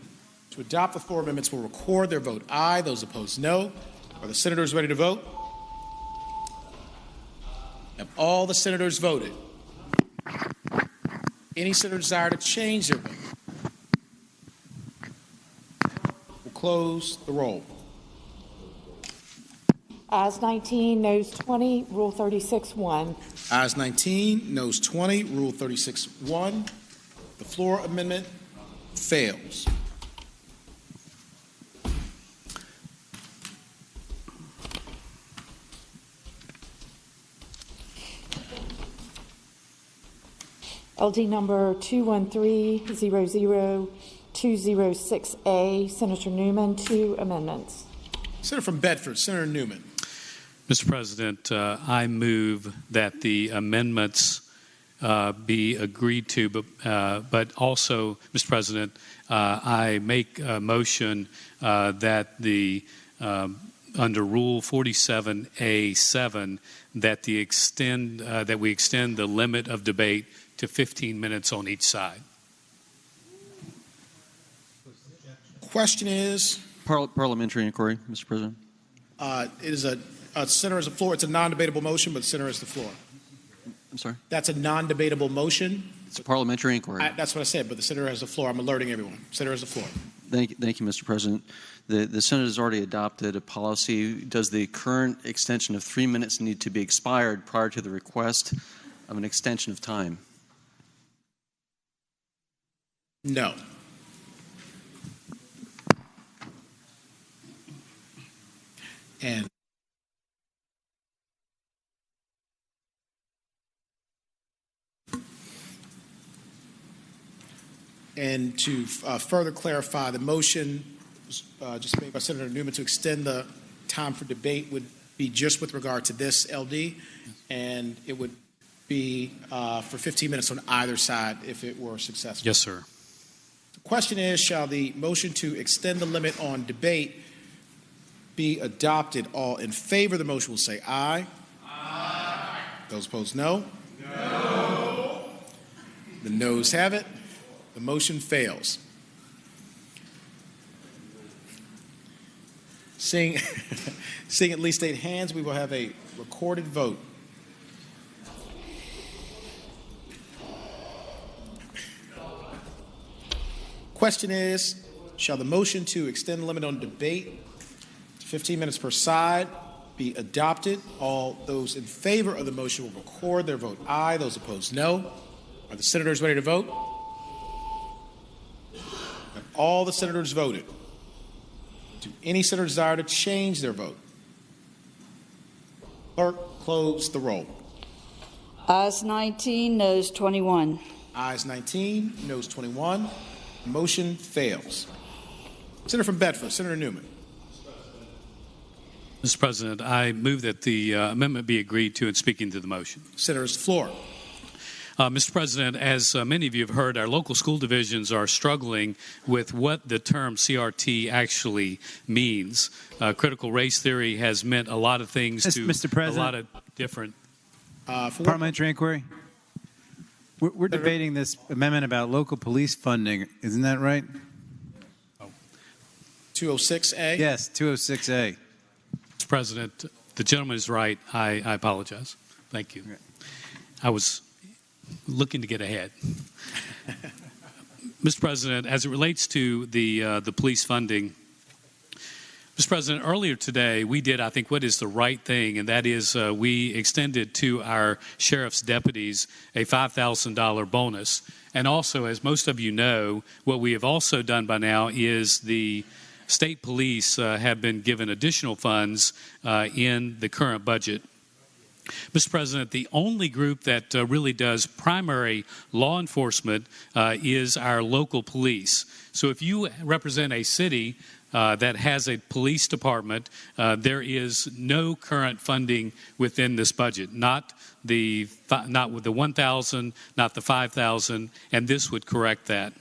A: to adopt the floor amendments will record their vote aye. Those opposed, no. Are the senators ready to vote? Have all the senators voted? Any senator desire to change their vote? We'll close the roll.
N: Ayes 19, noes 20, Rule 36-1.
A: Ayes 19, noes 20, Rule 36-1. The floor amendment fails.
N: LD number 21300206A, Senator Newman, 2 amendments.
A: Senator from Bedford, Senator Newman.
M: Mr. President, I move that the amendments be agreed to, but also, Mr. President, I make a motion that the under Rule 47A7 that we extend the limit of debate to 15 minutes on each side.
A: Question is?
E: Parliamentary inquiry, Mr. President.
A: It is Senator has the floor. It's a non-debatable motion, but the Senator has the floor.
E: I'm sorry?
A: That's a non-debatable motion.
E: It's a parliamentary inquiry.
A: That's what I said, but the Senator has the floor. I'm alerting everyone. Senator has the floor.
E: Thank you, Mr. President. The Senate has already adopted a policy. Does the current extension of 3 minutes need to be expired prior to the request of an extension of time?
A: No. And to further clarify, the motion just made by Senator Newman to extend the time for debate would be just with regard to this LD, and it would be for 15 minutes on either side if it were successful.
M: Yes, sir.
A: The question is, shall the motion to extend the limit on debate be adopted? All in favor of the motion will say aye. Aye. Those opposed, no. No. The noes have it. The motion fails. Seeing at least 8 hands, we will have a recorded vote. Question is, shall the motion to extend the limit on debate to 15 minutes per side be adopted? All those in favor of the motion will record their vote aye. Those opposed, no. Are the senators ready to vote? Have all the senators voted? Do any senator desire to change their vote? Clerk, close the roll.
C: Ayes 19, noes 21.
A: Ayes 19, noes 21. Motion fails. Senator from Bedford, Senator Newman.
M: Mr. President, I move that the amendment be agreed to and speaking to the motion.
A: Senator's floor.
M: Mr. President, as many of you have heard, our local school divisions are struggling with what the term CRT actually means. Critical race theory has meant a lot of things to
D: Mr. President,
M: a lot of different.
D: Parliamentary inquiry. We're debating this amendment about local police funding. Isn't that right?
A: 206A?
D: Yes, 206A.
M: Mr. President, the gentleman is right. I apologize. Thank you. I was looking to get ahead. Mr. President, as it relates to the police funding, Mr. President, earlier today we did, I think, what is the right thing, and that is we extended to our sheriff's deputies a $5,000 bonus. And also, as most of you know, what we have also done by now is the state police have been given additional funds in the current budget. Mr. President, the only group that really does primary law enforcement is our local police. So if you represent a city that has a police department, there is no current funding within this budget, not with the 1,000, not the 5,000, and this would correct that.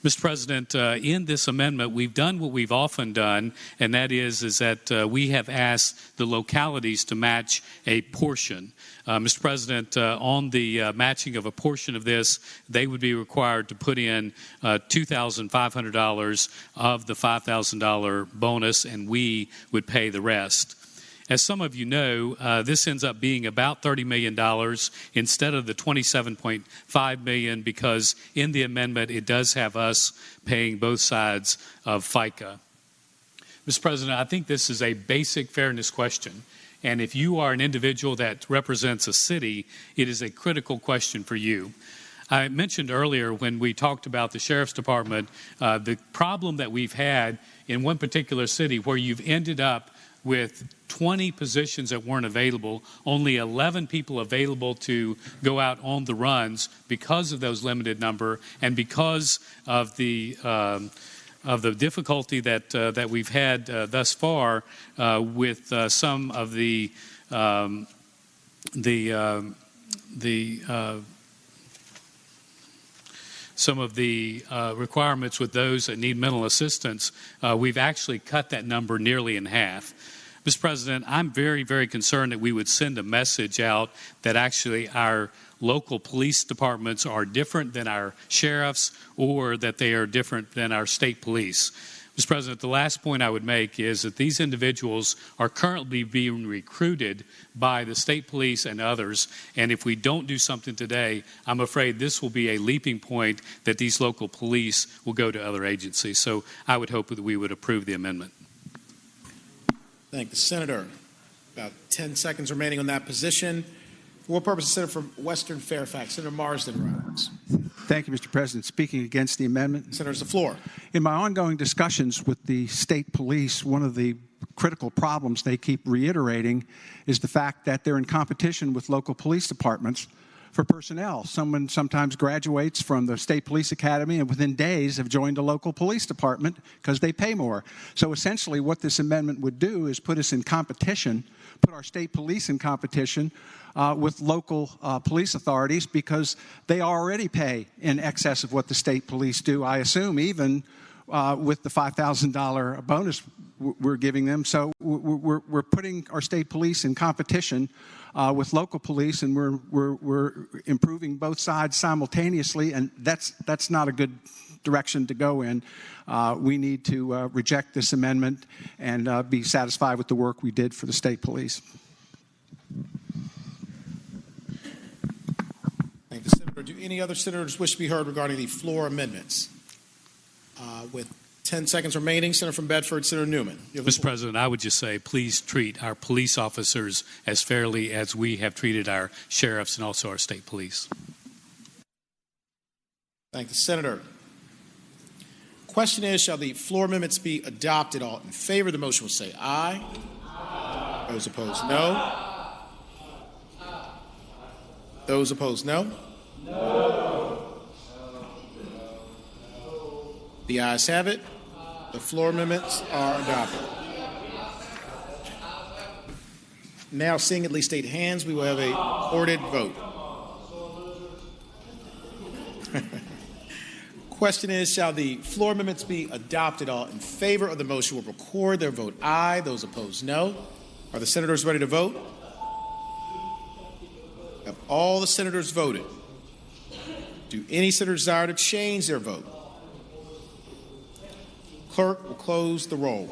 M: Mr. President, in this amendment, we've done what we've often done, and that is that we have asked the localities to match a portion. Mr. President, on the matching of a portion of this, they would be required to put in $2,500 of the $5,000 bonus, and we would pay the rest. As some of you know, this ends up being about $30 million instead of the $27.5 million, because in the amendment it does have us paying both sides of FICA. Mr. President, I think this is a basic fairness question. And if you are an individual that represents a city, it is a critical question for you. I mentioned earlier when we talked about the Sheriff's Department, the problem that we've had in one particular city where you've ended up with 20 positions that weren't available, only 11 people available to go out on the runs because of those limited number, and because of the difficulty that we've had thus far with some of the requirements with those that need mental assistance, we've actually cut that number nearly in half. Mr. President, I'm very, very concerned that we would send a message out that actually our local police departments are different than our sheriffs, or that they are different than our state police. Mr. President, the last point I would make is that these individuals are currently being recruited by the state police and others, and if we don't do something today, I'm afraid this will be a leaping point that these local police will go to other agencies. So I would hope that we would approve the amendment.
A: Thank the Senator. About 10 seconds remaining on that position. For what purpose, the Senator from Western Fairfax, Senator Marsden rise.
Q: Thank you, Mr. President. Speaking against the amendment.
A: Senator, the floor.
Q: In my ongoing discussions with the state police, one of the critical problems they keep reiterating is the fact that they're in competition with local police departments for personnel. Someone sometimes graduates from the State Police Academy and within days have joined a local police department because they pay more. So essentially what this amendment would do is put us in competition, put our state police in competition with local police authorities, because they already pay in excess of what the state police do, I assume, even with the $5,000 bonus we're giving them. So we're putting our state police in competition with local police, and we're improving both sides simultaneously, and that's not a good direction to go in. We need to reject this amendment and be satisfied with the work we did for the state police.
A: Thank the Senator. Do any other senators wish to be heard regarding the floor amendments? With 10 seconds remaining, Senator from Bedford, Senator Newman.
M: Mr. President, I would just say please treat our police officers as fairly as we have treated our sheriffs and also our state police.
A: Thank the Senator. Question is, shall the floor amendments be adopted? All in favor of the motion will say aye. Aye. Those opposed, no. Those opposed, no. No. The ayes have it. The floor amendments are adopted. Now, seeing at least 8 hands, we will have a recorded vote. Question is, shall the floor amendments be adopted? All in favor of the motion will record their vote aye. Those opposed, no. Are the senators ready to vote? Have all the senators voted? Do any senators desire to change their vote? Clerk will close the roll.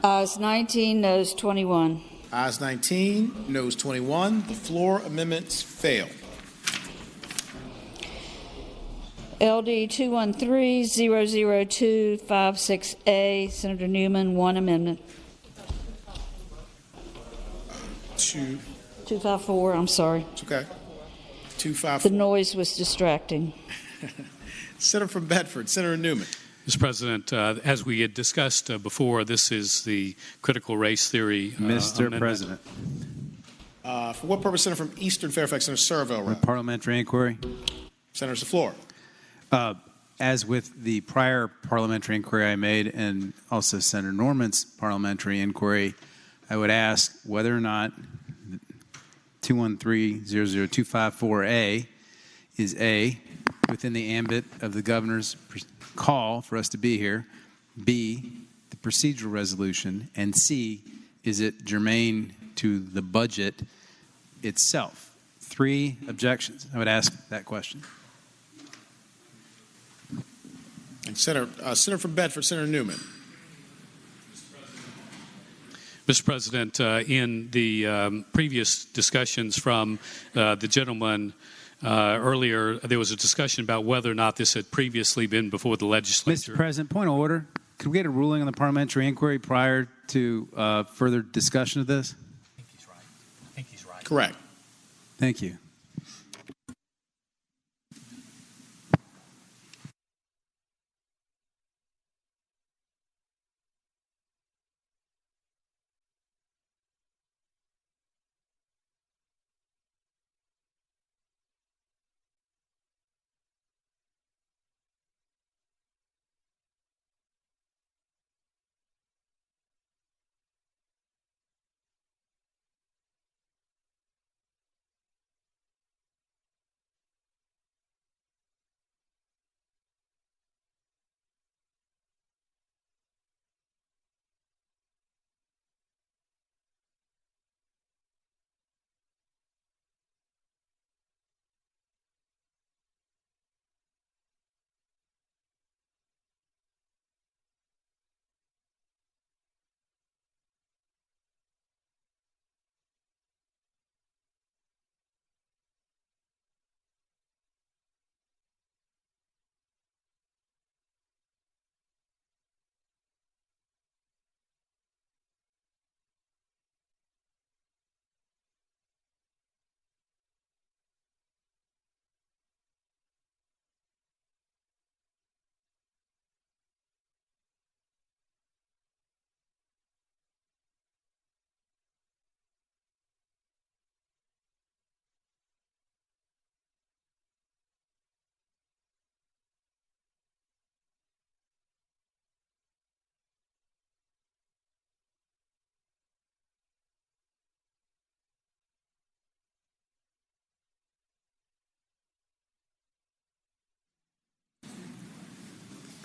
C: Ayes 19, noes 21.
A: Ayes 19, noes 21. The floor amendments fail.
C: LD 213-00256A, Senator Newman, one amendment. 254, I'm sorry.
A: It's okay. 254.
C: The noise was distracting.
A: Senator from Bedford, Senator Newman.
M: Mr. President, as we had discussed before, this is the critical race theory
D: Mr.
M: amendment.
D: President.
A: For what purpose, Senator from Eastern Fairfax, Senator Servo.
D: Parliamentary inquiry.
A: Senator's the floor.
D: As with the prior parliamentary inquiry I made, and also Senator Norman's parliamentary inquiry, I would ask whether or not 213-00254A is A, within the ambit of the governor's call for us to be here? B, the procedural resolution? And C, is it germane to the budget itself? 3 objections. I would ask that question.
A: And Senator from Bedford, Senator Newman.
M: Mr. President, in the previous discussions from the gentleman earlier, there was a discussion about whether or not this had previously been before the legislature.
D: Mr. President, point of order. Could we get a ruling on the parliamentary inquiry prior to further discussion of this?
A: I think he's right. Correct.
D: Thank you.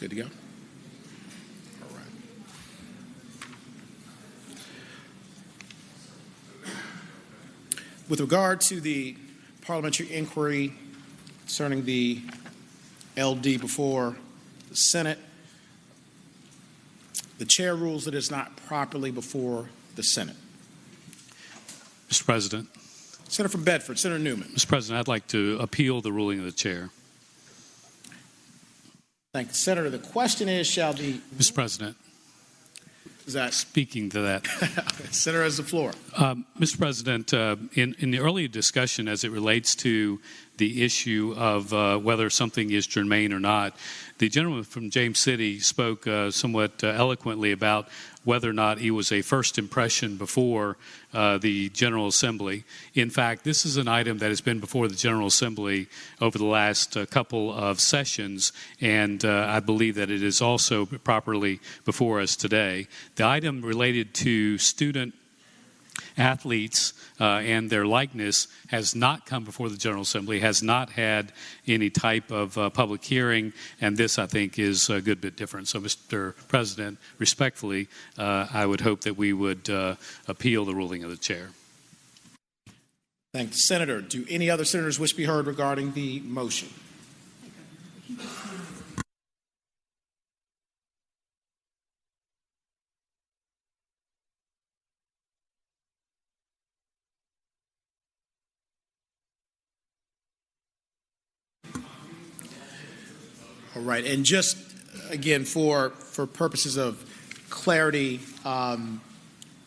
A: Good to go? All right. With regard to the parliamentary inquiry concerning the LD before the Senate, the chair rules that it's not properly before the Senate.
M: Mr. President.
A: Senator from Bedford, Senator Newman.
M: Mr. President, I'd like to appeal the ruling of the chair.
A: Thank you, Senator. The question is, shall the...
M: Mr. President.
A: Is that...
M: Speaking to that.
A: Senator has the floor.
M: Mr. President, in the earlier discussion as it relates to the issue of whether something is germane or not, the gentleman from James City spoke somewhat eloquently about whether or not he was a first impression before the General Assembly. In fact, this is an item that has been before the General Assembly over the last couple of sessions, and I believe that it is also properly before us today. The item related to student athletes and their likeness has not come before the General Assembly, has not had any type of public hearing, and this, I think, is a good bit different. So, Mr. President, respectfully, I would hope that we would appeal the ruling of the chair.
A: Thank you, Senator. Do any other senators wish to be heard regarding the motion? All right, and just again for purposes of clarity, a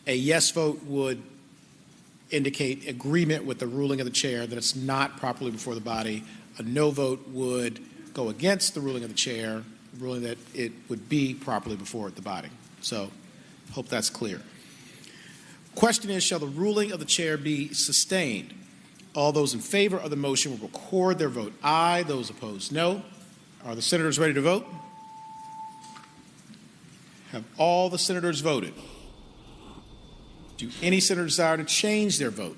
A: yes vote would indicate agreement with the ruling of the chair that it's not properly before the body. A no vote would go against the ruling of the chair, ruling that it would be properly before the body. So, hope that's clear. Question is, shall the ruling of the chair be sustained? All those in favor of the motion will record their vote aye. Those opposed, no. Are the senators ready to vote? Have all the senators voted? Do any senators desire to change their vote?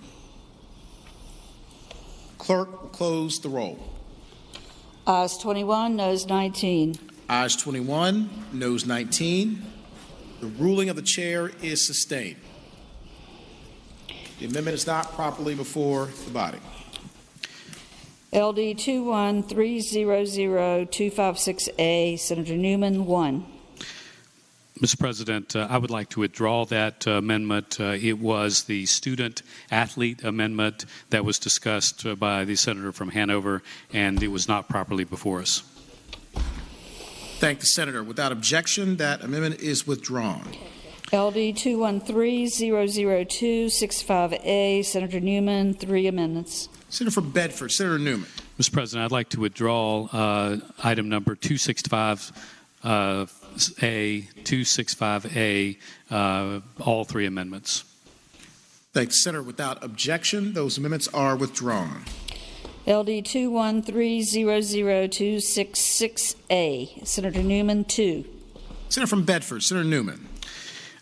A: Clerk will close the roll.
C: Ayes 21, noes 19.
A: Ayes 21, noes 19. The ruling of the chair is sustained. The amendment is not properly before the body.
C: LD 21300-256A, Senator Newman, 1.
M: Mr. President, I would like to withdraw that amendment. It was the student-athlete amendment that was discussed by the senator from Hanover, and it was not properly before us.
A: Thank the senator. Without objection, that amendment is withdrawn.
C: LD 21300-265A, Senator Newman, 3 amendments.
A: Senator from Bedford, Senator Newman.
M: Mr. President, I'd like to withdraw item number 265A, 265A, all 3 amendments.
A: Thank the senator. Without objection, those amendments are withdrawn.
C: LD 21300-266A, Senator Newman, 2.
A: Senator from Bedford, Senator Newman.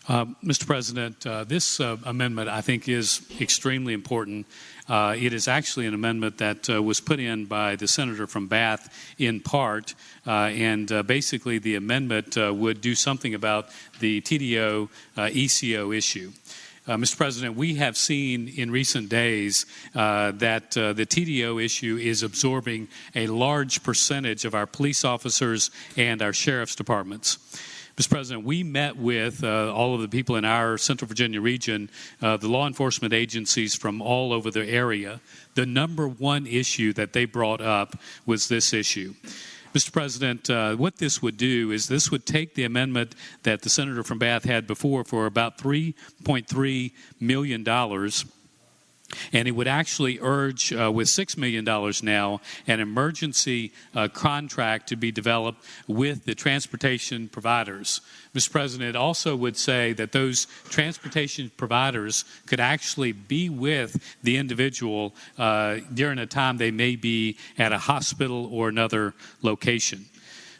M: Mr. President, this amendment, I think, is extremely important. It is actually an amendment that was put in by the senator from Bath in part, and basically the amendment would do something about the TDO ECO issue. Mr. President, we have seen in recent days that the TDO issue is absorbing a large percentage of our police officers and our sheriff's departments. Mr. President, we met with all of the people in our Central Virginia region, the law enforcement agencies from all over the area. The number one issue that they brought up was this issue. Mr. President, what this would do is this would take the amendment that the senator from Bath had before for about $3.3 million, and it would actually urge, with $6 million now, an emergency contract to be developed with the transportation providers. Mr. President, it also would say that those transportation providers could actually be with the individual during a time they may be at a hospital or another location.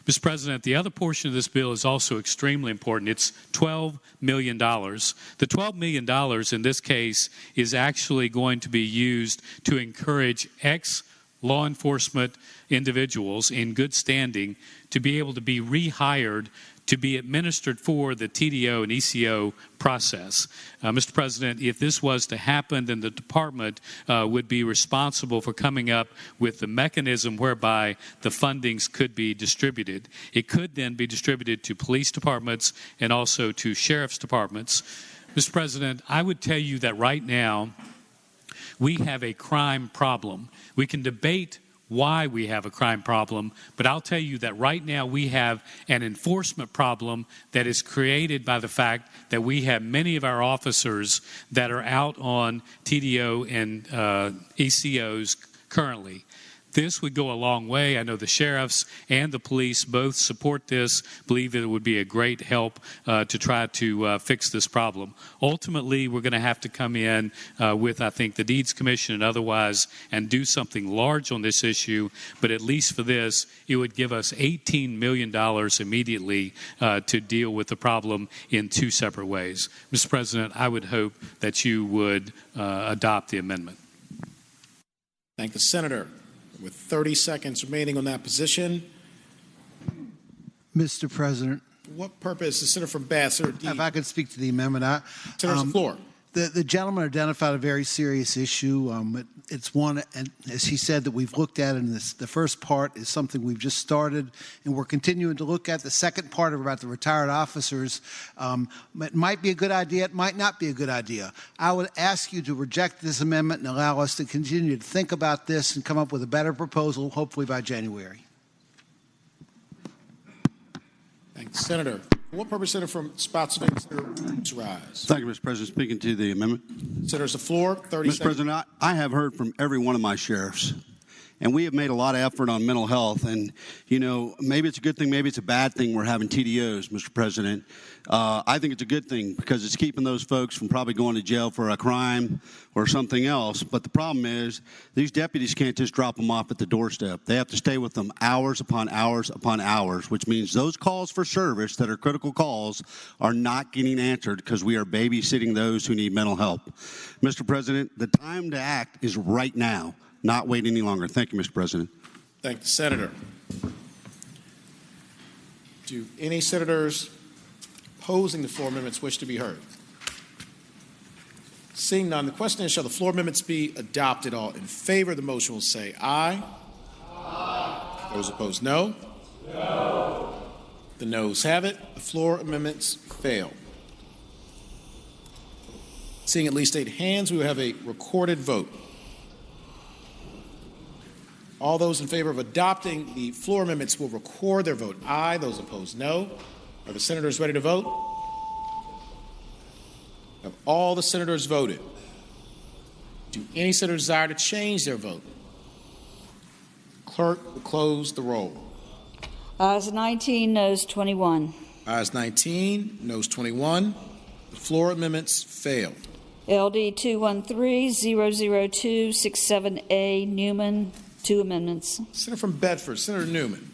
M: Mr. President, the other portion of this bill is also extremely important. It's $12 million. The $12 million in this case is actually going to be used to encourage ex-law enforcement individuals in good standing to be able to be rehired to be administered for the TDO and ECO process. Mr. President, if this was to happen, then the department would be responsible for coming up with the mechanism whereby the fundings could be distributed. It could then be distributed to police departments and also to sheriff's departments. Mr. President, I would tell you that right now we have a crime problem. We can debate why we have a crime problem, but I'll tell you that right now we have an enforcement problem that is created by the fact that we have many of our officers that are out on TDO and ECOs currently. This would go a long way. I know the sheriffs and the police both support this, believe that it would be a great help to try to fix this problem. Ultimately, we're going to have to come in with, I think, the Deeds Commission and otherwise and do something large on this issue, but at least for this, it would give us $18 million immediately to deal with the problem in 2 separate ways. Mr. President, I would hope that you would adopt the amendment.
A: Thank the senator. With 30 seconds remaining on that position.
S: Mr. President.
A: For what purpose? The senator from Bath, Senator Dean.
S: If I could speak to the amendment.
A: Senator, the floor.
S: The gentleman identified a very serious issue. It's one, and as he said, that we've looked at, and the first part is something we've just started, and we're continuing to look at. The second part about the retired officers, it might be a good idea, it might not be a good idea. I would ask you to reject this amendment and allow us to continue to think about this and come up with a better proposal, hopefully by January.
A: Thank you, Senator. For what purpose, Senator from Spotsylvania, Senator Rise?
U: Thank you, Mr. President. Speaking to the amendment.
A: Senators, the floor, 30 seconds.
U: Mr. President, I have heard from every one of my sheriffs, and we have made a lot of effort on mental health. And, you know, maybe it's a good thing, maybe it's a bad thing we're having TDOs, Mr. President. I think it's a good thing because it's keeping those folks from probably going to jail for a crime or something else. But the problem is these deputies can't just drop them off at the doorstep. They have to stay with them hours upon hours upon hours, which means those calls for service that are critical calls are not getting answered because we are babysitting those who need mental help. Mr. President, the time to act is right now, not wait any longer. Thank you, Mr. President.
A: Thank the senator. Do any senators opposing the floor amendments wish to be heard? Seeing none, the question is, shall the floor amendments be adopted? All in favor of the motion will say aye. Aye. Those opposed, no. No. The noes have it. The floor amendments fail. Seeing at least 8 hands, we will have a recorded vote. All those in favor of adopting the floor amendments will record their vote aye. Those opposed, no. Are the senators ready to vote? Have all the senators voted? Do any senators desire to change their vote? Clerk will close the roll.
C: Ayes 19, noes 21.
A: Ayes 19, noes 21. The floor amendments fail.
C: LD 213-00267A, Newman, 2 amendments.
A: Senator from Bedford, Senator Newman.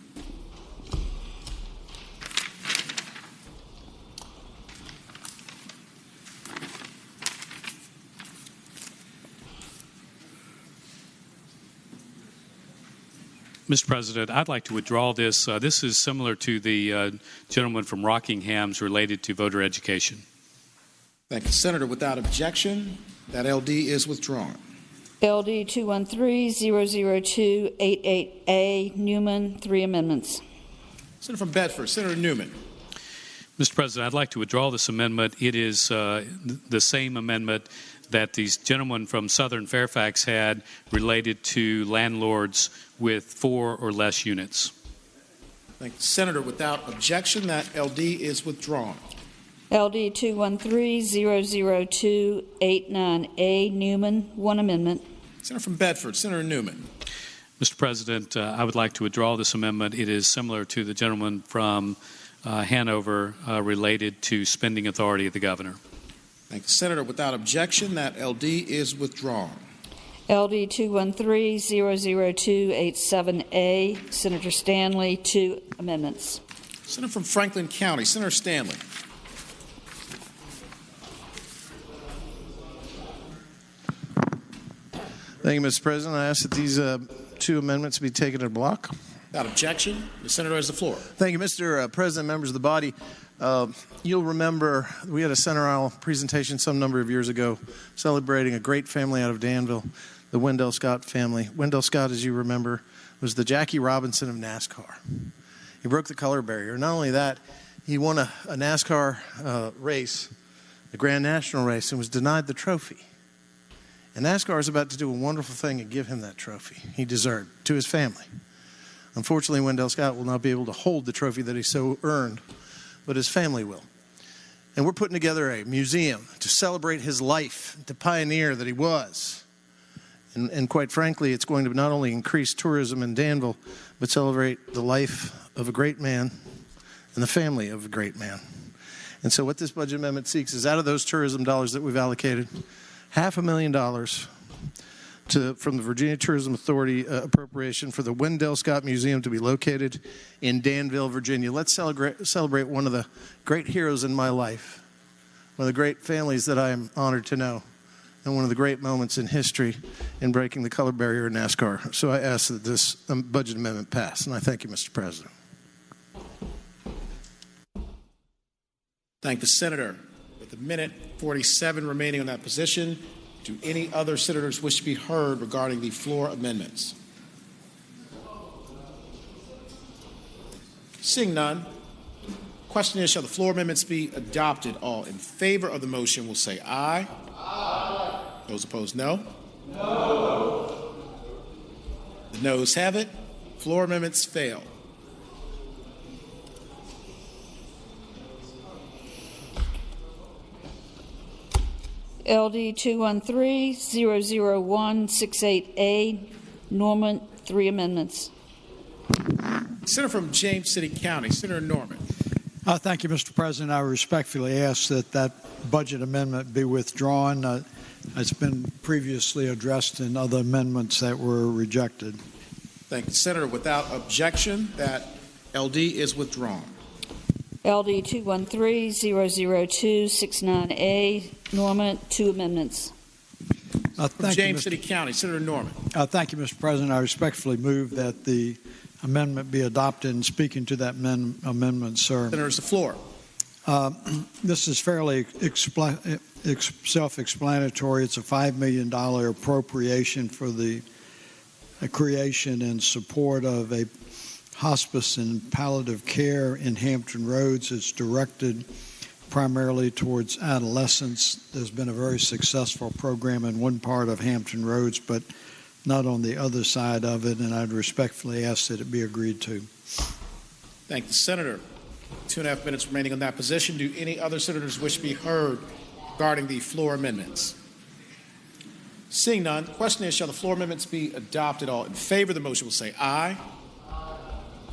M: Mr. President, I'd like to withdraw this. This is similar to the gentleman from Rockingham's related to voter education.
A: Thank you, Senator. Without objection, that LD is withdrawn.
C: LD 213-00288A, Newman, 3 amendments.
A: Senator from Bedford, Senator Newman.
M: Mr. President, I'd like to withdraw this amendment. It is the same amendment that these gentlemen from Southern Fairfax had related to landlords with 4 or less units.
A: Thank you, Senator. Without objection, that LD is withdrawn.
C: LD 213-00289A, Newman, 1 amendment.
A: Senator from Bedford, Senator Newman.
M: Mr. President, I would like to withdraw this amendment. It is similar to the gentleman from Hanover related to spending authority of the governor.
A: Thank you, Senator. Without objection, that LD is withdrawn.
C: LD 213-00287A, Senator Stanley, 2 amendments.
A: Senator from Franklin County, Senator Stanley.
V: Thank you, Mr. President. I ask that these 2 amendments be taken in block.
A: Without objection, the Senator has the floor.
V: Thank you, Mr. President, members of the body. You'll remember we had a center aisle presentation some number of years ago celebrating a great family out of Danville, the Wendell Scott family. Wendell Scott, as you remember, was the Jackie Robinson of NASCAR. He broke the color barrier. Not only that, he won a NASCAR race, the Grand National race, and was denied the trophy. And NASCAR is about to do a wonderful thing and give him that trophy he deserved to his family. Unfortunately, Wendell Scott will not be able to hold the trophy that he so earned, but his family will. And we're putting together a museum to celebrate his life, the pioneer that he was. And quite frankly, it's going to not only increase tourism in Danville, but celebrate the life of a great man and the family of a great man. And so what this budget amendment seeks is out of those tourism dollars that we've allocated, $500,000 from the Virginia Tourism Authority appropriation for the Wendell Scott Museum to be located in Danville, Virginia. Let's celebrate one of the great heroes in my life, one of the great families that I am honored to know, and one of the great moments in history in breaking the color barrier in NASCAR. So I ask that this budget amendment pass, and I thank you, Mr. President.
A: Thank the Senator. With a minute 47 remaining on that position, do any other senators wish to be heard regarding the floor amendments? Seeing none, question is, shall the floor amendments be adopted? All in favor of the motion will say aye. Aye. Those opposed, no. No. The noes have it. Floor amendments fail.
C: LD 213-00168A, Norman, 3 amendments.
A: Senator from James City County, Senator Norman.
G: Thank you, Mr. President. I respectfully ask that that budget amendment be withdrawn. It's been previously addressed in other amendments that were rejected.
A: Thank you, Senator. Without objection, that LD is withdrawn.
C: LD 213-00269A, Norman, 2 amendments.
A: From James City County, Senator Norman.
G: Thank you, Mr. President. I respectfully move that the amendment be adopted. And speaking to that amendment, sir.
A: Senators, the floor.
G: This is fairly self-explanatory. It's a $5 million appropriation for the creation and support of a hospice and palliative care in Hampton Roads. It's directed primarily towards adolescents. There's been a very successful program in one part of Hampton Roads, but not on the other side of it, and I'd respectfully ask that it be agreed to.
A: Thank the Senator. 2.5 minutes remaining on that position. Do any other senators wish to be heard regarding the floor amendments? Seeing none, the question is, shall the floor amendments be adopted? All in favor of the motion will say aye.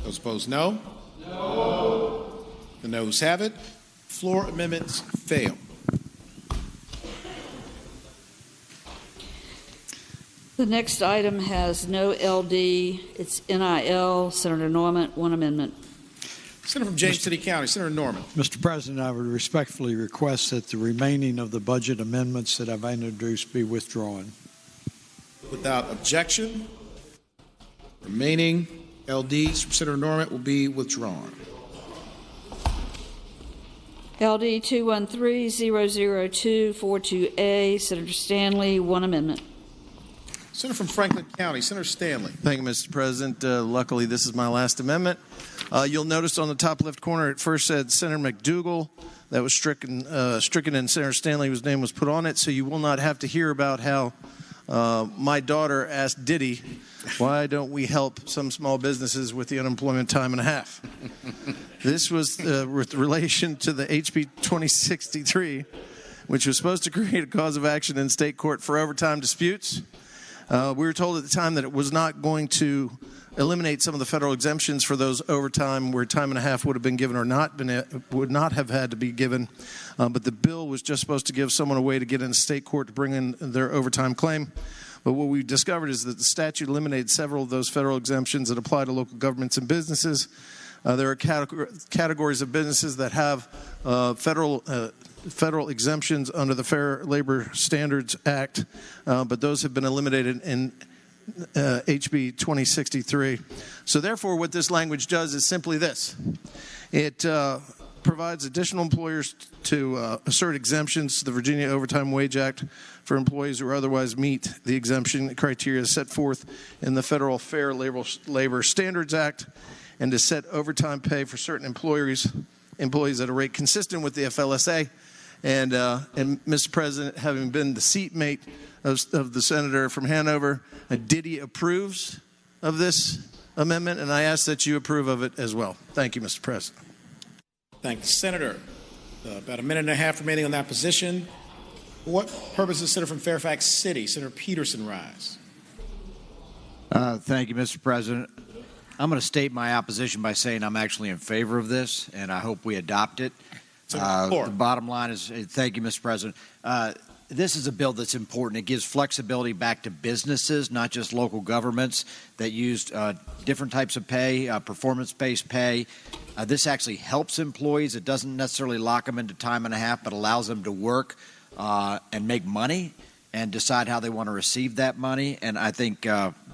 A: Those opposed, no. No. The noes have it. Floor amendments fail.
C: The next item has no LD. It's NIL. Senator Norman, one amendment.
A: Senator from James City County, Senator Norman.
G: Mr. President, I would respectfully request that the remaining of the budget amendments that I've introduced be withdrawn.
A: Without objection, remaining LDs from Senator Norman will be withdrawn.
C: LD 213-00242A, Senator Stanley, one amendment.
A: Senator from Franklin County, Senator Stanley.
V: Thank you, Mr. President. Luckily, this is my last amendment. You'll notice on the top left corner, it first said Senator McDougal. That was stricken, and Senator Stanley, whose name was put on it. So you will not have to hear about how my daughter asked Diddy, why don't we help some small businesses with the unemployment time and a half? This was with relation to the HB 2063, which was supposed to create a cause of action in state court for overtime disputes. We were told at the time that it was not going to eliminate some of the federal exemptions for those overtime where time and a half would have been given or would not have had to be given. But the bill was just supposed to give someone a way to get into state court to bring in their overtime claim. But what we discovered is that the statute eliminated several of those federal exemptions that apply to local governments and businesses. There are categories of businesses that have federal exemptions under the Fair Labor Standards Act, but those have been eliminated in HB 2063. So therefore, what this language does is simply this. It provides additional employers to assert exemptions to the Virginia Overtime Wage Act for employees who otherwise meet the exemption criteria set forth in the Federal Fair Labor Standards Act, and to set overtime pay for certain employees at a rate consistent with the FLSA. And Mr. President, having been the seatmate of the senator from Hanover, Diddy approves of this amendment, and I ask that you approve of it as well. Thank you, Mr. President.
A: Thank you, Senator. About a minute and a half remaining on that position. For what purpose does the Senator from Fairfax City, Senator Peterson, rise?
P: Thank you, Mr. President. I'm going to state my opposition by saying I'm actually in favor of this, and I hope we adopt it. The bottom line is, thank you, Mr. President. This is a bill that's important. It gives flexibility back to businesses, not just local governments that used different types of pay, performance-based pay. This actually helps employees. It doesn't necessarily lock them into time and a half, but allows them to work and make money and decide how they want to receive that money. And I think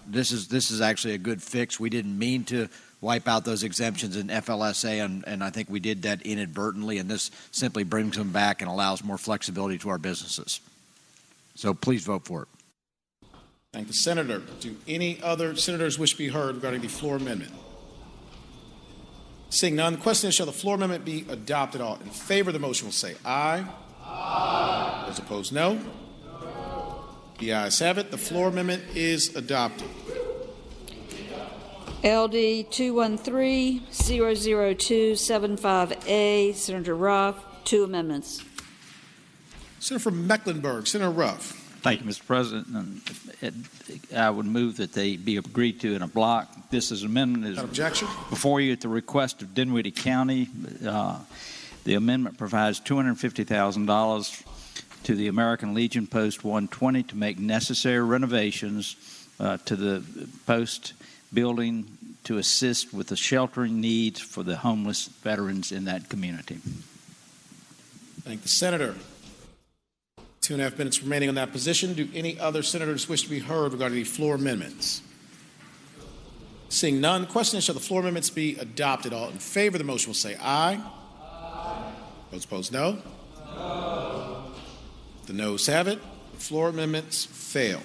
P: this is actually a good fix. We didn't mean to wipe out those exemptions in FLSA, and I think we did that inadvertently, and this simply brings them back and allows more flexibility to our businesses. So please vote for it.
A: Thank the Senator. Do any other senators wish to be heard regarding the floor amendment? Seeing none, the question is, shall the floor amendment be adopted? All in favor of the motion will say aye. Aye. Those opposed, no. No. The ayes have it. The floor amendment is adopted.
C: LD 213-00275A, Senator Ruff, two amendments.
A: Senator from Mecklenburg, Senator Ruff.
T: Thank you, Mr. President. I would move that they be agreed to in a block. This is amendment is
A: objection
T: before you at the request of Dinwiddie County. The amendment provides $250,000 to the American Legion Post 120 to make necessary renovations to the post building to assist with the sheltering needs for the homeless veterans in that community.
A: Thank the Senator. 2.5 minutes remaining on that position. Do any other senators wish to be heard regarding the floor amendments? Seeing none, the question is, shall the floor amendments be adopted? All in favor of the motion will say aye. Those opposed, no. The noes have it. The floor amendments fail.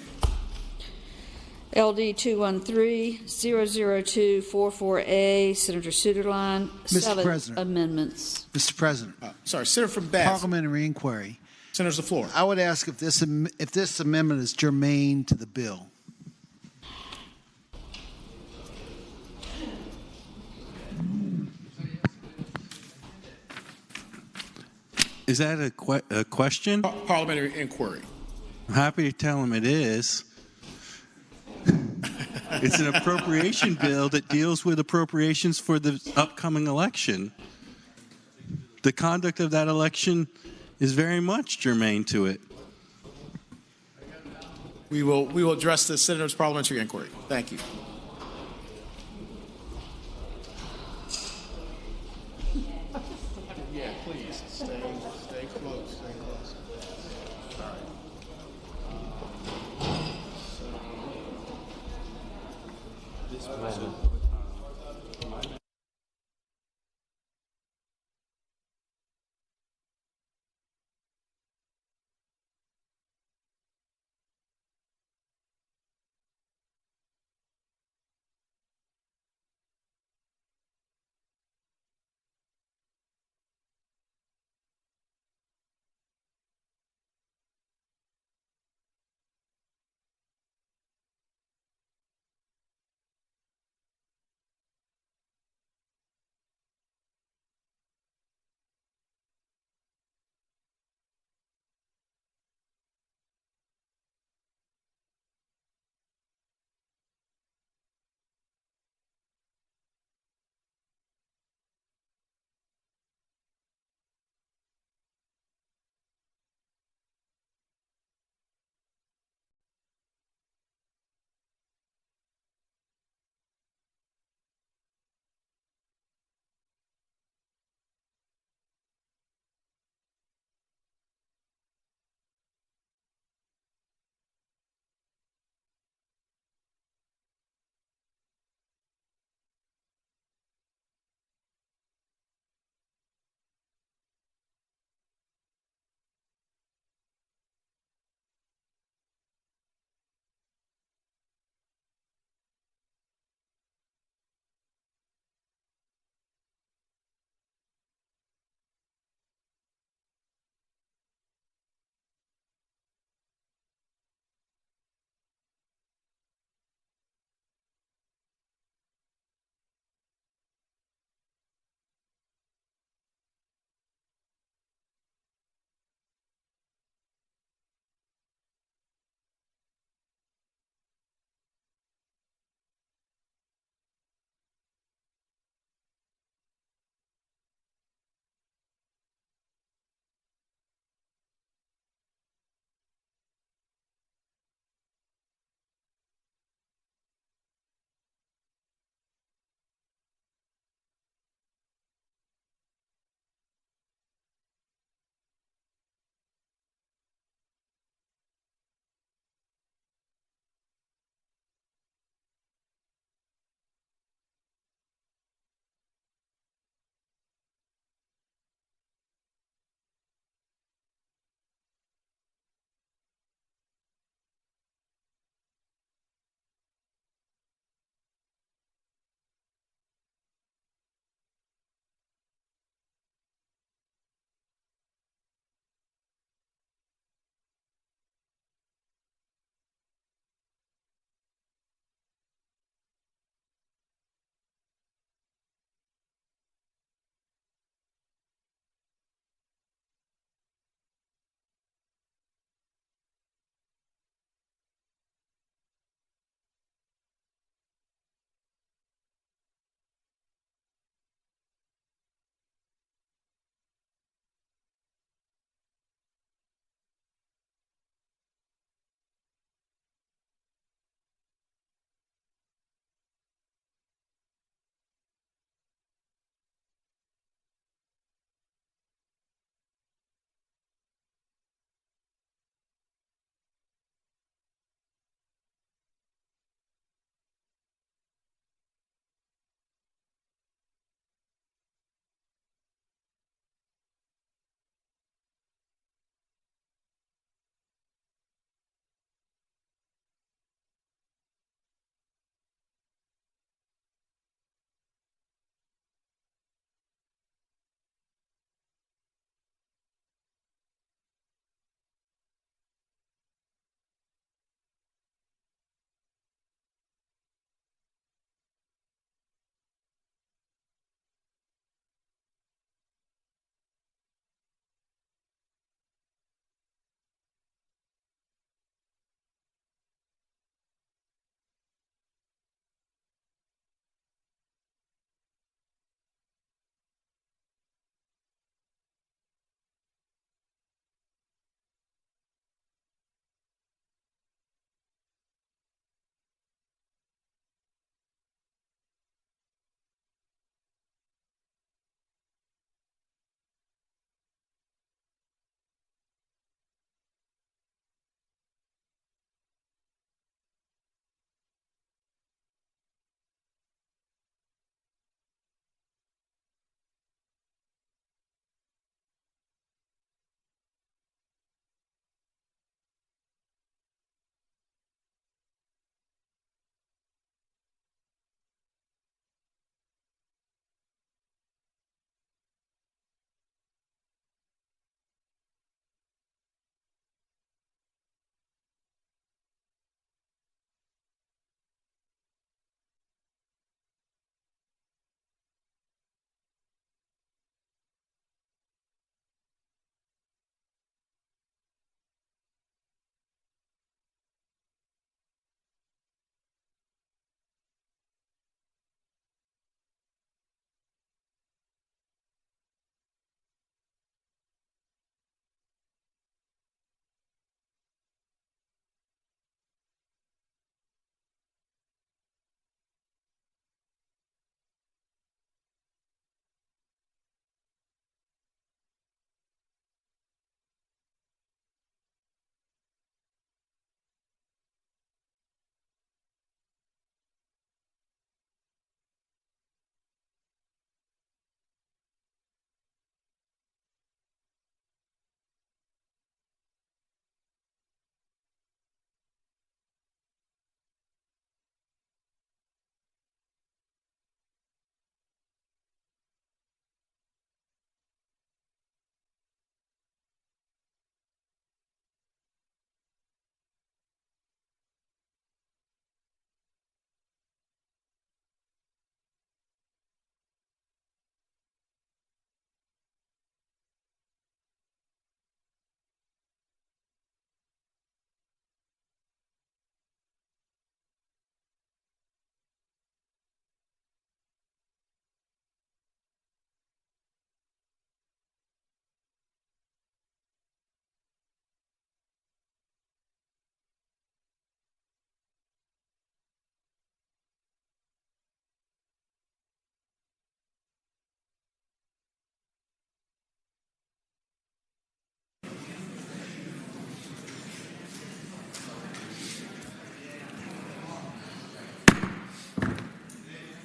C: LD 213-00244A, Senator Suderline.
S: Mr.
C: 7
S: President.
C: amendments.
S: Mr. President.
A: Sorry, Senator from Bass.
S: Parliamentary inquiry.
A: Senator's the floor.
S: I would ask if this amendment is germane to the bill.
I: Is that a question?
A: Parliamentary inquiry.
I: I'm happy to tell him it is. It's an appropriation bill that deals with appropriations for the upcoming election. The conduct of that election is very much germane to it.
A: We will address the Senator's parliamentary inquiry. Thank you. Yeah, please stay close. Stay close. All right. This president.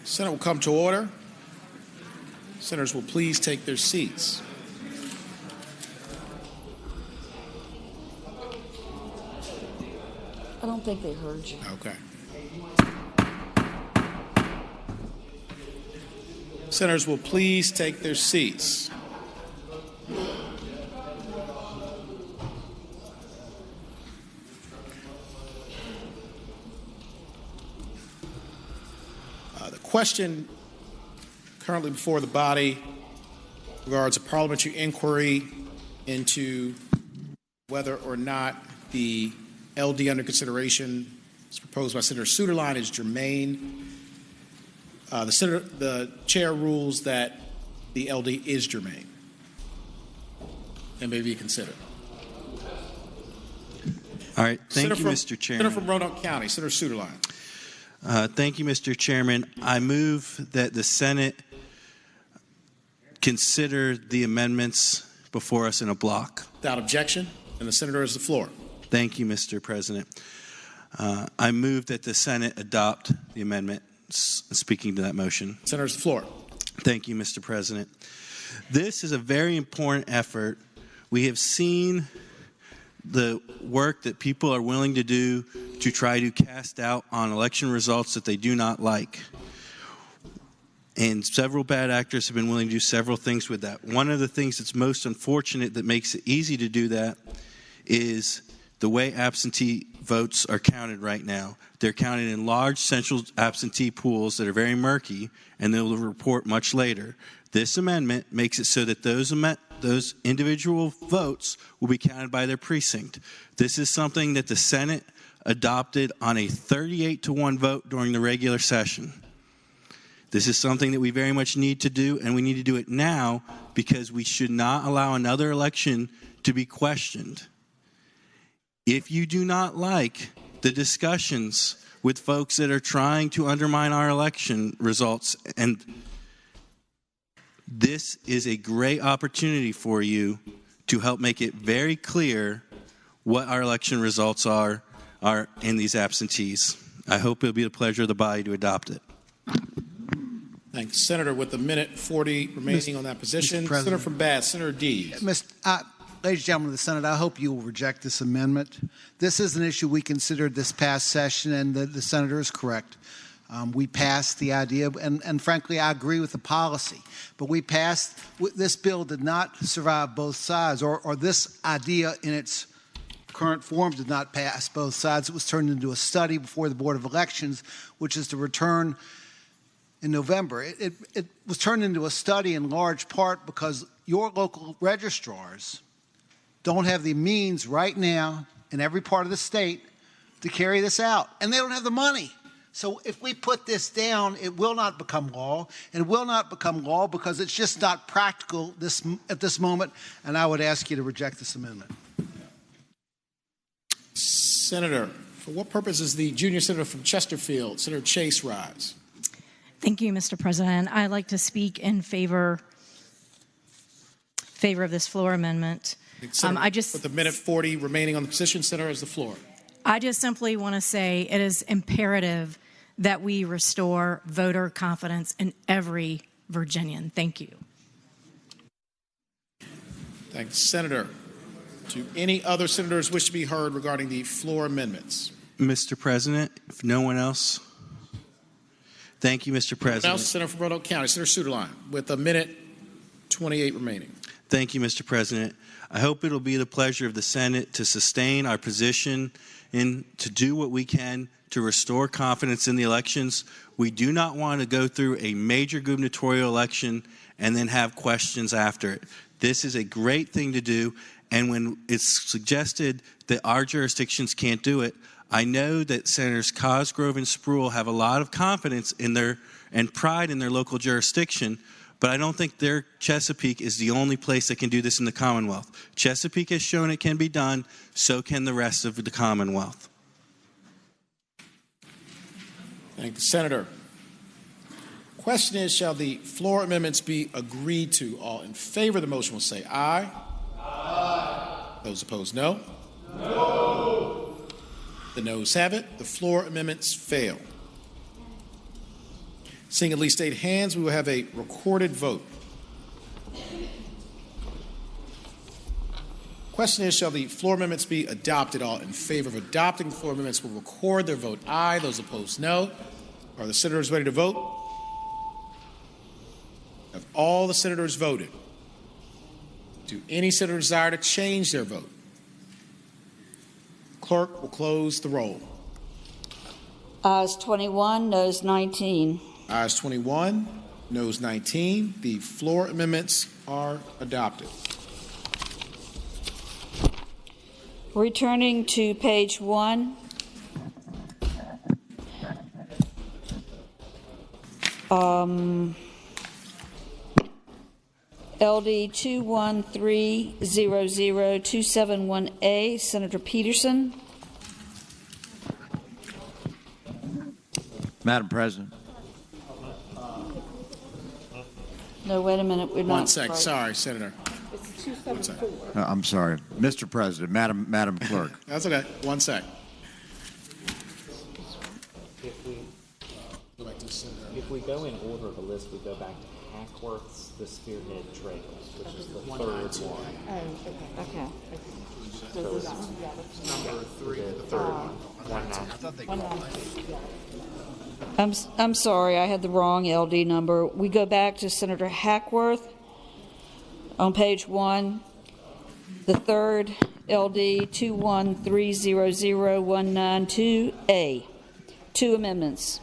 A: Senate will come to order. Senators will please take their seats.
C: I don't think they heard you.
A: Okay. Senators will please take their seats. The question currently before the body regards a parliamentary inquiry into whether or not the LD under consideration as proposed by Senator Suderline is germane. The chair rules that the LD is germane and may be considered.
I: All right. Thank you,
A: Mr.
I: Mr. Chairman.
A: Senator from Roanoke County, Senator Suderline.
I: Thank you, Mr. Chairman. I move that the Senate consider the amendments before us in a block.
A: Without objection, and the senator has the floor.
I: Thank you, Mr. President. I move that the Senate adopt the amendment. Speaking to that motion.
A: Senator has the floor.
I: Thank you, Mr. President. This is a very important effort. We have seen the work that people are willing to do to try to cast doubt on election results that they do not like. And several bad actors have been willing to do several things with that. One of the things that's most unfortunate that makes it easy to do that is the way absentee votes are counted right now. They're counted in large central absentee pools that are very murky, and they'll report much later. This amendment makes it so that those individual votes will be counted by their precinct. This is something that the Senate adopted on a 38-1 vote during the regular session. This is something that we very much need to do, and we need to do it now because we should not allow another election to be questioned. If you do not like the discussions with folks that are trying to undermine our election results, and this is a great opportunity for you to help make it very clear what our election results are in these absentees. I hope it'll be the pleasure of the body to adopt it.
A: Thank you, Senator. With a minute 40 remaining on that position, Senator from Bath, Senator Dees.
S: Ladies and gentlemen of the Senate, I hope you will reject this amendment. This is an issue we considered this past session, and the senator is correct. We passed the idea, and frankly, I agree with the policy. But we passed, this bill did not survive both sides, or this idea in its current form did not pass both sides. It was turned into a study before the Board of Elections, which is to return in November. It was turned into a study in large part because your local registrars don't have the means right now in every part of the state to carry this out, and they don't have the money. So if we put this down, it will not become law, and it will not become law because it's just not practical at this moment, and I would ask you to reject this amendment.
A: Senator, for what purpose is the junior senator from Chesterfield, Senator Chase, rise?
F: Thank you, Mr. President. I'd like to speak in favor of this floor amendment.
A: With the minute 40 remaining on the position, Senator has the floor.
F: I just simply want to say it is imperative that we restore voter confidence in every Virginian. Thank you.
A: Thanks, Senator. Do any other senators wish to be heard regarding the floor amendments?
I: Mr. President, if no one else. Thank you, Mr. President.
A: Now, Senator from Roanoke County, Senator Suderline, with a minute 28 remaining.
I: Thank you, Mr. President. I hope it will be the pleasure of the Senate to sustain our position and to do what we can to restore confidence in the elections. We do not want to go through a major gubernatorial election and then have questions after it. This is a great thing to do, and when it's suggested that our jurisdictions can't do it, I know that Senators Cosgrove and Spruill have a lot of confidence in and pride in their local jurisdiction, but I don't think their Chesapeake is the only place that can do this in the Commonwealth. Chesapeake has shown it can be done, so can the rest of the Commonwealth.
A: Thank you, Senator. Question is, shall the floor amendments be agreed to? All in favor of the motion will say aye. Aye. Those opposed, no. No. The noes have it. The floor amendments fail. Seeing at least 8 hands, we will have a recorded vote. Question is, shall the floor amendments be adopted? All in favor of adopting the floor amendments will record their vote aye. Those opposed, no. Are the senators ready to vote? Have all the senators voted? Do any senators desire to change their vote? Clerk will close the roll.
C: Ayes 21, noes 19.
A: Ayes 21, noes 19. The floor amendments are adopted.
C: Returning to page 1. LD 21300-271A, Senator Peterson.
P: Madam President.
C: No, wait a minute. We're not.
A: 1 sec. Sorry, Senator.
N: It's 274.
P: I'm sorry. Mr. President, Madam Clerk.
A: That's okay. 1 sec.
H: If we go in order of the list, we go back to Hackworth's The Spearhead Trail, which is the third one.
N: Oh, okay.
H: So it's number 3, the third one.
C: 19. I'm sorry, I had the wrong LD number. We go back to Senator Hackworth on page 1. The third LD 21300-192A. 2 amendments.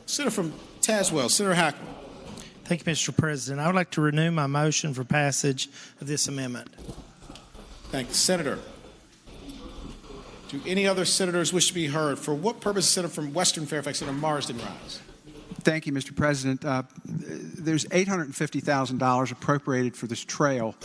A: Senator from Tazewell, Senator Hackworth.
L: Thank you, Mr. President. I would like to renew my motion for passage of this amendment.
A: Thank you, Senator. Do any other senators wish to be heard? For what purpose, Senator from Western Fairfax, Senator Marsden rise?
Q: Thank you, Mr. President. There's $850,000 appropriated for this trail.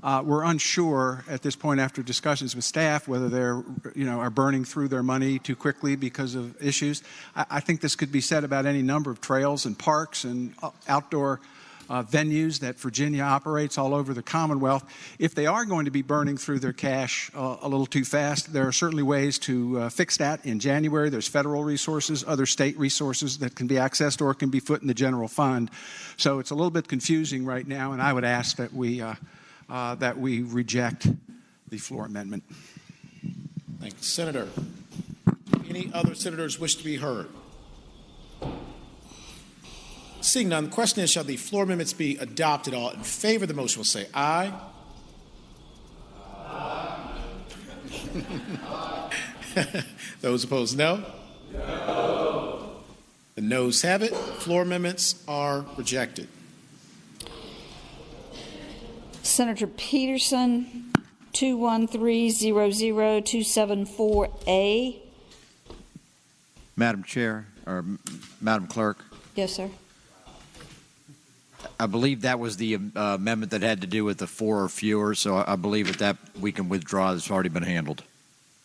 Q: We're unsure at this point, after discussions with staff, whether they're, are burning through their money too quickly because of issues. I think this could be said about any number of trails and parks and outdoor venues that Virginia operates all over the Commonwealth. If they are going to be burning through their cash a little too fast, there are certainly ways to fix that. In January, there's federal resources, other state resources that can be accessed or can be put in the general fund. So it's a little bit confusing right now, and I would ask that we reject the floor amendment.
A: Thank you, Senator. Do any other senators wish to be heard? Seeing none, the question is, shall the floor amendments be adopted? All in favor of the motion will say aye. Those opposed, no. No. The noes have it. Floor amendments are rejected.
C: Senator Peterson, 21300-274A.
P: Madam Chair, or Madam Clerk.
C: Yes, sir.
P: I believe that was the amendment that had to do with the 4 or fewer, so I believe that we can withdraw. It's already been handled.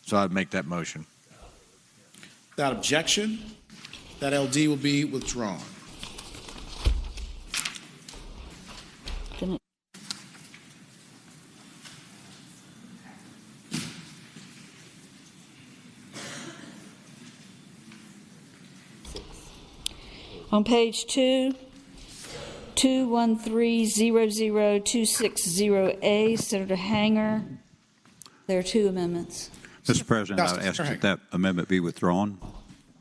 P: So I'd make that motion.
A: Without objection, that LD will be withdrawn.
C: On page 2, 21300-260A, Senator Hanger. There are 2 amendments.
K: Mr. President, I would ask that that amendment be withdrawn.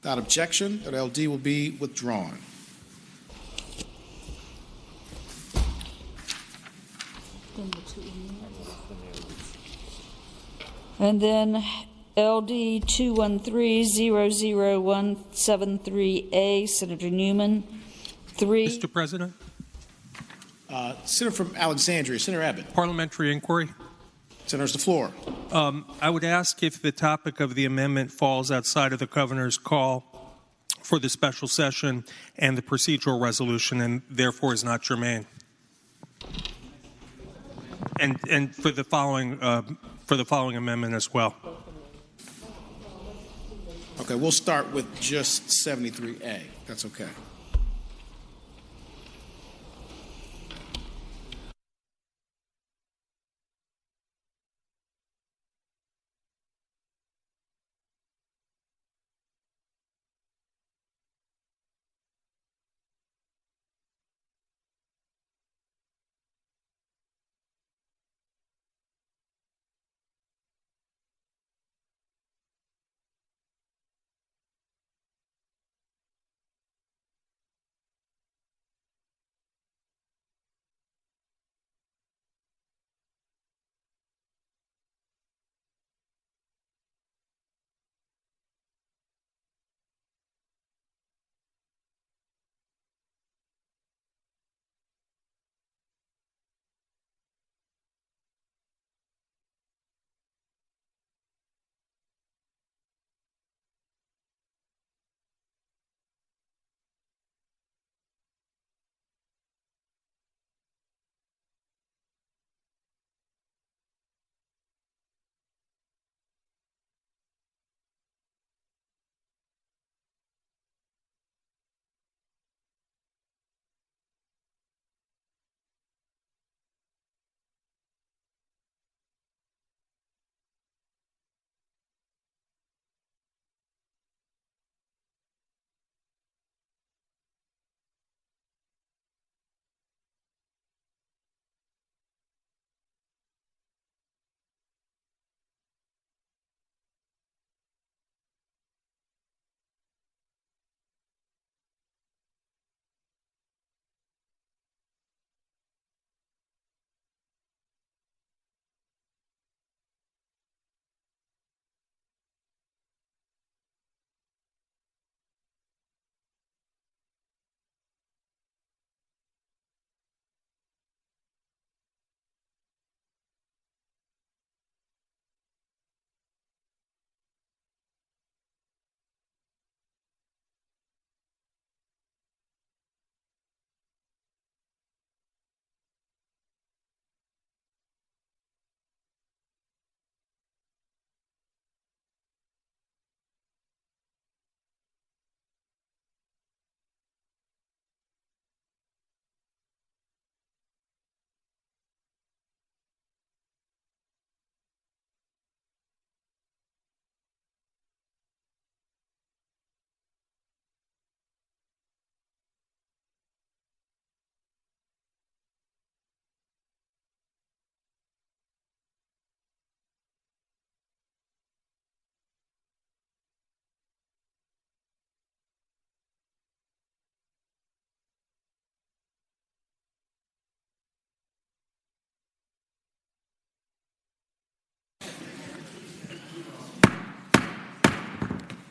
A: Without objection, that LD will be withdrawn.
C: And then LD 21300-173A, Senator Newman. 3.
W: Mr. President.
A: Senator from Alexandria, Senator Abbott.
W: Parliamentary inquiry.
A: Senators, the floor.
W: I would ask if the topic of the amendment falls outside of the governor's call for the special session and the procedural resolution, and therefore is not germane. And for the following amendment as well.
A: Okay, we'll start with just 73A. That's okay.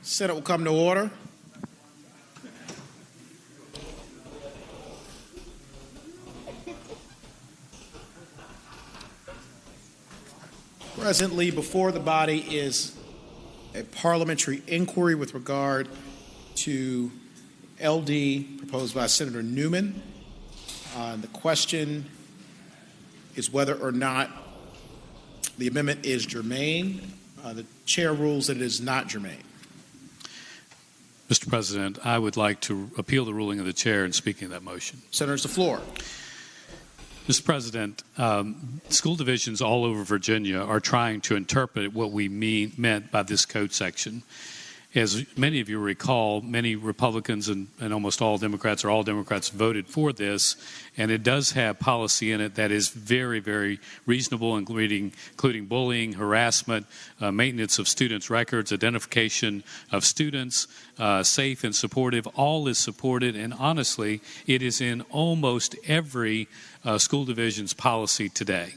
A: Senate will come to order. Presently before the body is a parliamentary inquiry with regard to LD proposed by Senator Newman. The question is whether or not the amendment is germane. The chair rules that it is not germane.
M: Mr. President, I would like to appeal the ruling of the chair in speaking of that motion.
A: Senators, the floor.
M: Mr. President, school divisions all over Virginia are trying to interpret what we meant by this code section. As many of you recall, many Republicans and almost all Democrats or all Democrats voted for this, and it does have policy in it that is very, very reasonable, including bullying, harassment, maintenance of students' records, identification of students, safe and supportive. All is supported, and honestly, it is in almost every school division's policy today.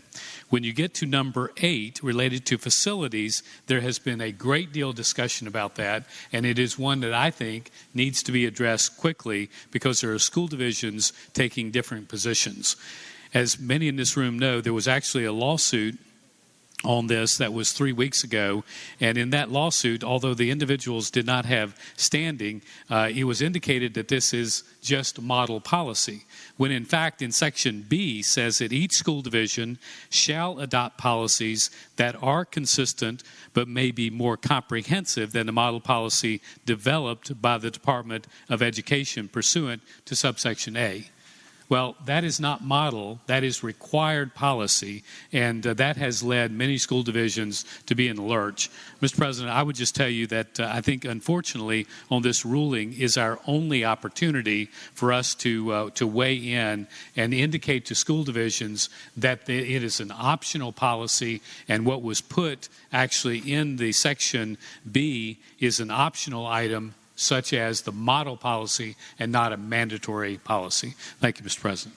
M: When you get to number 8, related to facilities, there has been a great deal of discussion about that, and it is one that I think needs to be addressed quickly because there are school divisions taking different positions. As many in this room know, there was actually a lawsuit on this that was 3 weeks ago, and in that lawsuit, although the individuals did not have standing, it was indicated that this is just model policy, when in fact in section B says that each school division shall adopt policies that are consistent but may be more comprehensive than the model policy developed by the Department of Education pursuant to subsection A. Well, that is not model, that is required policy, and that has led many school divisions to be in the lurch. Mr. President, I would just tell you that I think, unfortunately, on this ruling is our only opportunity for us to weigh in and indicate to school divisions that it is an optional policy, and what was put actually in the section B is an optional item, such as the model policy and not a mandatory policy. Thank you, Mr. President.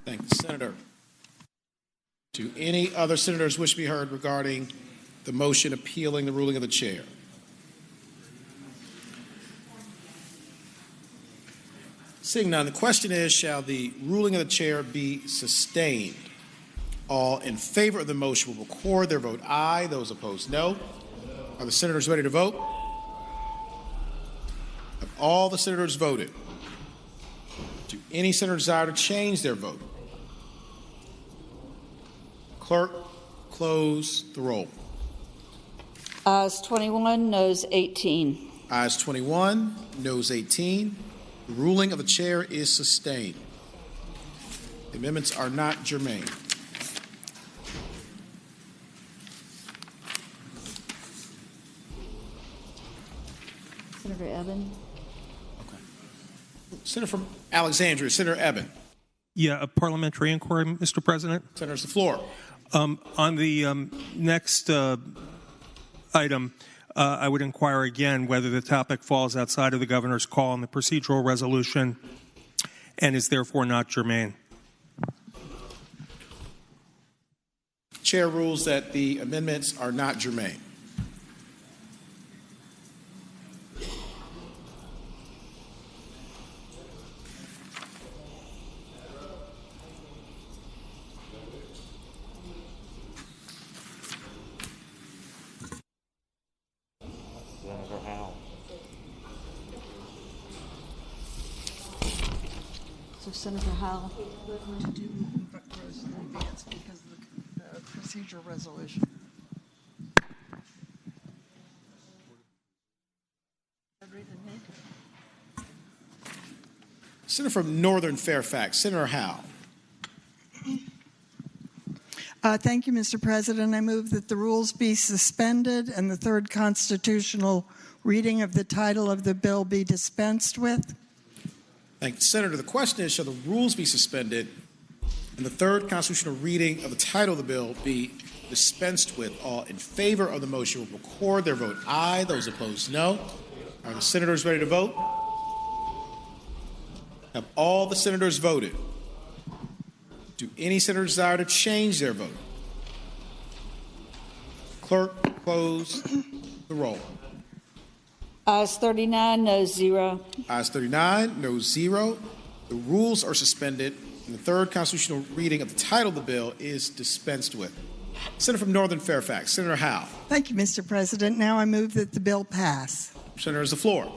A: Thank you, Senator. Do any other senators wish to be heard regarding the motion appealing the ruling of the chair? Seeing none, the question is, shall the ruling of the chair be sustained? All in favor of the motion will record their vote aye. Those opposed, no. Are the senators ready to vote? Have all the senators voted? Do any senator desire to change their vote? Clerk, close the roll.
C: Ayes 21, noes 18.
A: Ayes 21, noes 18. The ruling of the chair is sustained. The amendments are not germane.
C: Senator Eben.
A: Senator from Alexandria, Senator Eben.
W: Yeah, a parliamentary inquiry, Mr. President.
A: Senators, the floor.
W: On the next item, I would inquire again whether the topic falls outside of the governor's call on the procedural resolution and is therefore not germane.
A: Chair rules that the amendments are not germane.
C: So Senator Howell.
B: We're going to do Rose in advance because of the procedural resolution.
A: Senator from Northern Fairfax, Senator Howell.
B: Thank you, Mr. President. I move that the rules be suspended and the third constitutional reading of the title of the bill be dispensed with.
A: Thank you, Senator. The question is, shall the rules be suspended and the third constitutional reading of the title of the bill be dispensed with? All in favor of the motion will record their vote aye. Those opposed, no. Are the senators ready to vote? Have all the senators voted? Do any senators desire to change their vote? Clerk, close the roll.
C: Ayes 39, no 0.
A: Ayes 39, no 0. The rules are suspended, and the third constitutional reading of the title of the bill is dispensed with. Senator from Northern Fairfax, Senator Howe.
B: Thank you, Mr. President. Now I move that the bill pass.
A: Senator, has the floor.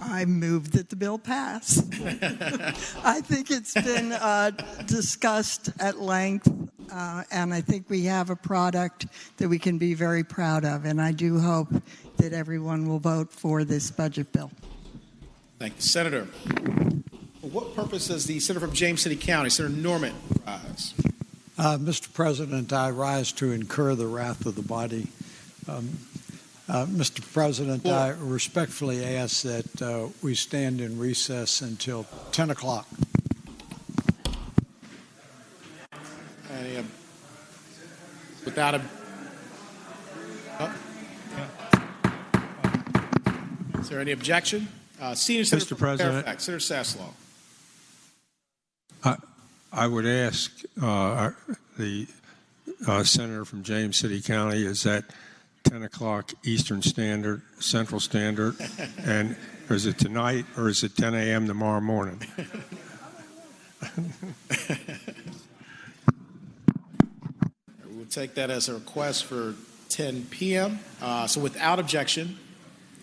B: I move that the bill pass. I think it's been discussed at length, and I think we have a product that we can be very proud of, and I do hope that everyone will vote for this budget bill.
A: Thank you, Senator. For what purpose does the Senator from James City County, Senator Norman, rise?
G: Mr. President, I rise to incur the wrath of the body. Mr. President, I respectfully ask that we stand in recess until 10 o'clock.
A: Without a... Is there any objection? Senior Senator
J: Mr. President,
A: Fairfax, Senator Sasslaw.
J: I would ask the senator from James City County, is that 10 o'clock Eastern Standard, Central Standard, and is it tonight or is it 10 a.m. tomorrow morning?
A: We'll take that as a request for 10 p.m. So without objection,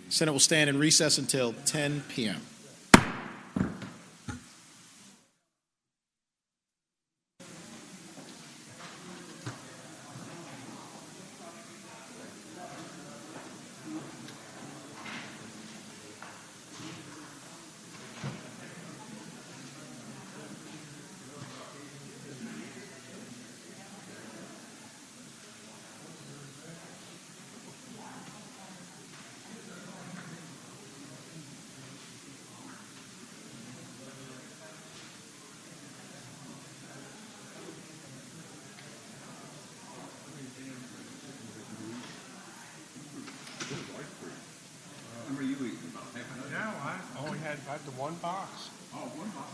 A: the Senate will stand in recess until 10 p.m.
J: No, I only had the one box. Oh, one box.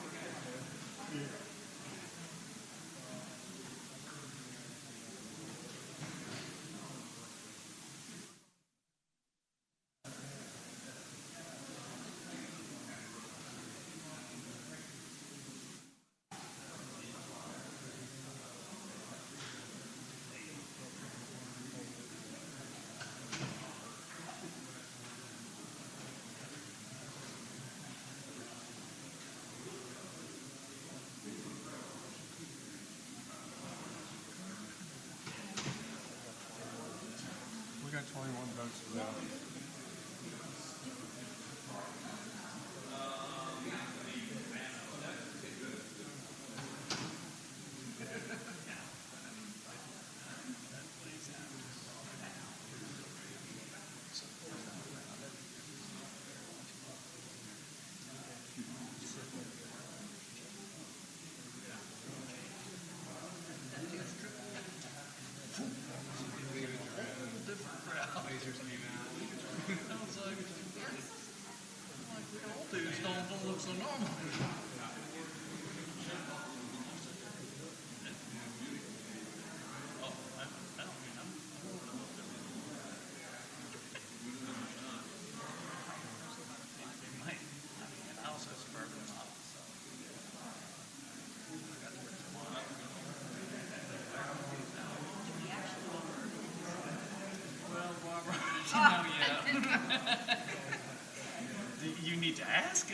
J: We got 21 votes for that. Don't look so normal. You need to ask.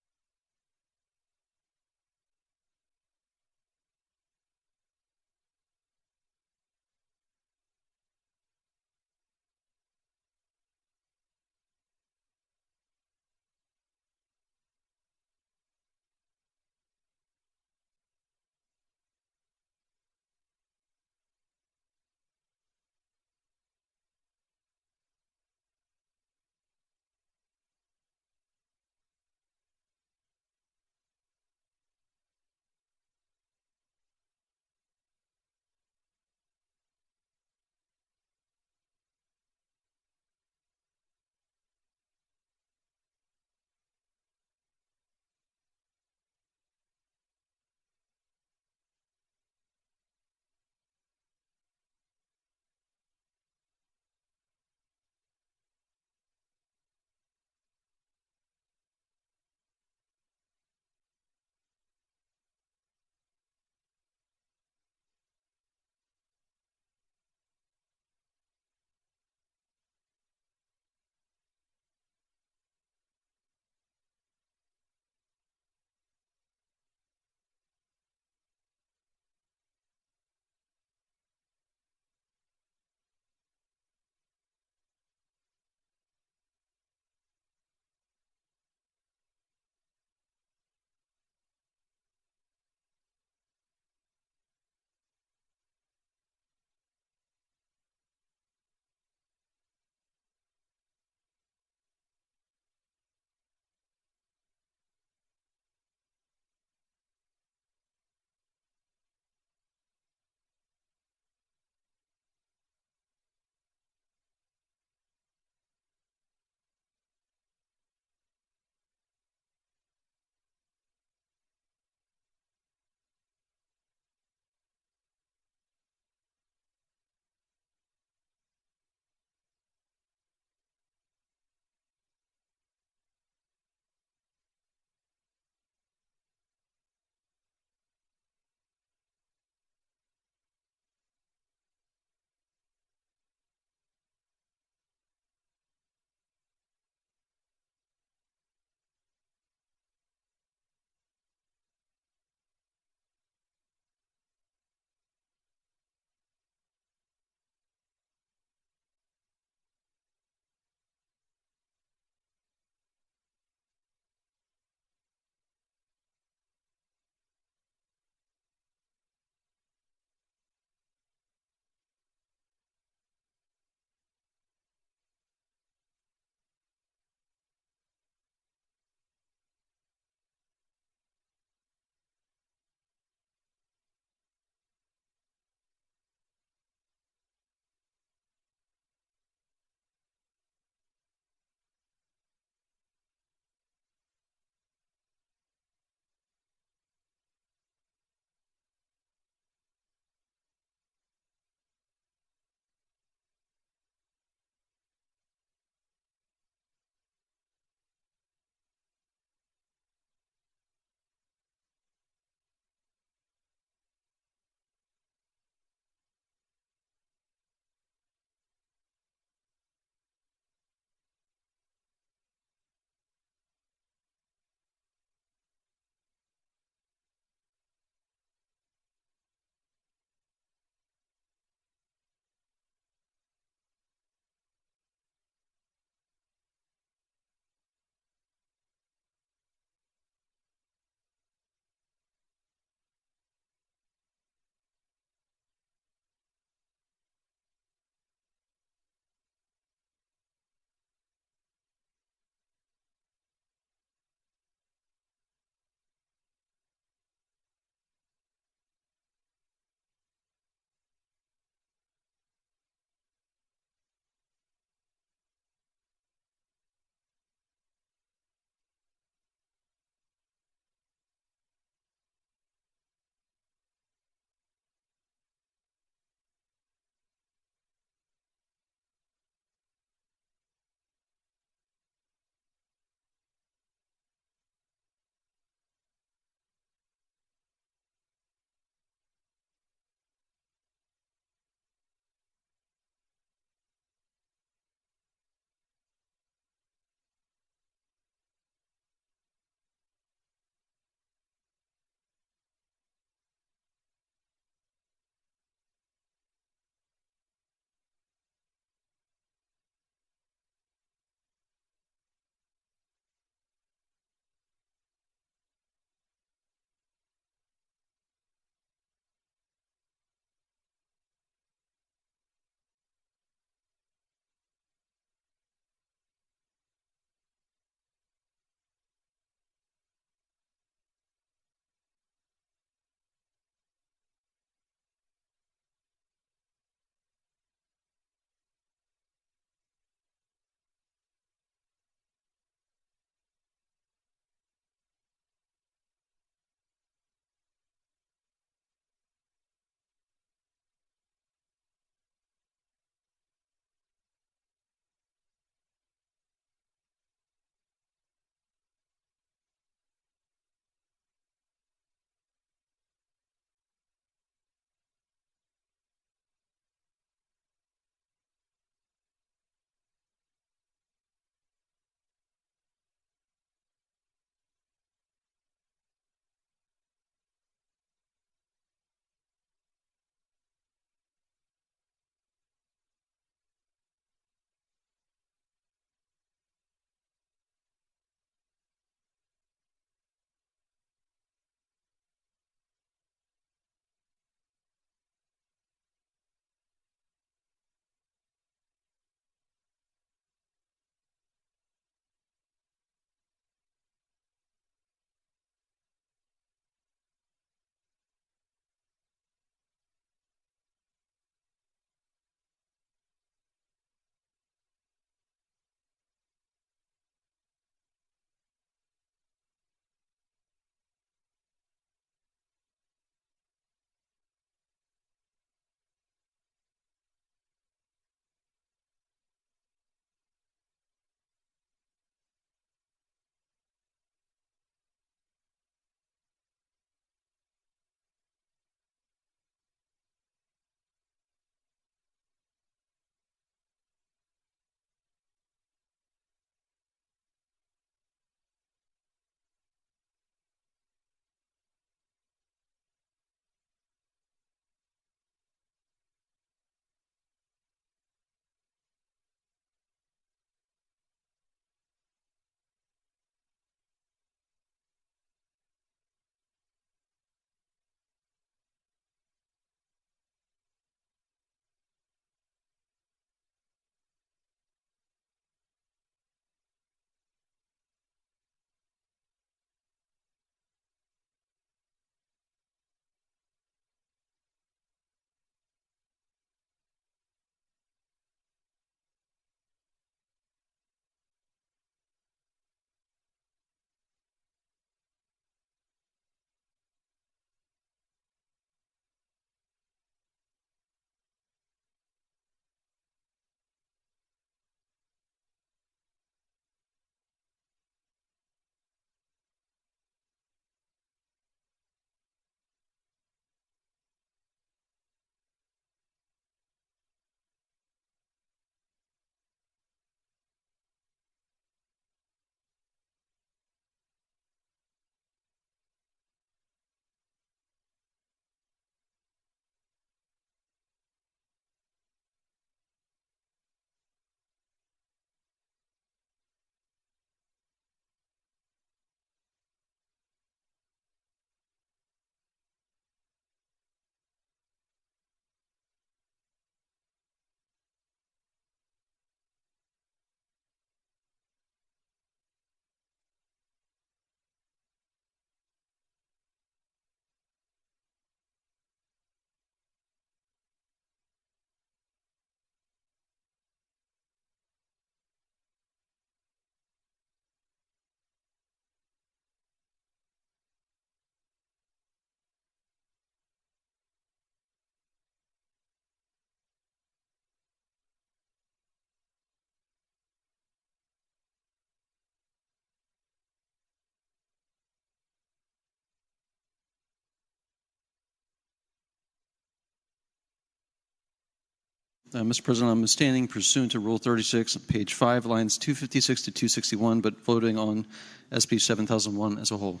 E: Mr. President, I'm abstaining pursuant to Rule 36, page 5, lines 256 to 261, but voting on SB 7001 as a whole.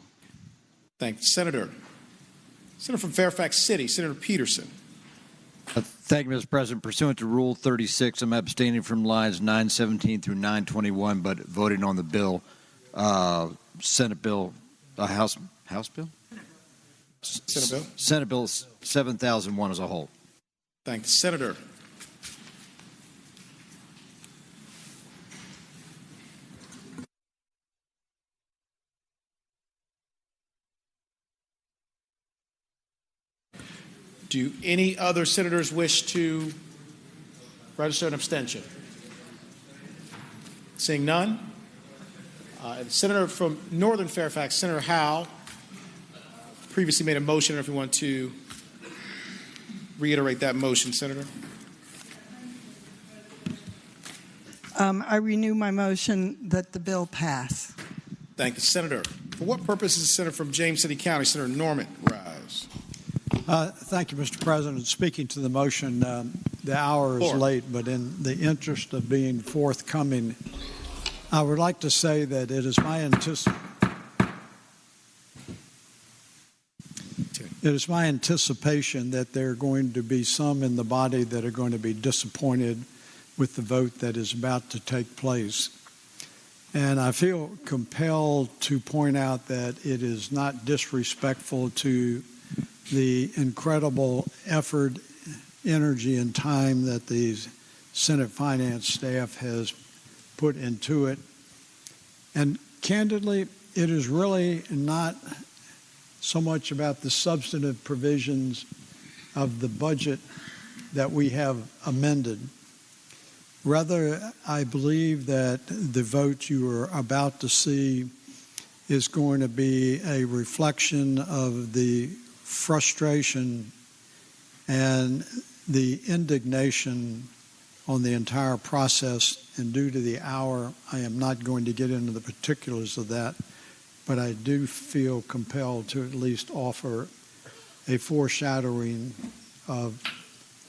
A: Thank you, Senator. Senator from Fairfax City, Senator Peterson.
P: Thank you, Mr. President. Pursuant to Rule 36, I'm abstaining from lines 917 through 921, but voting on the bill, Senate bill, House bill?
A: Senate bill?
P: Senate bill 7001 as a whole.
A: Thank you, Senator. Do any other senators wish to register an abstention? Seeing none. And Senator from Northern Fairfax, Senator Howe, previously made a motion. If you want to reiterate that motion, Senator.
B: I renew my motion that the bill pass.
A: Thank you, Senator. For what purpose is the Senator from James City County, Senator Norman, rise?
G: Thank you, Mr. President. Speaking to the motion, the hour is late, but in the interest of being forthcoming, I would like to say that it is my anticipation that there are going to be some in the body that are going to be disappointed with the vote that is about to take place. And I feel compelled to point out that it is not disrespectful to the incredible effort, energy, and time that the Senate Finance staff has put into it. And candidly, it is really not so much about the substantive provisions of the budget that we have amended. Rather, I believe that the vote you are about to see is going to be a reflection of the frustration and the indignation on the entire process. And due to the hour, I am not going to get into the particulars of that, but I do feel compelled to at least offer a foreshadowing of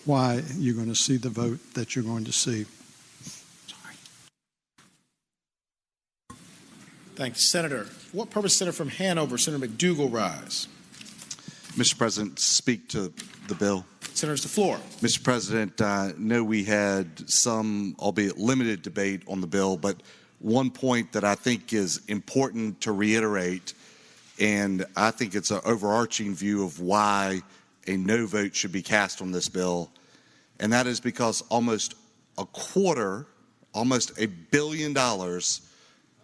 G: why you're going to see the vote that you're going to see.
A: Thank you, Senator. For what purpose, Senator from Hanover, Senator McDougall, rise?
O: Mr. President, speak to the bill.
A: Senator, the floor.
O: Mr. President, I know we had some, albeit limited, debate on the bill, but one point that I think is important to reiterate, and I think it's an overarching view of why a no vote should be cast on this bill, and that is because almost $250 million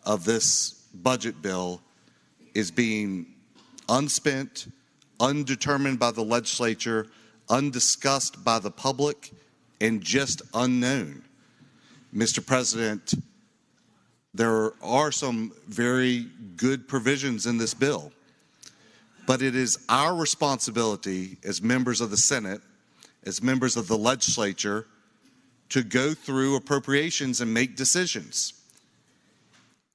O: of this budget bill is being unspent, undetermined by the legislature, undiscussed by the public, and just unknown. Mr. President, there are some very good provisions in this bill, but it is our responsibility as members of the Senate, as members of the legislature, to go through appropriations and make decisions.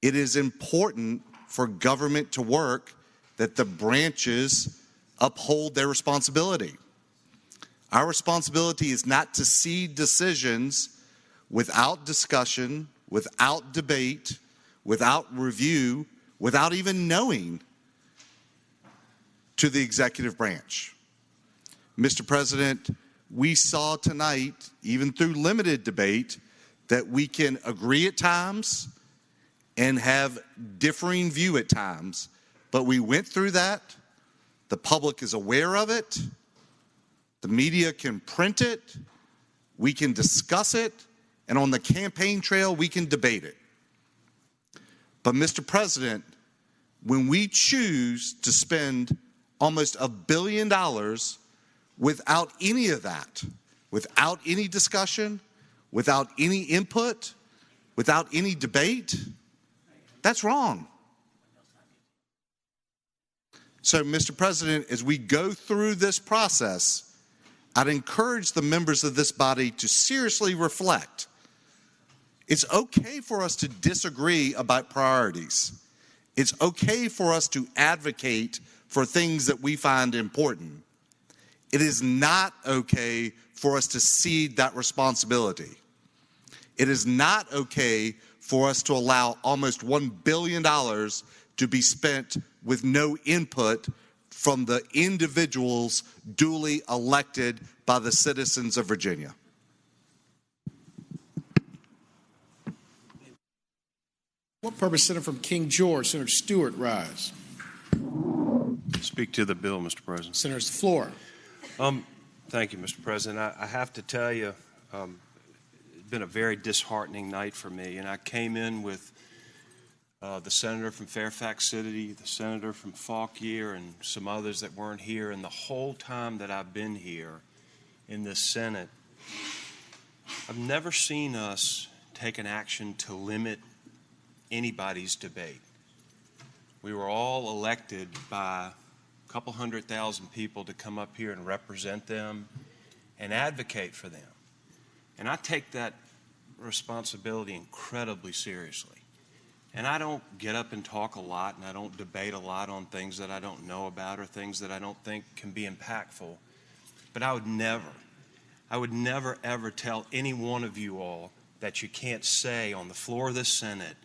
O: It is important for government to work that the branches uphold their responsibility. Our responsibility is not to see decisions without discussion, without debate, without review, without even knowing to the executive branch. Mr. President, we saw tonight, even through limited debate, that we can agree at times and have differing view at times, but we went through that. The public is aware of it. The media can print it. We can discuss it. And on the campaign trail, we can debate it. But Mr. President, when we choose to spend almost $1 billion without any of that, without any discussion, without any input, without any debate, that's wrong. So, Mr. President, as we go through this process, I'd encourage the members of this body to seriously reflect. It's okay for us to disagree about priorities. It's okay for us to advocate for things that we find important. It is not okay for us to cede that responsibility. It is not okay for us to allow almost $1 billion to be spent with no input from the individuals duly elected by the citizens of Virginia.
A: What purpose? Senator from King George, Senator Stewart, rise.
D: Speak to the bill, Mr. President.
A: Senator's the floor.
D: Thank you, Mr. President. I have to tell you, it's been a very disheartening night for me, and I came in with the senator from Fairfax City, the senator from Fauquier, and some others that weren't here, and the whole time that I've been here in this Senate, I've never seen us take an action to limit anybody's debate. We were all elected by a couple 100,000 people to come up here and represent them and advocate for them. And I take that responsibility incredibly seriously. And I don't get up and talk a lot, and I don't debate a lot on things that I don't know about or things that I don't think can be impactful. But I would never ever tell any one of you all that you can't say on the floor of this Senate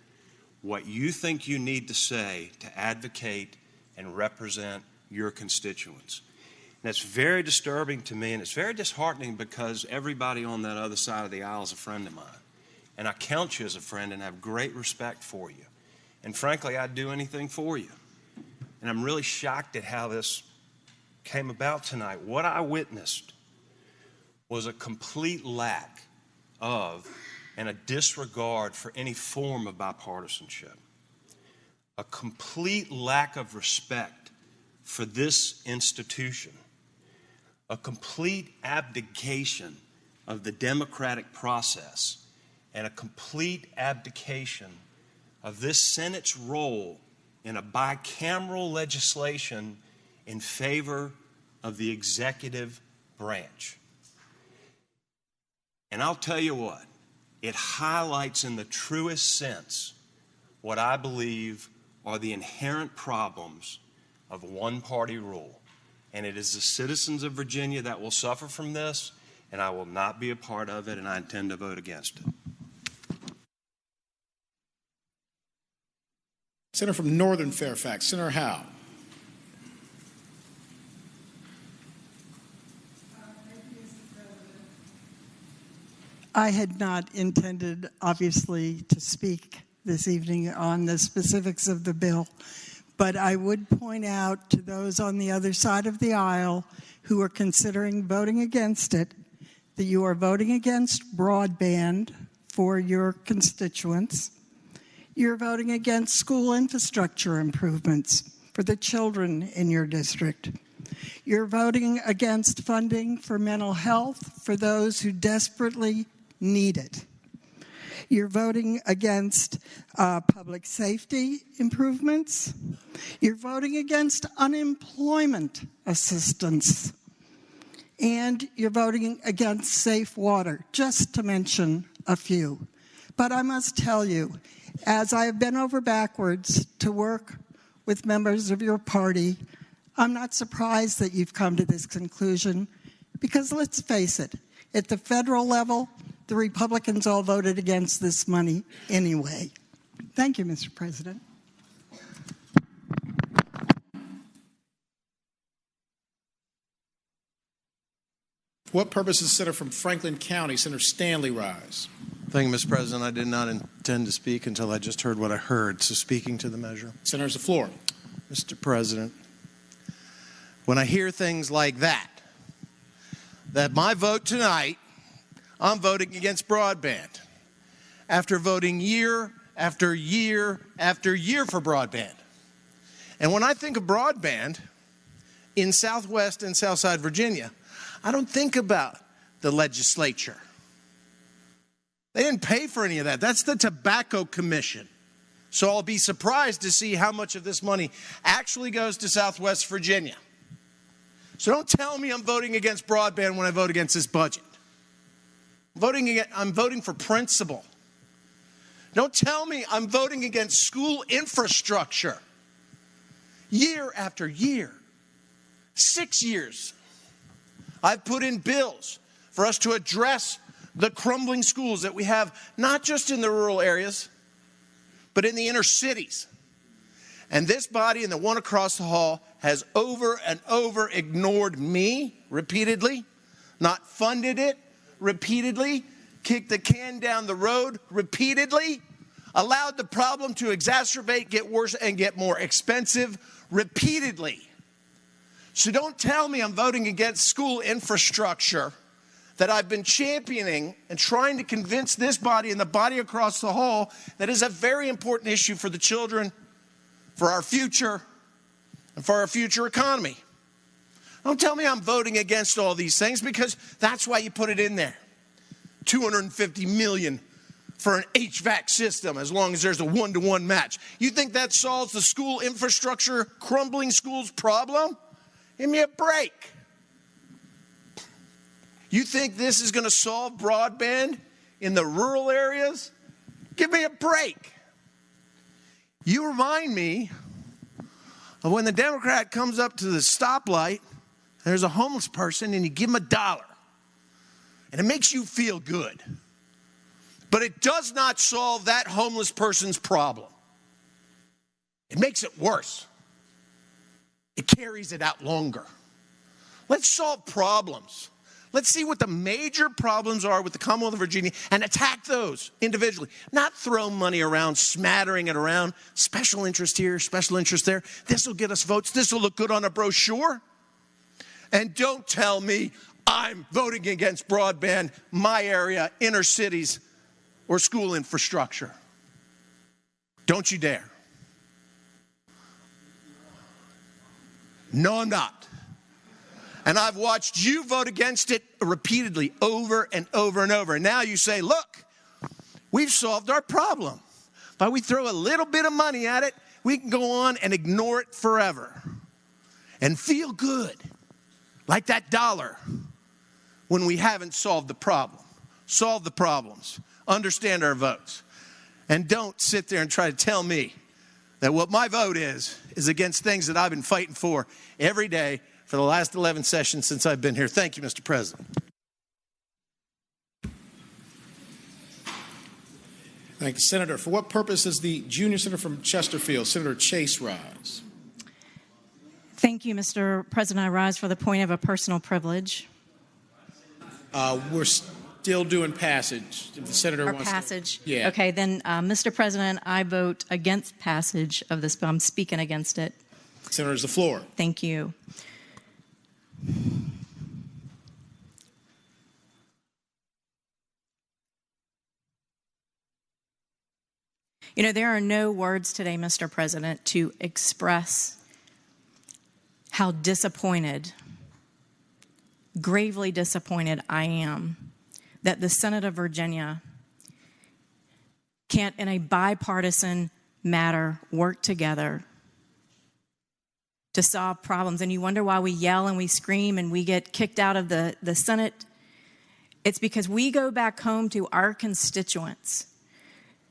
D: what you think you need to say to advocate and represent your constituents. And that's very disturbing to me, and it's very disheartening because everybody on that other side of the aisle is a friend of mine. And I count you as a friend and have great respect for you. And frankly, I'd do anything for you. And I'm really shocked at how this came about tonight. What I witnessed was a complete lack of and a disregard for any form of bipartisanship. A complete lack of respect for this institution. A complete abdication of the democratic process, and a complete abdication of this Senate's role in a bicameral legislation in favor of the executive branch. And I'll tell you what, it highlights in the truest sense what I believe are the inherent problems of one-party rule. And it is the citizens of Virginia that will suffer from this, and I will not be a part of it, and I intend to vote against it.
A: Senator from Northern Fairfax, Senator Howe.
B: I had not intended, obviously, to speak this evening on the specifics of the bill, but I would point out to those on the other side of the aisle who are considering voting against it that you are voting against broadband for your constituents. You're voting against school infrastructure improvements for the children in your district. You're voting against funding for mental health for those who desperately need it. You're voting against public safety improvements. You're voting against unemployment assistance. And you're voting against safe water, just to mention a few. But I must tell you, as I have bent over backwards to work with members of your party, I'm not surprised that you've come to this conclusion, because let's face it, at the federal level, the Republicans all voted against this money anyway. Thank you, Mr. President.
A: What purpose is Senator from Franklin County, Senator Stanley, rise?
V: Thank you, Mr. President. I did not intend to speak until I just heard what I heard, so speaking to the measure.
A: Senator's the floor.
V: Mr. President, when I hear things like that my vote tonight, I'm voting against broadband, after voting year after year after year for broadband. And when I think of broadband in Southwest and Southside Virginia, I don't think about the legislature. They didn't pay for any of that. That's the Tobacco Commission. So I'll be surprised to see how much of this money actually goes to Southwest Virginia. So don't tell me I'm voting against broadband when I vote against this budget. I'm voting for principle. Don't tell me I'm voting against school infrastructure. Year after year, 6 years.
R: I've put in bills for us to address the crumbling schools that we have, not just in the rural areas, but in the inner cities. And this body and the one across the hall has over and over ignored me repeatedly, not funded it repeatedly, kicked the can down the road repeatedly, allowed the problem to exacerbate, get worse, and get more expensive repeatedly. So don't tell me I'm voting against school infrastructure that I've been championing and trying to convince this body and the body across the hall that is a very important issue for the children, for our future, and for our future economy. Don't tell me I'm voting against all these things, because that's why you put it in there. $250 million for an HVAC system as long as there's a one-to-one match. You think that solves the school infrastructure, crumbling schools problem? Give me a break. You think this is going to solve broadband in the rural areas? Give me a break. You remind me of when the Democrat comes up to the stoplight, there's a homeless person, and you give him $1. And it makes you feel good. But it does not solve that homeless person's problem. It makes it worse. It carries it out longer. Let's solve problems. Let's see what the major problems are with the Commonwealth of Virginia and attack those individually. Not throw money around, smattering it around. Special interest here, special interest there. This will get us votes. This will look good on a brochure. And don't tell me I'm voting against broadband, my area, inner cities, or school infrastructure. Don't you dare. No, I'm not. And I've watched you vote against it repeatedly over and over and over. And now you say, look, we've solved our problem. But we throw a little bit of money at it, we can go on and ignore it forever. And feel good, like that $1, when we haven't solved the problem. Solve the problems. Understand our votes. And don't sit there and try to tell me that what my vote is against things that I've been fighting for every day for the last 11 sessions since I've been here. Thank you, Mr. President.
A: Thank you, Senator. For what purpose does the junior senator from Chesterfield, Senator Chase, rise?
F: Thank you, Mr. President. I rise for the point of a personal privilege.
A: We're still doing passage. If the senator wants
F: passage.
A: To, yeah.
F: Okay, then, Mr. President, I vote against passage of this bill. I'm speaking against it.
A: Senator, the floor.
F: Thank you. You know, there are no words today, Mr. President, to express how disappointed, gravely disappointed I am that the Senate of Virginia can't, in a bipartisan matter, work together to solve problems. And you wonder why we yell and we scream and we get kicked out of the Senate. It's because we go back home to our constituents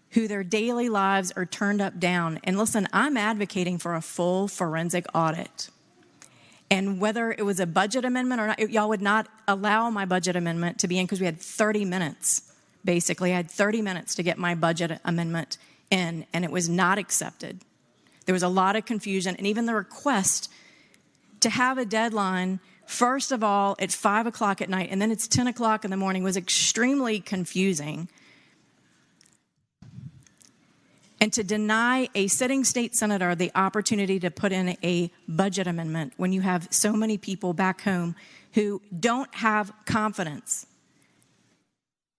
F: who their daily lives are turned up down. And listen, I'm advocating for a full forensic audit. And whether it was a budget amendment or not, y'all would not allow my budget amendment to be in because we had 30 minutes. Basically, I had 30 minutes to get my budget amendment in, and it was not accepted. There was a lot of confusion, and even the request to have a deadline, first of all, at 5 o'clock at night, and then it's 10 o'clock in the morning, was extremely confusing. And to deny a sitting state senator the opportunity to put in a budget amendment when you have so many people back home who don't have confidence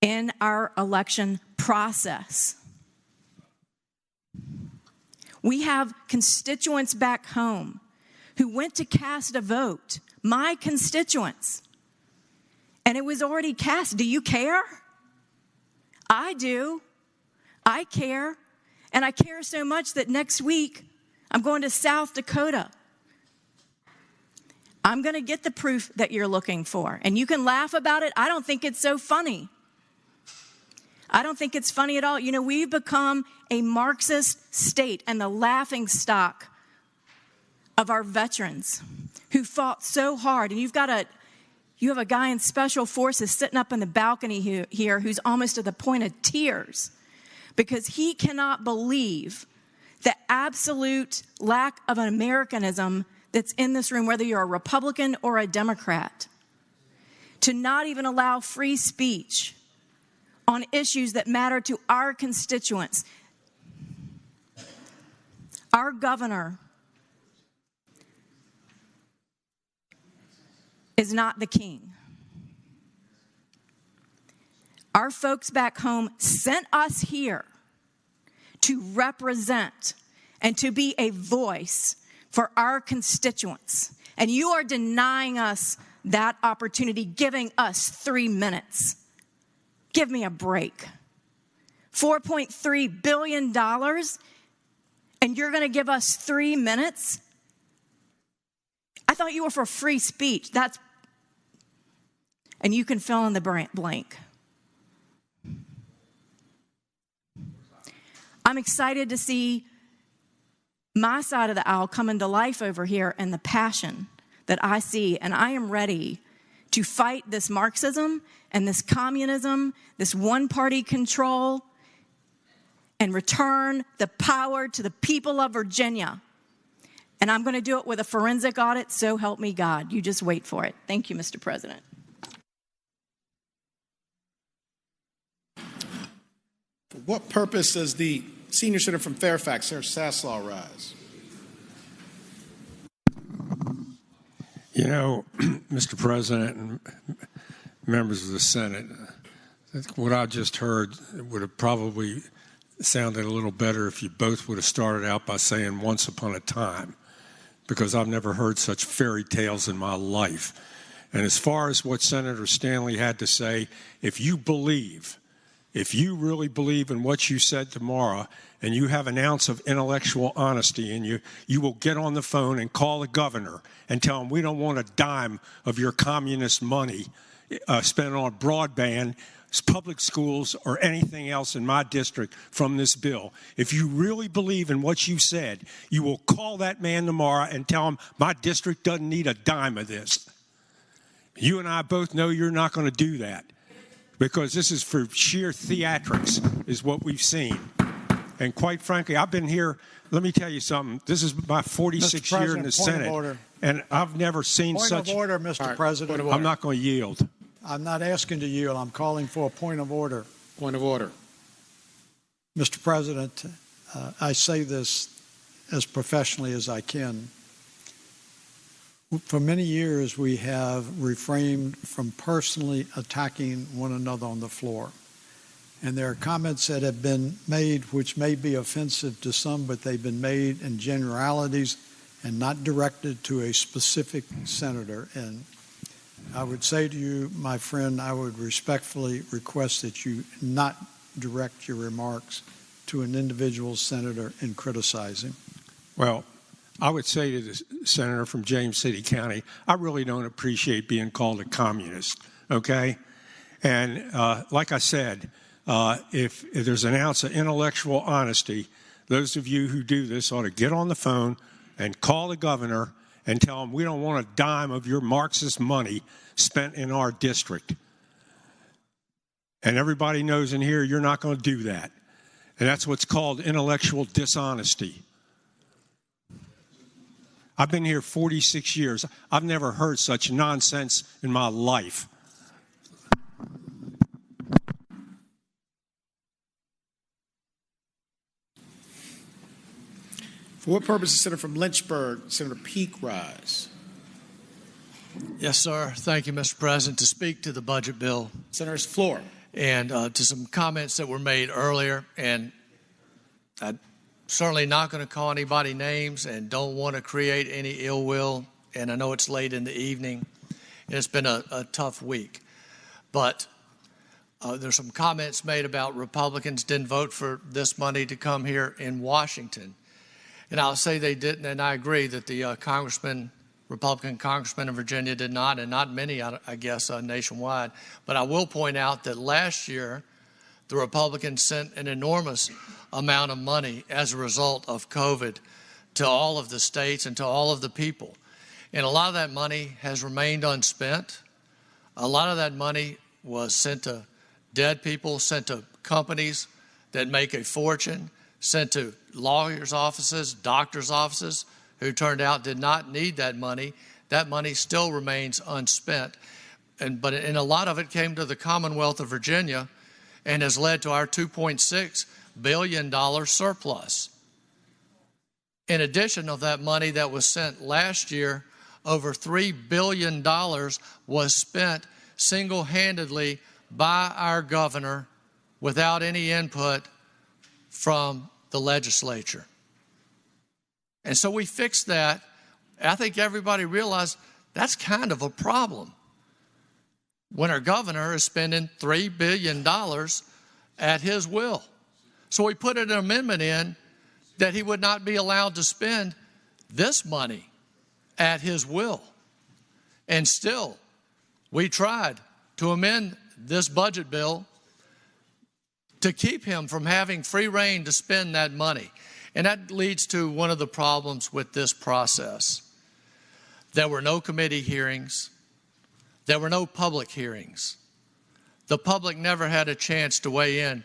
F: in our election process. We have constituents back home who went to cast a vote, my constituents, and it was already cast. Do you care? I do. I care. And I care so much that next week I'm going to South Dakota. I'm going to get the proof that you're looking for. And you can laugh about it. I don't think it's so funny. I don't think it's funny at all. You know, we've become a Marxist state and the laughing stock of our veterans who fought so hard. And you've got You have a guy in special forces sitting up in the balcony here who's almost to the point of tears because he cannot believe the absolute lack of an Americanism that's in this room, whether you're a Republican or a Democrat, to not even allow free speech on issues that matter to our constituents. Our governor is not the king. Our folks back home sent us here to represent and to be a voice for our constituents. And you are denying us that opportunity, giving us 3 minutes. Give me a break. $4.3 billion, and you're going to give us 3 minutes? I thought you were for free speech. And you can fill in the blank. I'm excited to see my side of the aisle come into life over here and the passion that I see, and I am ready to fight this Marxism and this communism, this one-party control, and return the power to the people of Virginia. And I'm going to do it with a forensic audit, so help me God. You just wait for it. Thank you, Mr. President.
A: For what purpose does the senior senator from Fairfax, Senator Saslaw, rise?
J: You know, Mr. President and members of the Senate, what I just heard would have probably sounded a little better if you both would have started out by saying once upon a time, because I've never heard such fairy tales in my life. And as far as what Senator Stanley had to say, if you really believe in what you said tomorrow, and you have an ounce of intellectual honesty, and you will get on the phone and call the governor and tell him we don't want a dime of your communist money spent on broadband, public schools, or anything else in my district from this bill. If you really believe in what you said, you will call that man tomorrow and tell him my district doesn't need a dime of this. You and I both know you're not going to do that, because this is for sheer theatrics, is what we've seen. And quite frankly, I've been here, let me tell you something, this is my 46th year in the Senate, and I've never seen such...
G: Point of order, Mr. President.
J: I'm not going to yield.
G: I'm not asking to yield. I'm calling for a point of order.
A: Point of order.
G: Mr. President, I say this as professionally as I can. For many years, we have refrained from personally attacking one another on the floor. And there are comments that have been made which may be offensive to some, but they've been made in generalities and not directed to a specific senator. And I would say to you, my friend, I would respectfully request that you not direct your remarks to an individual senator and criticize him.
J: Well, I would say to the senator from James City County, I really don't appreciate being called a communist, okay? And like I said, if there's an ounce of intellectual honesty, those of you who do this ought to get on the phone and call the governor and tell him we don't want a dime of your Marxist money spent in our district. And everybody knows in here you're not going to do that. And that's what's called intellectual dishonesty. I've been here 46 years. I've never heard such nonsense in my life.
A: For what purpose does Senator from Lynchburg, Senator Peake, rise?
S: Yes, sir. Thank you, Mr. President. To speak to the budget bill.
A: Senator's floor.
S: And to some comments that were made earlier. And I'm certainly not going to call anybody names and don't want to create any ill will. And I know it's late in the evening. And it's been a tough week. But there's some comments made about Republicans didn't vote for this money to come here in Washington. And I'll say they didn't, and I agree that the Republican congressman in Virginia did not, and not many, I guess, nationwide. But I will point out that last year, the Republicans sent an enormous amount of money as a result of COVID to all of the states and to all of the people. And a lot of that money has remained unspent. A lot of that money was sent to dead people, sent to companies that make a fortune, sent to lawyers' offices, doctors' offices, who turned out did not need that money. That money still remains unspent. But a lot of it came to the Commonwealth of Virginia and has led to our $2.6 billion surplus. In addition of that money that was sent last year, over $3 billion was spent single-handedly by our governor without any input from the legislature. And so we fixed that. I think everybody realized that's kind of a problem when our governor is spending $3 billion at his will. So we put an amendment in that he would not be allowed to spend this money at his will. And still, we tried to amend this budget bill to keep him from having free rein to spend that money. And that leads to one of the problems with this process. There were no committee hearings. There were no public hearings. The public never had a chance to weigh in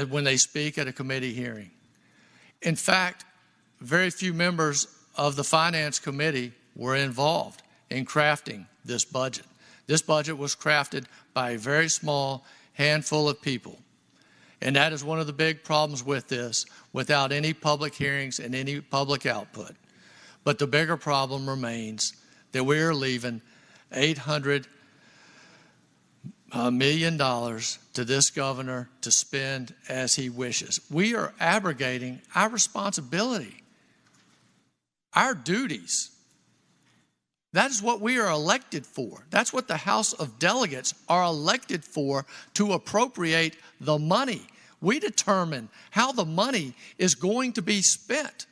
S: when they speak at a committee hearing. In fact, very few members of the Finance Committee were involved in crafting this budget. This budget was crafted by a very small handful of people. And that is one of the big problems with this, without any public hearings and any public output. But the bigger problem remains that we are leaving $800 million to this governor to spend as he wishes. We are abrogating our responsibility, our duties. That is what we are elected for. That's what the House of Delegates are elected for, to appropriate the money. We determine how the money is going to be spent.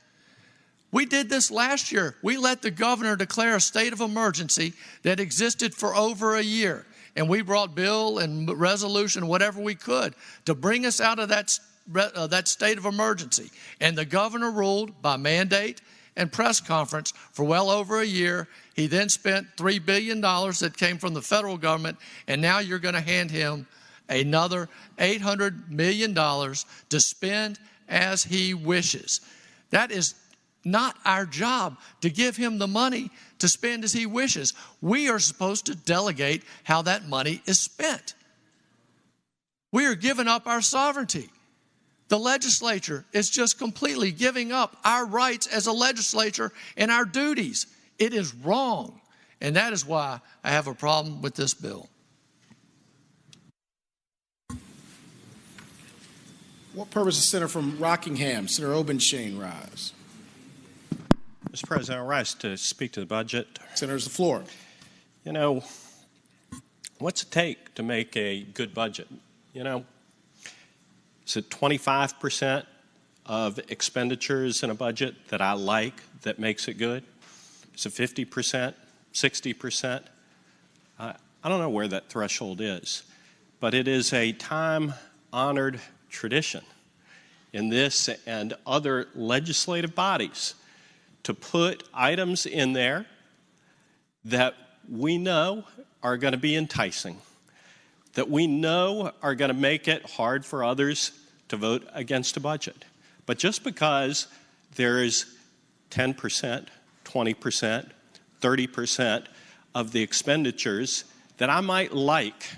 S: We did this last year. We let the governor declare a state of emergency that existed for over a year. And we brought bill and resolution, whatever we could, to bring us out of that state of emergency. And the governor ruled by mandate and press conference for well over a year. He then spent $3 billion that came from the federal government, and now you're going to hand him another $800 million to spend as he wishes. That is not our job, to give him the money to spend as he wishes. We are supposed to delegate how that money is spent. We are giving up our sovereignty. The legislature is just completely giving up our rights as a legislature and our duties. It is wrong, and that is why I have a problem with this bill.
A: What purpose is Senator from Rockingham, Senator Obenshain, rise?
I: Mr. President, I rise to speak to the budget.
A: Senator's the floor.
I: You know, what's it take to make a good budget? You know, is it 25% of expenditures in a budget that I like that makes it good? Is it 50%, 60%? I don't know where that threshold is, but it is a time-honored tradition in this and other legislative bodies to put items in there that we know are going to be enticing, that we know are going to make it hard for others to vote against a budget. But just because there is 10%, 20%, 30% of the expenditures that I might like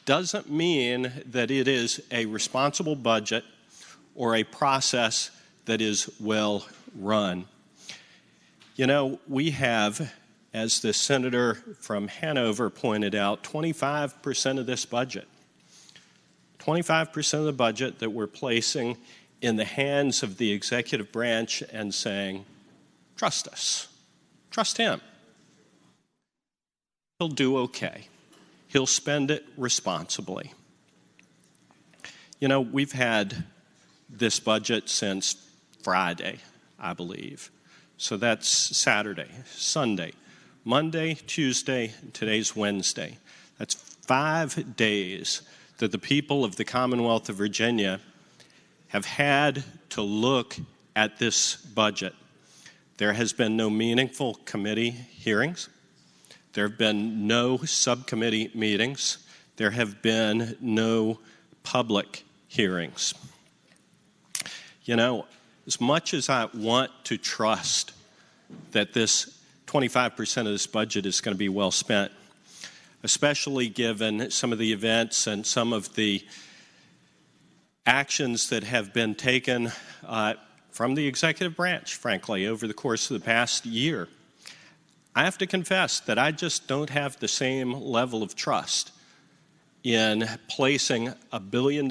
I: doesn't mean that it is a responsible budget or a process that is well run. You know, we have, as the senator from Hanover pointed out, 25% of this budget, 25% of the budget that we're placing in the hands of the executive branch and saying, trust us, trust him. He'll do okay. He'll spend it responsibly. You know, we've had this budget since Friday, I believe. So that's Saturday, Sunday, Monday, Tuesday, and today's Wednesday. That's 5 days that the people of the Commonwealth of Virginia have had to look at this budget. There has been no meaningful committee hearings. There have been no subcommittee meetings. There have been no public hearings. You know, as much as I want to trust that this 25% of this budget is going to be well spent, especially given some of the events and some of the actions that have been taken from the executive branch, frankly, over the course of the past year, I have to confess that I just don't have the same level of trust in placing $1 billion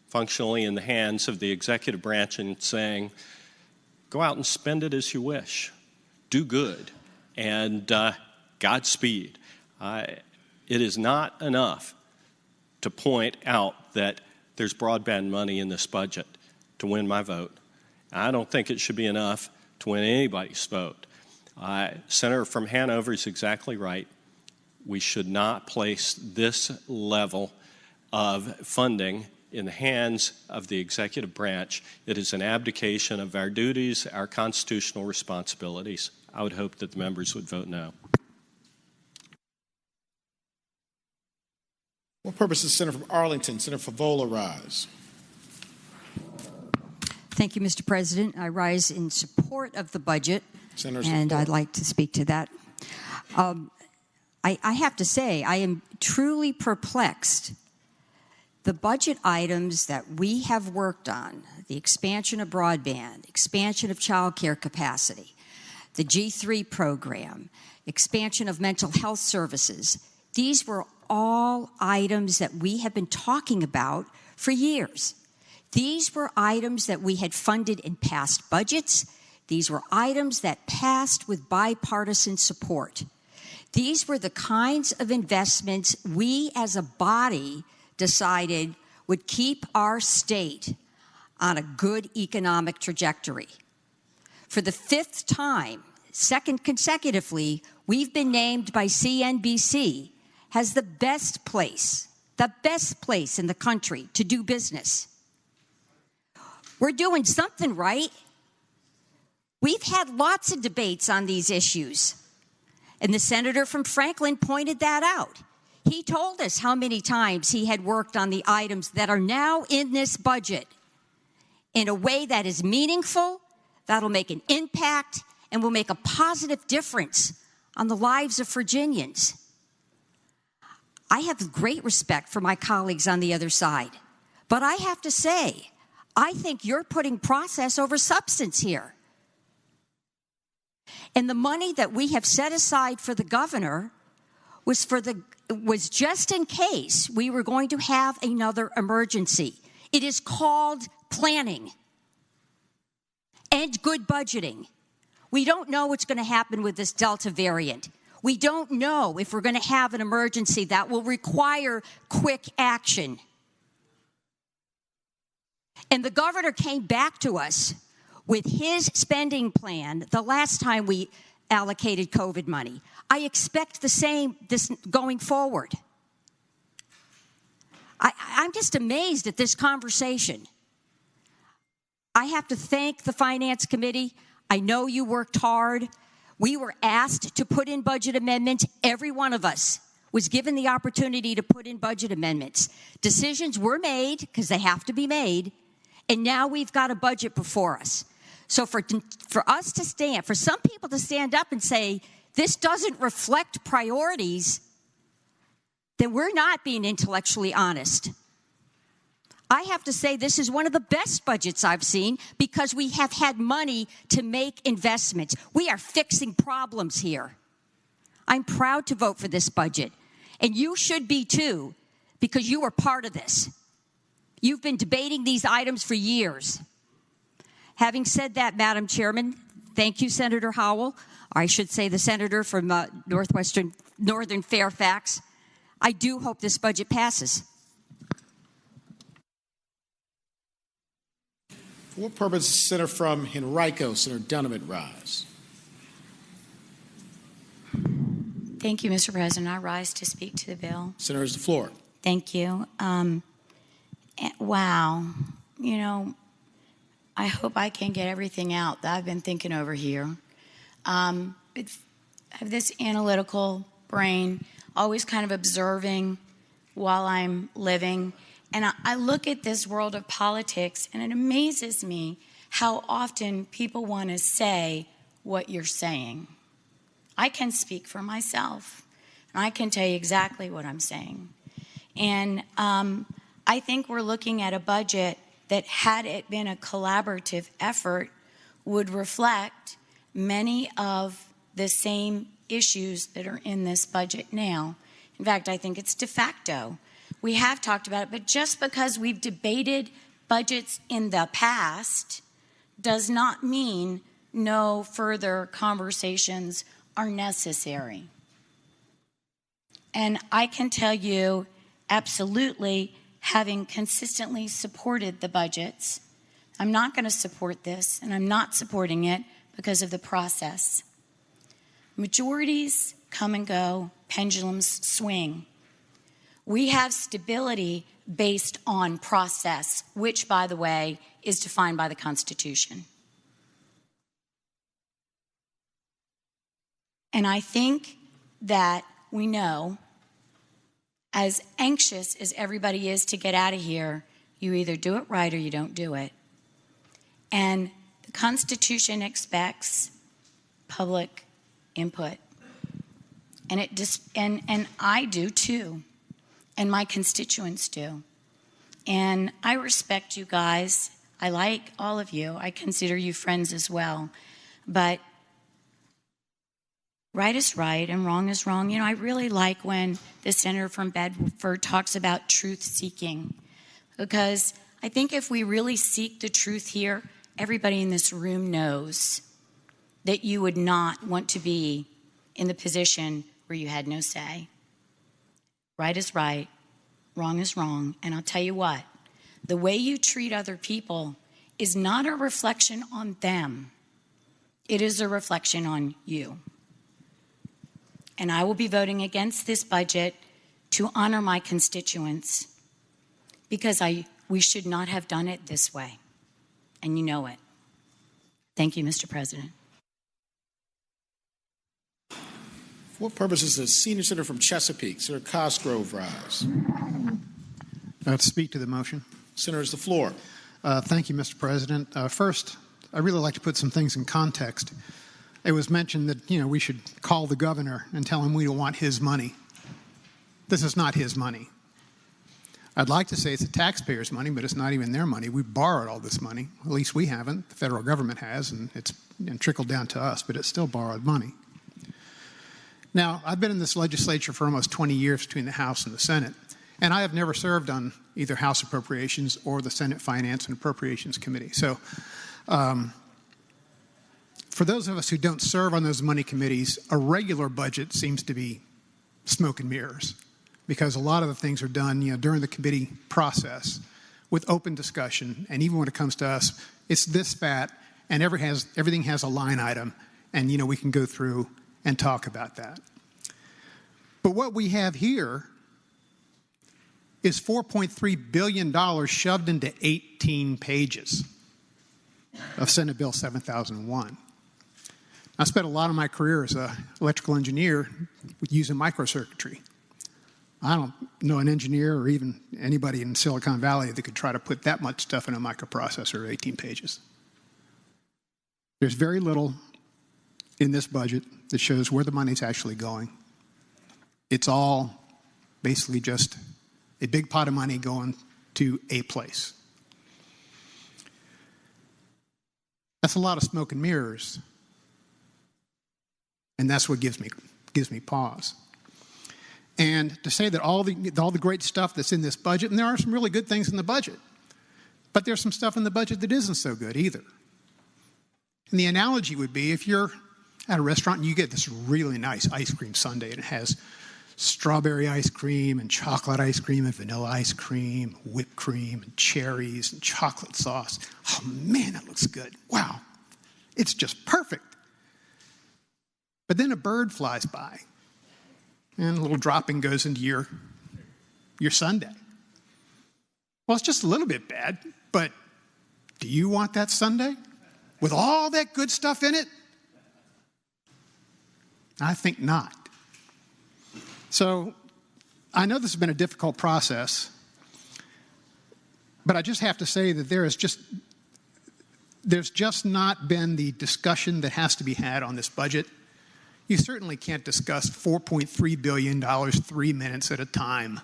I: functionally in the hands of the executive branch and saying, go out and spend it as you wish, do good, and Godspeed. It is not enough to point out that there's broadband money in this budget to win my vote. I don't think it should be enough to win anybody's vote. Senator from Hanover is exactly right. We should not place this level of funding in the hands of the executive branch. It is an abdication of our duties, our constitutional responsibilities. I would hope that the members would vote no.
A: What purpose does the Senator from Arlington, Senator Favola, rise?
N: Thank you, Mr. President. I rise in support of the budget, and I'd like to speak to that. I have to say, I am truly perplexed. The budget items that we have worked on, the expansion of broadband, expansion of child care capacity, the G3 program, expansion of mental health services, these were all items that we have been talking about for years. These were items that we had funded in past budgets. These were items that passed with bipartisan support. These were the kinds of investments we as a body decided would keep our state on a good economic trajectory. For the fifth time, second consecutively, we've been named by CNBC as the best place in the country to do business. We're doing something right. We've had lots of debates on these issues, and the senator from Franklin pointed that out. He told us how many times he had worked on the items that are now in this budget in a way that is meaningful, that'll make an impact, and will make a positive difference on the lives of Virginians. I have great respect for my colleagues on the other side, but I have to say, I think you're putting process over substance here. And the money that we have set aside for the governor was just in case we were going to have another emergency. It is called planning and good budgeting. We don't know what's going to happen with this Delta variant. We don't know if we're going to have an emergency that will require quick action. And the governor came back to us with his spending plan the last time we allocated COVID money. I expect the same this going forward. I'm just amazed at this conversation. I have to thank the Finance Committee. I know you worked hard. We were asked to put in budget amendments. Every one of us was given the opportunity to put in budget amendments. Decisions were made, because they have to be made, and now we've got a budget before us. So for us to stand, for some people to stand up and say, this doesn't reflect priorities, then we're not being intellectually honest. I have to say this is one of the best budgets I've seen because we have had money to make investments. We are fixing problems here. I'm proud to vote for this budget, and you should be too, because you were part of this. You've been debating these items for years. Having said that, Madam Chairman, thank you, Senator Howell. Or I should say the senator from Northern Fairfax. I do hope this budget passes.
A: For what purpose does the senator from Henrico, Senator Donovan, rise?
T: Thank you, Mr. President. I rise to speak to the bill.
A: Senator has the floor.
T: Thank you. Wow. You know, I hope I can get everything out that I've been thinking over here. have this analytical brain, always kind of observing while I'm living. And I look at this world of politics, and it amazes me how often people want to say what you're saying. I can speak for myself, and I can tell you exactly what I'm saying. And I think we're looking at a budget that, had it been a collaborative effort, would reflect many of the same issues that are in this budget now. In fact, I think it's de facto. We have talked about it, but just because we've debated budgets in the past does not mean no further conversations are necessary. And I can tell you, absolutely, having consistently supported the budgets, I'm not going to support this, and I'm not supporting it because of the process. Majorities come and go, pendulums swing. We have stability based on process, which, by the way, is defined by the Constitution. And I think that we know, as anxious as everybody is to get out of here, you either do it right or you don't do it. And the Constitution expects public input. And and I do too. And my constituents do. And I respect you guys. I like all of you. I consider you friends as well. But right is right and wrong is wrong. You know, I really like when the senator from Bedford talks about truth seeking, because I think if we really seek the truth here, everybody in this room knows that you would not want to be in the position where you had no say. Right is right, wrong is wrong. And I'll tell you what, the way you treat other people is not a reflection on them. It is a reflection on you. And I will be voting against this budget to honor my constituents, because we should not have done it this way. And you know it. Thank you, Mr. President.
A: For what purpose does the senior senator from Chesapeake, Senator Cosgrove, rise?
H: To speak to the motion.
A: Senator, it's the floor.
H: Thank you, Mr. President. First, I really like to put some things in context. It was mentioned that, we should call the governor and tell him we don't want his money. This is not his money. I'd like to say it's the taxpayers' money, but it's not even their money. We borrowed all this money. At least we haven't. The federal government has, and it's trickled down to us, but it's still borrowed money. Now, I've been in this legislature for almost 20 years between the House and the Senate, and I have never served on either House Appropriations or the Senate Finance and Appropriations Committee. So, for those of us who don't serve on those money committees, a regular budget seems to be smoke and mirrors, because a lot of the things are done, during the committee process with open discussion. And even when it comes to us, it's this fat, and everything has a line item, and we can go through and talk about that. But what we have here is $4.3 billion shoved into 18 pages of Senate Bill 7001. I spent a lot of my career as an electrical engineer using microcircuitry. I don't know an engineer or even anybody in Silicon Valley that could try to put that much stuff in a microprocessor of 18 pages. There's very little in this budget that shows where the money's actually going. It's all basically just a big pot of money going to a place. That's a lot of smoke and mirrors. And that's what gives me pause. And to say that all the great stuff that's in this budget, and there are some really good things in the budget, but there's some stuff in the budget that isn't so good either. And the analogy would be, if you're at a restaurant and you get this really nice ice cream sundae, and it has strawberry ice cream and chocolate ice cream and vanilla ice cream, whipped cream and cherries and chocolate sauce. Oh man, that looks good. Wow, it's just perfect. But then a bird flies by, and a little dropping goes into your sundae. Well, it's just a little bit bad, but do you want that sundae with all that good stuff in it? I think not. So I know this has been a difficult process, but I just have to say that there's just not been the discussion that has to be had on this budget. You certainly can't discuss $4.3 billion 3 minutes at a time.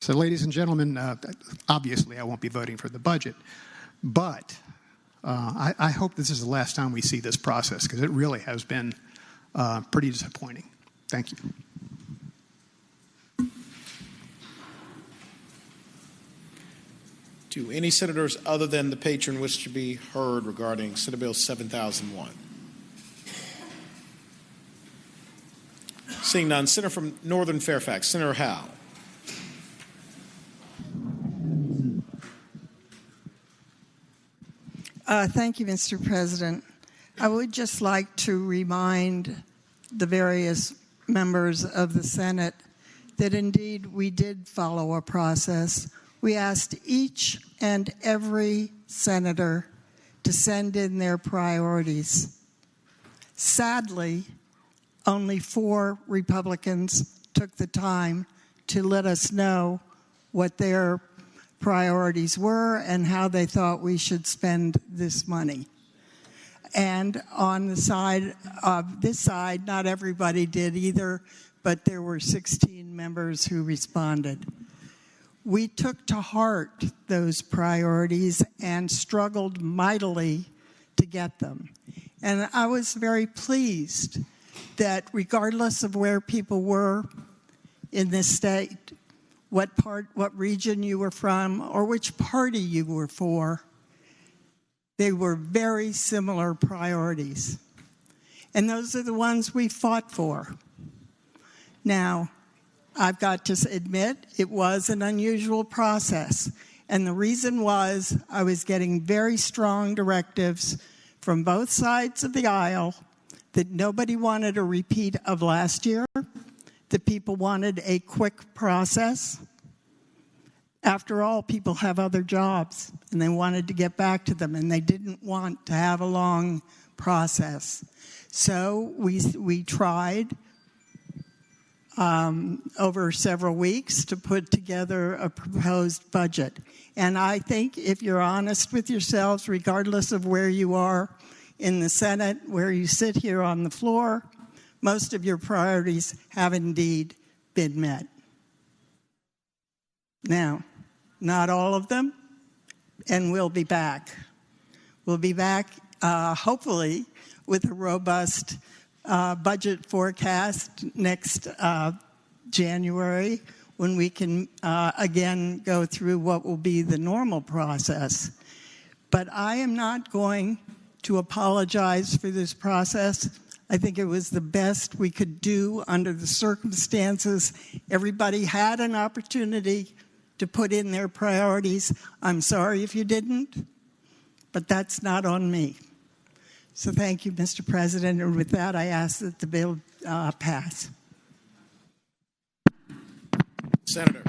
H: So, ladies and gentlemen, obviously I won't be voting for the budget, but I hope this is the last time we see this process, because it really has been pretty disappointing. Thank you.
A: Do any senators other than the patron wish to be heard regarding Senate Bill 7001? Seeing none, Senator from Northern Fairfax, Senator Howe.
B: Thank you, Mr. President. I would just like to remind the various members of the Senate that indeed we did follow a process. We asked each and every senator to send in their priorities. Sadly, only 4 Republicans took the time to let us know what their priorities were and how they thought we should spend this money. And on the side of this side, not everybody did either, but there were 16 members who responded. We took to heart those priorities and struggled mightily to get them. And I was very pleased that regardless of where people were in this state, what region you were from, or which party you were for, they were very similar priorities. And those are the ones we fought for. Now, I've got to admit, it was an unusual process. And the reason was I was getting very strong directives from both sides of the aisle that nobody wanted a repeat of last year, that people wanted a quick process. After all, people have other jobs, and they wanted to get back to them, and they didn't want to have a long process. So we tried over several weeks to put together a proposed budget. And I think if you're honest with yourselves, regardless of where you are in the Senate, where you sit here on the floor, most of your priorities have indeed been met. Now, not all of them, and we'll be back. We'll be back, hopefully, with a robust budget forecast next January, when we can again go through what will be the normal process. But I am not going to apologize for this process. I think it was the best we could do under the circumstances. Everybody had an opportunity to put in their priorities. I'm sorry if you didn't, but that's not on me. So thank you, Mr. President. And with that, I ask that the bill pass.
A: Senator.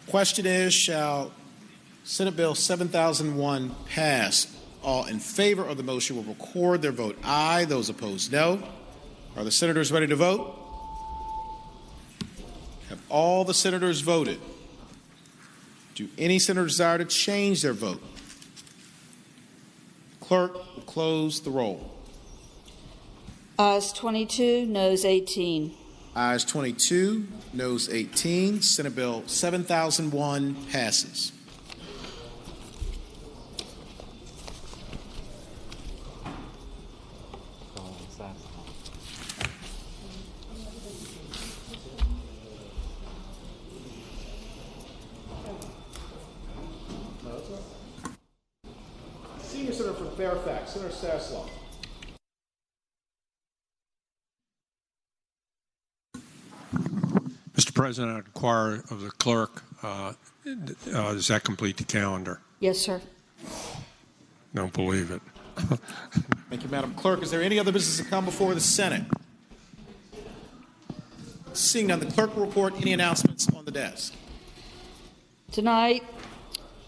A: Question is, shall Senate Bill 7001 pass? All in favor of the motion will record their vote aye. Those opposed, no. Are the senators ready to vote? Have all the senators voted? Do any senators desire to change their vote? Clerk will close the roll.
C: Ayes 22, noes 18.
A: Ayes 22, noes 18. Senate Bill 7001 passes. Senior Senator from Fairfax, Senator Sasslaw.
J: Mr. President, I inquire of the clerk, does that complete the calendar?
C: Yes, sir.
J: Don't believe it.
A: Thank you, Madam Clerk. Is there any other business to come before the Senate? Seeing none, the clerk will report any announcements on the desk.
C: Tonight,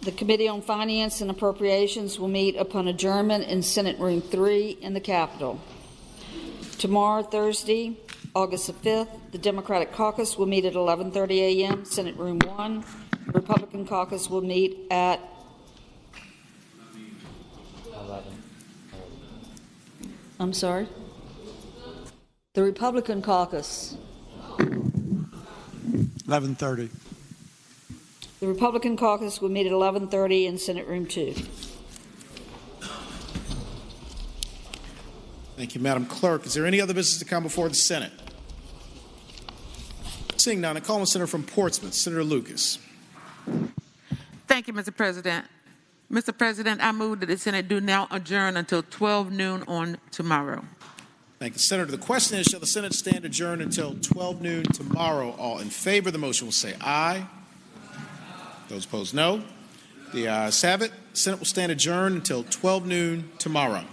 C: The Committee on Finance and Appropriations will meet upon adjournment in Senate Room 3 in the Capitol. Tomorrow, Thursday, August the 5th, the Democratic Caucus will meet at 11:30 a.m., Senate Room 1. The Republican Caucus will meet at 11. I'm sorry? The Republican Caucus.
G: 11:30.
C: The Republican Caucus will meet at 11:30 in Senate Room 2.
A: Thank you, Madam Clerk. Is there any other business to come before the Senate? Seeing none, I call on the Senator from Portsmouth, Senator Lucas.
L: Thank you, Mr. President. Mr. President, I move that the Senate do now adjourn until 12 noon on tomorrow.
A: Thank you, Senator. The question is, shall the Senate stand adjourned until 12 noon tomorrow? All in favor of the motion will say aye. Those opposed, no. The ayes have it. The Senate will stand adjourned until 12 noon tomorrow.